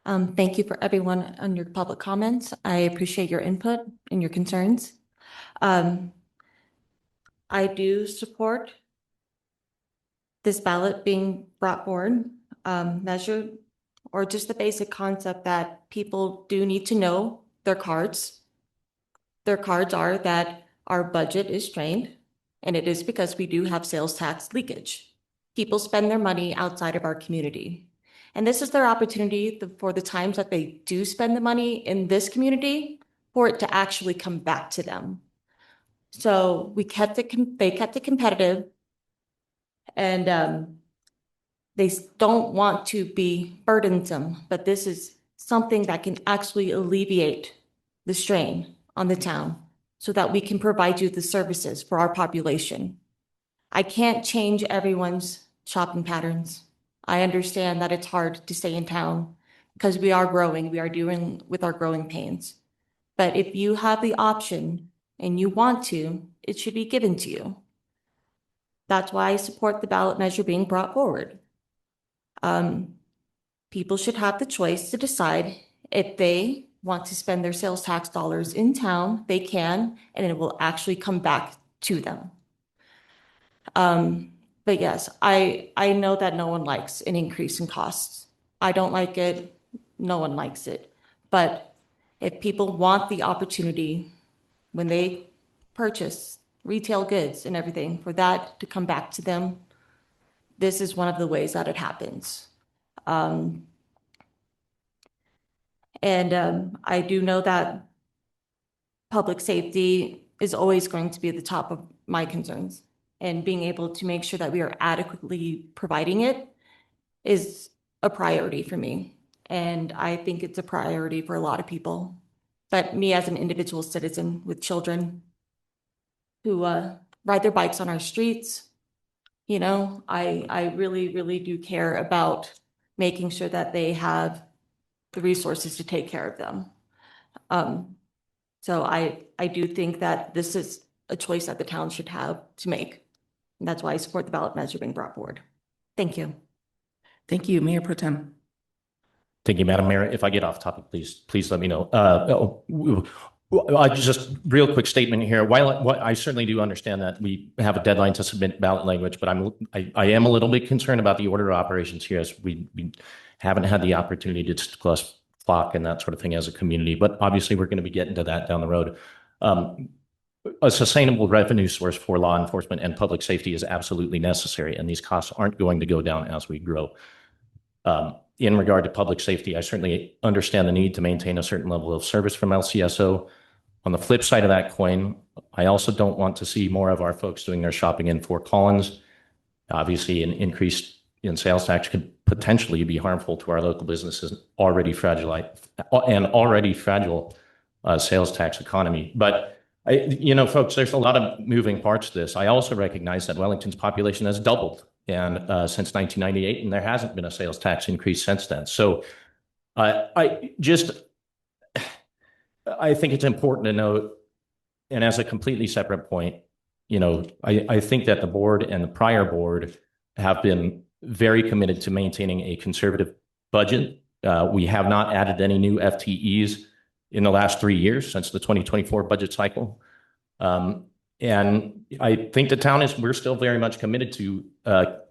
Thank you for everyone on your public comments. I appreciate your input and your concerns. I do support this ballot being brought forward, measured, or just the basic concept that people do need to know their cards. Their cards are that our budget is strained, and it is because we do have sales tax leakage. People spend their money outside of our community. And this is their opportunity for the times that they do spend the money in this community for it to actually come back to them. So they kept it competitive, and they don't want to be burdensome, but this is something that can actually alleviate the strain on the town so that we can provide you the services for our population. I can't change everyone's shopping patterns. I understand that it's hard to stay in town because we are growing. We are dealing with our growing pains. But if you have the option and you want to, it should be given to you. That's why I support the ballot measure being brought forward. People should have the choice to decide if they want to spend their sales tax dollars in town, they can, and it will actually come back to them. But yes, I know that no one likes an increase in costs. I don't like it. No one likes it. But if people want the opportunity when they purchase retail goods and everything for that to come back to them, this is one of the ways that it happens. I do know that public safety is always going to be at the top of my concerns. And being able to make sure that we are adequately providing it is a priority for me. And I think it's a priority for a lot of people. But me as an individual citizen with children who ride their bikes on our streets, I really, really do care about making sure that they have the resources to take care of them. So I do think that this is a choice that the town should have to make. And that's why I support the ballot measure being brought forward. Thank you. Thank you, Mayor Pro Tem. Thank you, Madam Mayor. If I get off topic, please let me know. Just real quick statement here. While I certainly do understand that we have a deadline to submit ballot language, but I am a little bit concerned about the order of operations here, as we haven't had the opportunity to discuss flock and that sort of thing as a community. But obviously, we're going to be getting to that down the road. A sustainable revenue source for law enforcement and public safety is absolutely necessary, and these costs aren't going to go down as we grow. In regard to public safety, I certainly understand the need to maintain a certain level of service from LCSO. On the flip side of that coin, I also don't want to see more of our folks doing their shopping in Fort Collins. Obviously, an increase in sales tax could potentially be harmful to our local businesses already fragile sales tax economy. But folks, there's a lot of moving parts to this. I also recognize that Wellington's population has doubled and since 1998, and there hasn't been a sales tax increase since then. So I think it's important to note, and as a completely separate point, I think that the board and the prior board have been very committed to maintaining a conservative budget. We have not added any new FTEs in the last 3 years since the 2024 budget cycle. And I think the town we're still very much committed to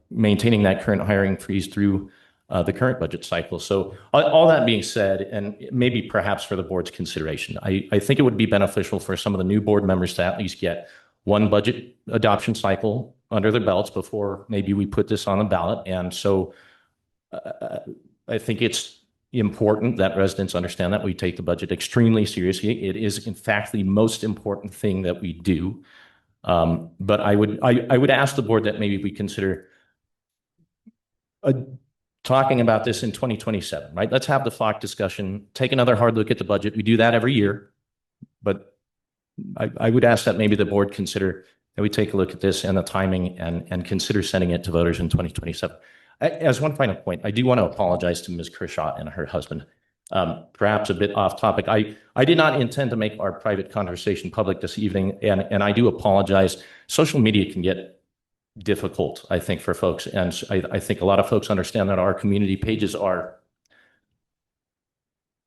maintaining that current hiring freeze through the current budget cycle. So all that being said, and maybe perhaps for the board's consideration, I think it would be beneficial for some of the new board members to at least get one budget adoption cycle under their belts before maybe we put this on the ballot. And so I think it's important that residents understand that we take the budget extremely seriously. It is, in fact, the most important thing that we do. But I would ask the board that maybe we consider talking about this in 2027, right? Let's have the flock discussion, take another hard look at the budget. We do that every year, but I would ask that maybe the board consider that we take a look at this and the timing and consider sending it to voters in 2027. As one final point, I do want to apologize to Ms. Kershaw and her husband. Perhaps a bit off topic. I did not intend to make our private conversation public this evening, and I do apologize. Social media can get difficult, I think, for folks. And I think a lot of folks understand that our community pages are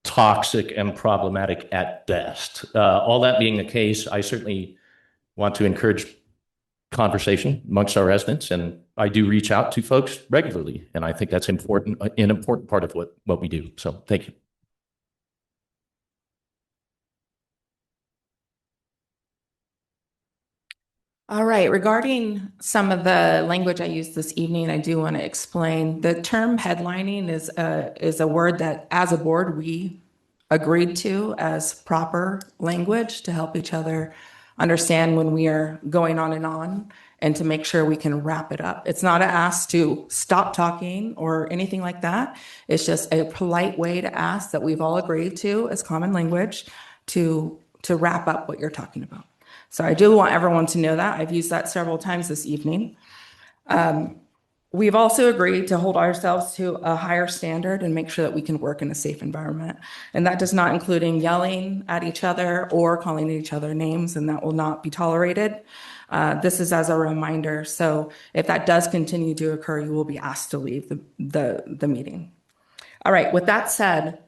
toxic and problematic at best. All that being the case, I certainly want to encourage conversation amongst our residents, and I do reach out to folks regularly, and I think that's an important part of what we do. So thank you. All right, regarding some of the language I used this evening, I do want to explain. The term headlining is a word that, as a board, we agreed to as proper language to help each other understand when we are going on and to make sure we can wrap it up. It's not an ask to stop talking or anything like that. It's just a polite way to ask that we've all agreed to as common language to wrap up what you're talking about. So I do want everyone to know that. I've used that several times this evening. We've also agreed to hold ourselves to a higher standard and make sure that we can work in a safe environment. And that does not include yelling at each other or calling each other names, and that will not be tolerated. This is as a reminder. So if that does continue to occur, you will be asked to leave the meeting. All right, with that said,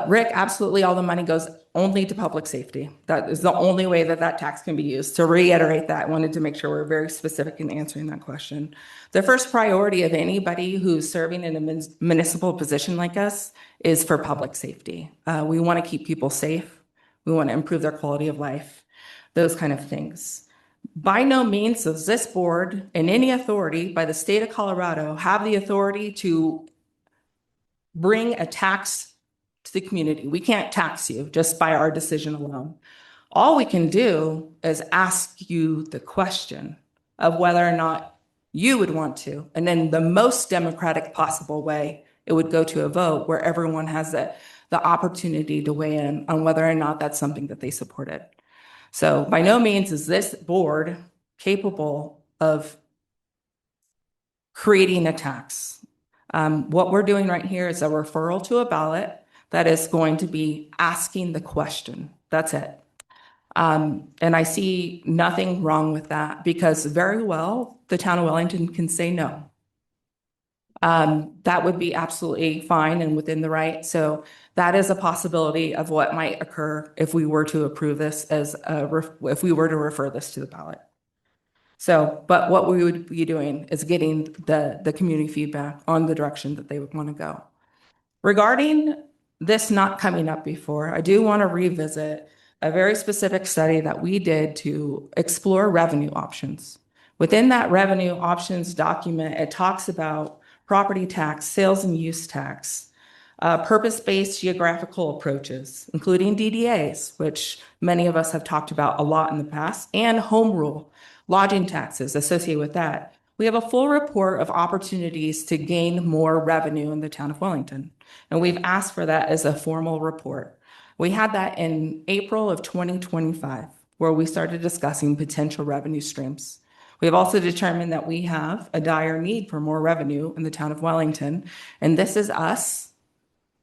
Rick, absolutely all the money goes only to public safety. That is the only way that tax can be used. To reiterate that, I wanted to make sure we're very specific in answering that question. The first priority of anybody who's serving in a municipal position like us is for public safety. We want to keep people safe. We want to improve their quality of life, those kind of things. By no means does this board and any authority by the state of Colorado have the authority to bring a tax to the community. We can't tax you just by our decision alone. All we can do is ask you the question of whether or not you would want to. And in the most democratic possible way, it would go to a vote where everyone has the opportunity to weigh in on whether or not that's something that they supported. So by no means is this board capable of creating a tax. What we're doing right here is a referral to a ballot that is going to be asking the question. That's it. And I see nothing wrong with that because very well, the town of Wellington can say no. That would be absolutely fine and within the right. So that is a possibility of what might occur if we were to approve this if we were to refer this to the ballot. So, but what we would be doing is getting the community feedback on the direction that they would want to go. Regarding this not coming up before, I do want to revisit a very specific study that we did to explore revenue options. Within that revenue options document, it talks about property tax, sales and use tax, purpose-based geographical approaches, including DDAs, which many of us have talked about a lot in the past, and home rule, lodging taxes associated with that. We have a full report of opportunities to gain more revenue in the town of Wellington. And we've asked for that as a formal report. We had that in April of 2025, where we started discussing potential revenue streams. We have also determined that we have a dire need for more revenue in the town of Wellington, and this is us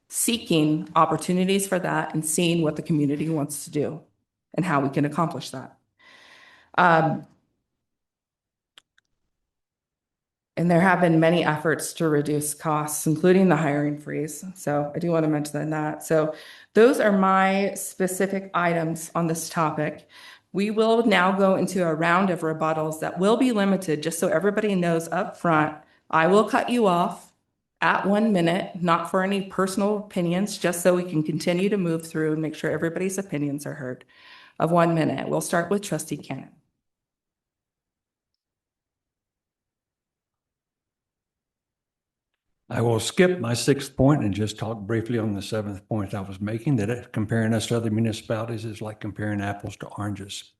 seeking opportunities for that and seeing what the community wants to do and how we can accomplish that. And there have been many efforts to reduce costs, including the hiring freeze. So I do want to mention that. So those are my specific items on this topic. We will now go into a round of rebuttals that will be limited, just so everybody knows up front. I will cut you off at 1 minute, not for any personal opinions, just so we can continue to move through and make sure everybody's opinions are heard. Of 1 minute. We'll start with Trustee Cannon. I will skip my 6th point and just talk briefly on the 7th point I was making, that comparing us to other municipalities is like comparing apples to oranges.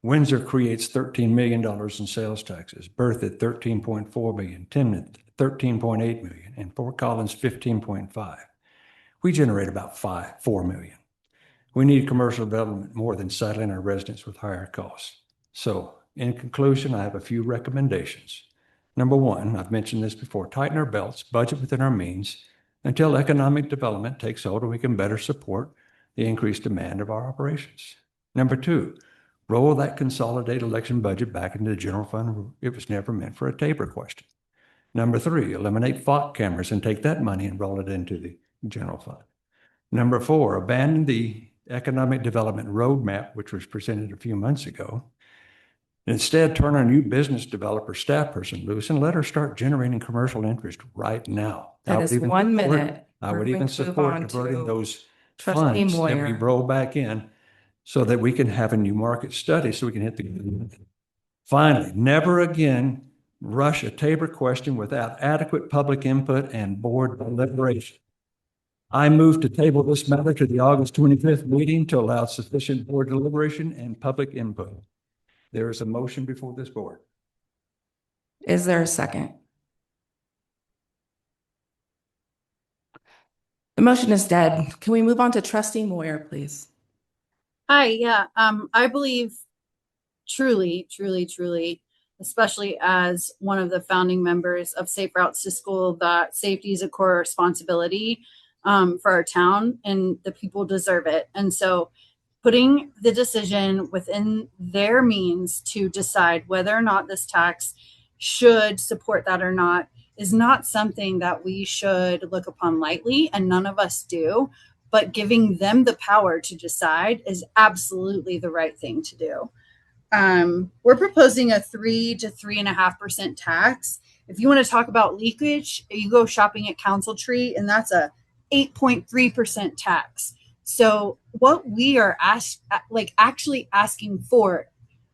Windsor creates $13 million in sales taxes, Berthoud $13.4 million, Timoth $13.8 million, and Fort Collins $15.5. We generate about $4 million. We need commercial development more than saddling our residents with higher costs. So in conclusion, I have a few recommendations. Number 1, I've mentioned this before, tighten our belts, budget within our means until economic development takes hold and we can better support the increased demand of our operations. Number 2, roll that consolidated election budget back into the general fund. It was never meant for a taper question. Number 3, eliminate FOC cameras and take that money and roll it into the general fund. Number 4, abandon the economic development roadmap, which was presented a few months ago. Instead, turn our new business developer staff person loose and let her start generating commercial interest right now. That is 1 minute. I would We're even going to move support on diverting to those Trustee funds that we Moyer. roll back in so that we can have a new market study so we can hit the. Finally, never again rush a Tabor question without adequate public input and board deliberation. I move to table this matter to the August 25th meeting to allow sufficient board deliberation and public input. There is a motion before this board. Is there a second? The motion is dead. Can we move on to Trustee Moyer, please? Hi, yeah, I believe truly, especially as one of the founding members of Safe Routes to School, that safety is a core responsibility for our town and the people deserve it. And so putting the decision within their means to decide whether or not this tax should support that or not is not something that we should look upon lightly, and none of us do. But giving them the power to decide is absolutely the right thing to do. We're proposing a 3 to 3.5% tax. If you want to talk about leakage, you go shopping at Council Tree, and that's a 8.3% tax. So what we are actually asking for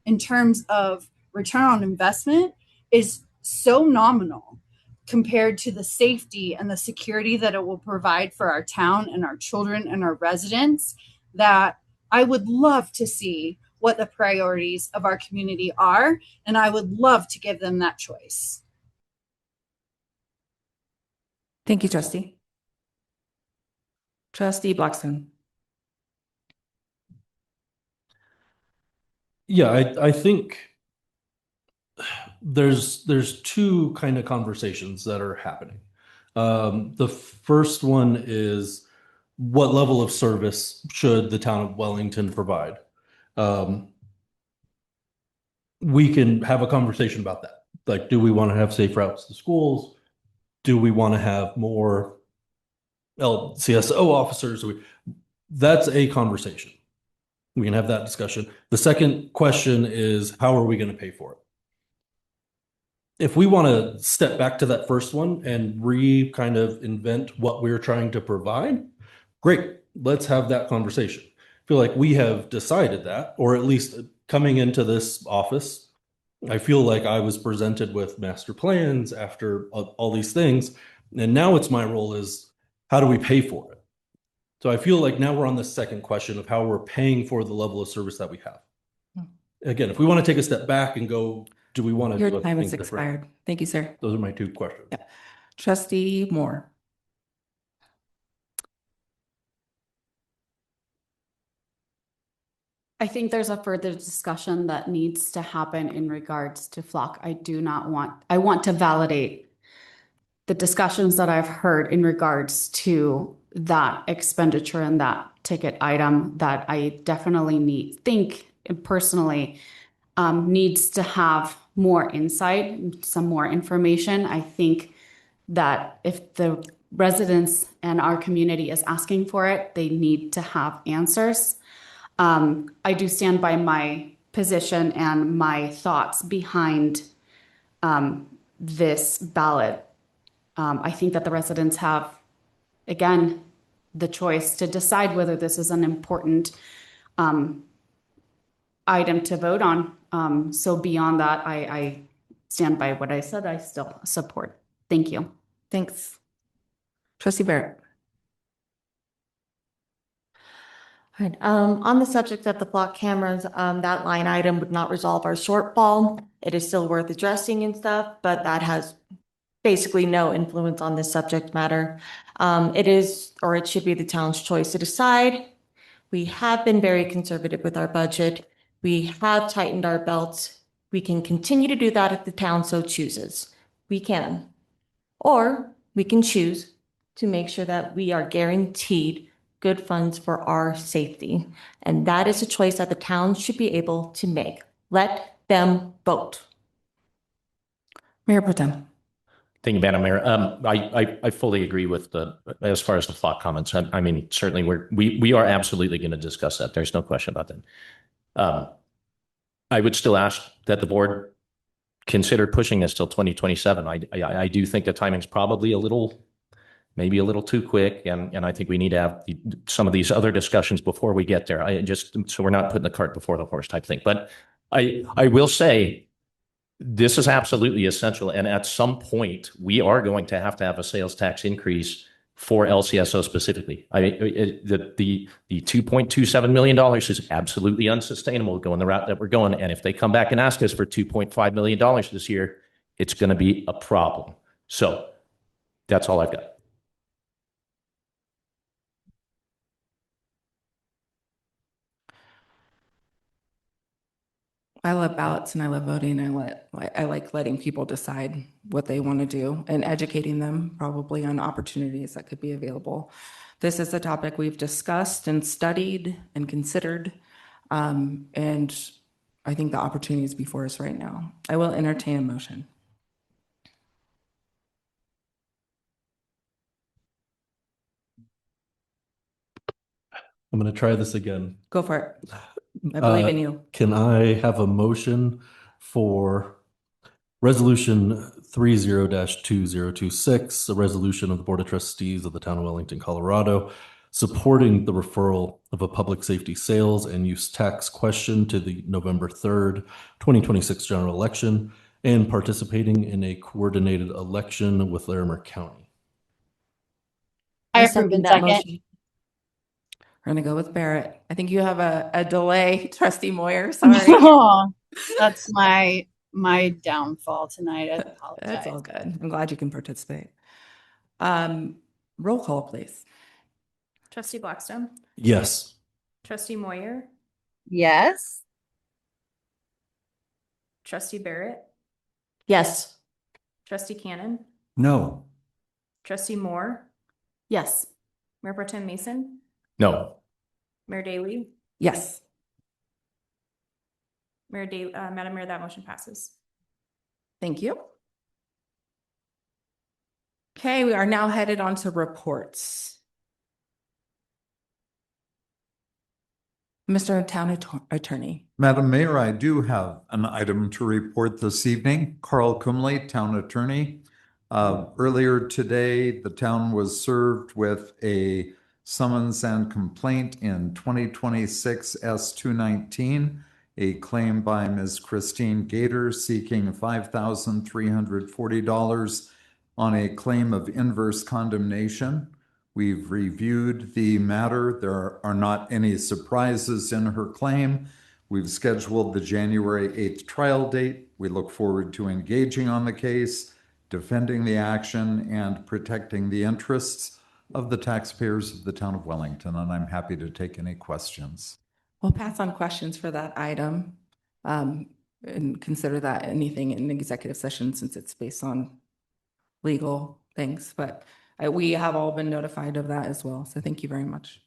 in terms of return on investment is so nominal compared to the safety and the security that it will provide for our town and our children and our residents, that I would love to see what the priorities of our community are, and I would love to give them that choice. Thank you, Trustee. Trustee Blackstone. Yeah, I think there's two kind of conversations that are happening. The first one is, what level of service should the town of Wellington provide? We can have a conversation about that. Like, do we want to have safe routes to schools? Do we want to have more LCSO officers? That's a conversation. We can have that discussion. The second question is, how are we going to pay for it? If we want to step back to that first one and kind of invent what we're trying to provide, great, let's have that conversation. I feel like we have decided that, or at least coming into this office, I feel like I was presented with master plans after all these things. And now it's my role is, how do we pay for it? So I feel like now we're on the second question of how we're paying for the level of service that we have. Again, if we want to take a step back and go, do we want to Your do time has things different? expired. Thank you, sir. Those are my two questions. Yeah. Trustee Moore. I think there's a further discussion that needs to happen in regards to flock. I want to validate the discussions that I've heard in regards to that expenditure and that ticket item that I definitely think personally needs to have more insight, some more information. I think that if the residents and our community is asking for it, they need to have answers. I do stand by my position and my thoughts behind this ballot. I think that the residents have, again, the choice to decide whether this is an important item to vote on. So beyond that, I stand by what I said. I still support. Thank you. Thanks. Trustee Barrett. Right. On the subject of the block cameras, that line item would not resolve our shortfall. It is still worth addressing and stuff, but that has basically no influence on this subject matter. It is, or it should be the town's choice to decide. We have been very conservative with our budget. We have tightened our belts. We can continue to do that if the town so chooses. We can. Or we can choose to make sure that we are guaranteed good funds for our safety. And that is a choice that the town should be able to make. Let them vote. Mayor Pro Tem. Thank you, Madam Mayor. I fully agree with as far as the flock comments. I mean, certainly we are absolutely going to discuss that. There's no question about that. I would still ask that the board consider pushing this till 2027. I do think the timing's probably maybe a little too quick, and I think we need to have some of these other discussions before we get there. So we're not putting the cart before the horse type thing. But I will say this is absolutely essential, and at some point we are going to have a sales tax increase for LCSO specifically. The $2.27 million is absolutely unsustainable going the route that we're going. And if they come back and ask us for $2.5 million this year, it's going to be a problem. So that's all I've got. I love ballots and I love voting. I like letting people decide what they want to do and educating them probably on opportunities that could be available. This is a topic we've discussed and studied and considered. And I think the opportunity is before us right now. I will entertain a motion. I'm going to try this again. Go for it. I believe in you. Can I have a motion for Resolution 30-2026, a resolution of the Board of Trustees of the Town of Wellington, Colorado, supporting the referral of a public safety sales and use tax question to the November 3rd, 2026 general election and participating in a coordinated election with Larimer County? I approve and second. motion. We're going to go with Barrett. I think you have a delay, Trustee Moyer. Sorry. Oh, that's my downfall tonight. I apologize. That's all good. I'm glad you can participate. Roll call, please. Trustee Blackstone, Yes. Trustee Moyer, Yes. Trustee Barrett, Yes. Trustee Cannon, No. Trustee Moore, Yes. Mayor Pro Tem Mason, No. Mayor Daley, Yes. Madam Mayor, that motion passes. Thank you. Okay, we are now headed on to reports. Mr. Town Attorney. Madam Mayor, I do have an item to report this evening. Carl Kumley, Town Attorney. Earlier today, the town was served with a summons and complaint in 2026 S219, a claim by Ms. Christine Gator seeking $5,340 on a claim of inverse condemnation. We've reviewed the matter. There are not any surprises in her claim. We've scheduled the January 8th trial date. We look forward to engaging on the case, defending the action, and protecting the interests of the taxpayers of the town of Wellington, and I'm happy to take any questions. We'll pass on questions for that item. And consider that anything in executive session since it's based on legal things, but we have all been notified of that as well. So thank you very much.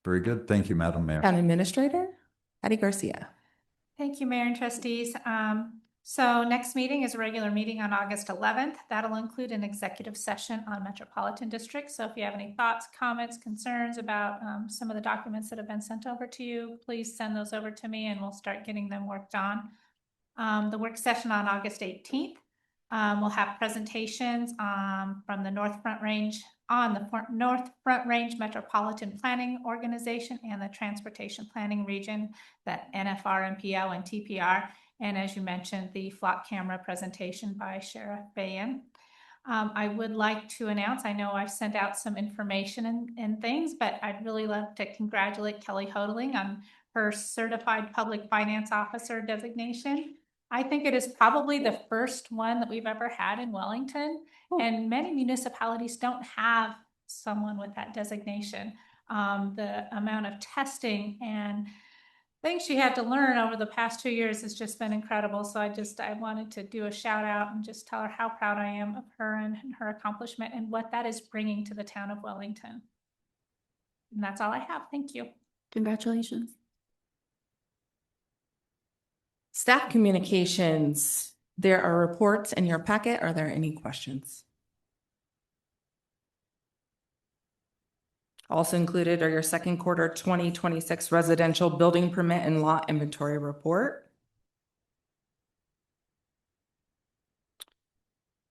Very good. Thank you, Madam Mayor. Town Administrator, Patty Garcia. Thank you, Mayor and Trustees. So next meeting is a regular meeting on August 11th. That'll include an executive session on Metropolitan District. So if you have any thoughts, comments, concerns about some of the documents that have been sent over to you, please send those over to me and we'll start getting them worked on. The work session on August 18th, we'll have presentations from the North Front Range Metropolitan Planning Organization and the Transportation Planning Region, that NFR, MPO, and TPR. And as you mentioned, the flock camera presentation by Sheriff Bayan. I would like to announce, I know I've sent out some information and things, but I'd really love to congratulate Kelly Houghteling on her Certified Public Finance Officer designation. I think it is probably the first one that we've ever had in Wellington, and many municipalities don't have someone with that designation. The amount of testing and things she had to learn over the past 2 years has just been incredible. So I wanted to do a shout out and just tell her how proud I am of her and her accomplishment and what that is bringing to the town of Wellington. And that's all I have. Thank you. Congratulations. Staff communications. There are reports in your packet. Are there any questions? Also included are your second quarter 2026 residential building permit and lot inventory report.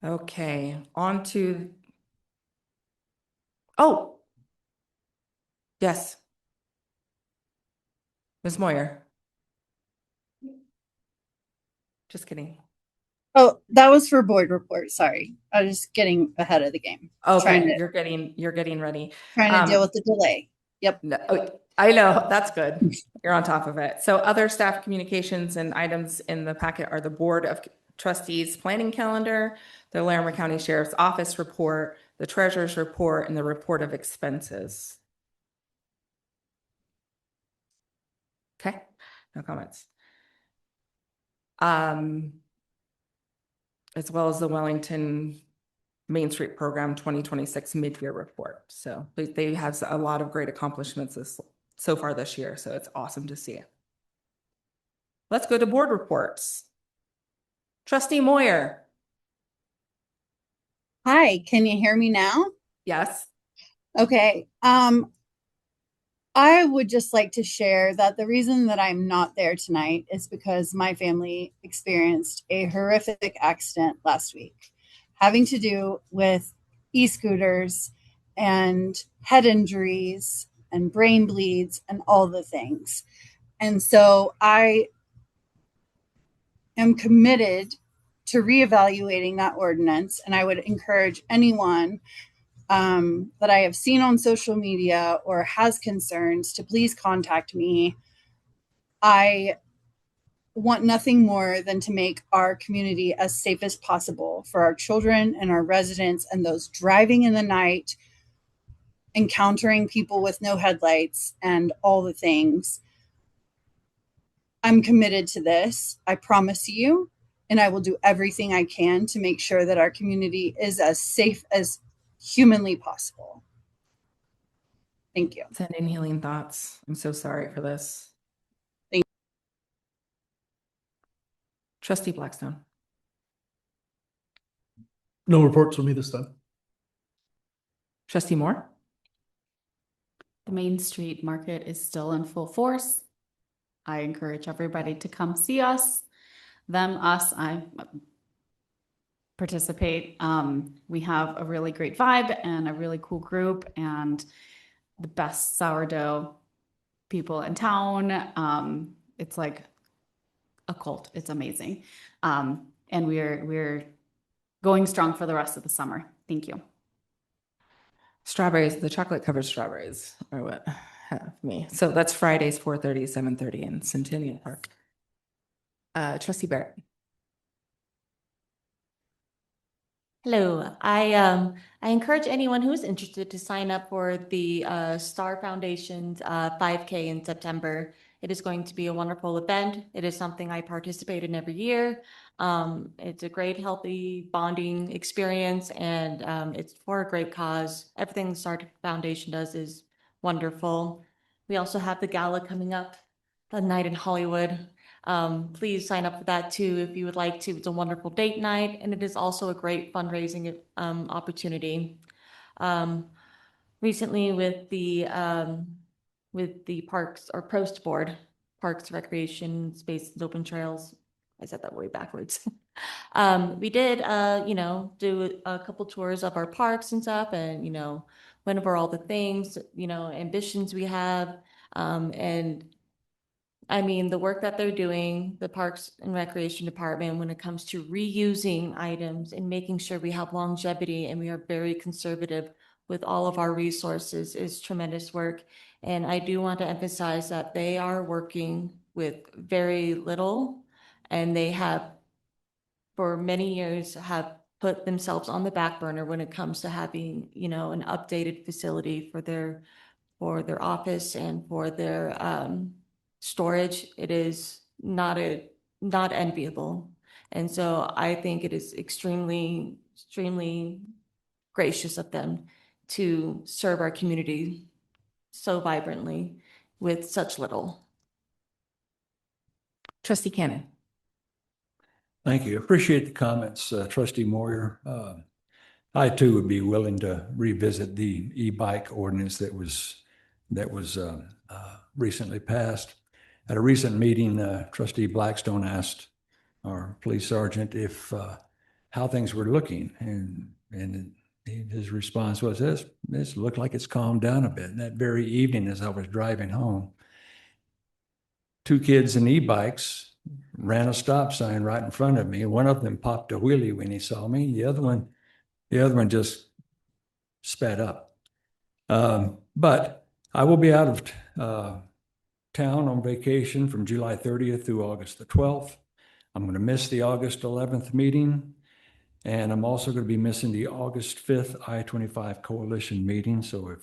Okay, on to. Oh. Yes. Ms. Moyer. Just kidding. Oh, that was for board report. Sorry. I was just getting ahead of the game. Okay, Trying to- you're getting ready. Trying to deal with the delay. Yep. No, I know, that's good. You're on top of it. So other staff communications and items in the packet are the Board of Trustees planning calendar, the Larimer County Sheriff's Office report, the Treasurer's report, and the report of expenses. Okay, no comments. As well as the Wellington Main Street Program 2026 mid-year report. So they have a lot of great accomplishments so far this year. So it's awesome to see. Let's go to board reports. Trustee Moyer. Hi, can you hear me now? Yes. Okay. I would just like to share that the reason that I'm not there tonight is because my family experienced a horrific accident last week, having to do with e-scooters and head injuries and brain bleeds and all the things. And so I am committed to reevaluating that ordinance, and I would encourage anyone that I have seen on social media or has concerns to please contact me. I want nothing more than to make our community as safe as possible for our children and our residents and those driving in the night, encountering people with no headlights and all the things. I'm committed to this, I promise you, and I will do everything I can to make sure that our community is as safe as humanly possible. Thank you. Sending healing thoughts. I'm so sorry for this. Thank you. Trustee Blackstone. No reports from me this time. Trustee Moore. The Main Street Market is still in full force. I encourage everybody to come see us, us. I participate. We have a really great vibe and a really cool group and the best sourdough people in town. It's like a cult. It's amazing. And we're going strong for the rest of the summer. Thank you. Strawberries, the chocolate covered strawberries are what have me. So that's Fridays, 4:30, 7:30 in Centennial Park. Trustee Barrett. Hello, I encourage anyone who's interested to sign up for the Star Foundation's 5K in September. It is going to be a wonderful event. It is something I participate in every year. It's a great, healthy bonding experience, and it's for a great cause. Everything the Start Foundation does is wonderful. We also have the gala coming up, the night in Hollywood. Please sign up for that too if you would like to. It's a wonderful date night, and it is also a great fundraising opportunity. Recently with the Parks or Post Board, Parks, Recreation, Spaces, Open Trails. I said that way backwards. We did, do a couple tours of our parks and stuff, and, went over all the things, ambitions we have. And I mean, the work that they're doing, the Parks and Recreation Department, when it comes to reusing items and making sure we have longevity and we are very conservative with all of our resources, is tremendous work. And I do want to emphasize that they are working with very little, and they have, for many years, have put themselves on the back burner when it comes to having, an updated facility for their office and for their storage. It is not enviable. And so I think it is extremely, extremely gracious of them to serve our community so vibrantly with such little. Trustee Cannon. Thank you. Appreciate the comments, Trustee Moyer. I too would be willing to revisit the e-bike ordinance that was recently passed. At a recent meeting, Trustee Blackstone asked our police sergeant how things were looking, and his response was, this looked like it's calmed down a bit. And that very evening, as I was driving home, 2 kids in e-bikes ran a stop sign right in front of me. One of them popped a wheelie when he saw me. The other one just sped up. But I will be out of town on vacation from July 30th through August the 12th. I'm going to miss the August 11th meeting. And I'm also going to be missing the August 5th I-25 Coalition meeting. So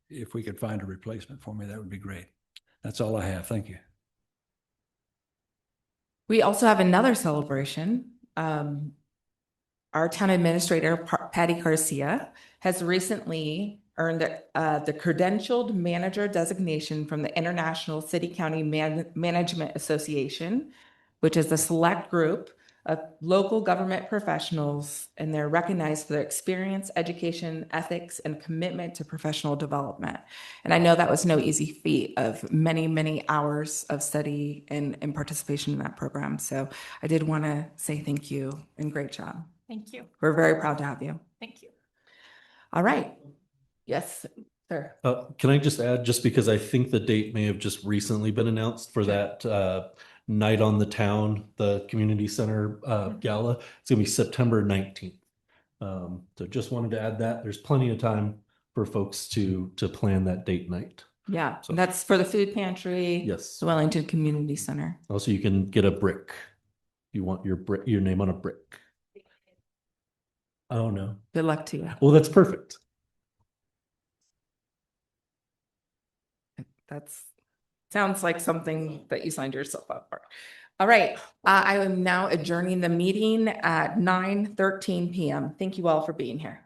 if we could find a replacement for me, that would be great. That's all I have. Thank you. We also have another celebration. Our town administrator, Patty Garcia, has recently earned the credentialed manager designation from the International City County Management Association, which is a select group of local government professionals, and they're recognized for their experience, education, ethics, and commitment to professional development. And I know that was no easy feat of many, many hours of study and participation in that program. So I did want to say thank you and great job. Thank you. We're very proud to have you. Thank you. All right. Yes, sir. Can I just add, just because I think the date may have just recently been announced for that Night on the Town, the community center gala. It's gonna be September 19th. So just wanted to add that. There's plenty of time for folks to plan that date night. Yeah, So- that's for the food pantry. Yes. The Wellington Community Center. Also, you can get a brick. You want your name on a brick. Oh, no. Good luck to you. Well, that's perfect. Sounds like something that you signed yourself up for. All right, I am now adjourning the meeting at 9:13 p.m. Thank you all for being here.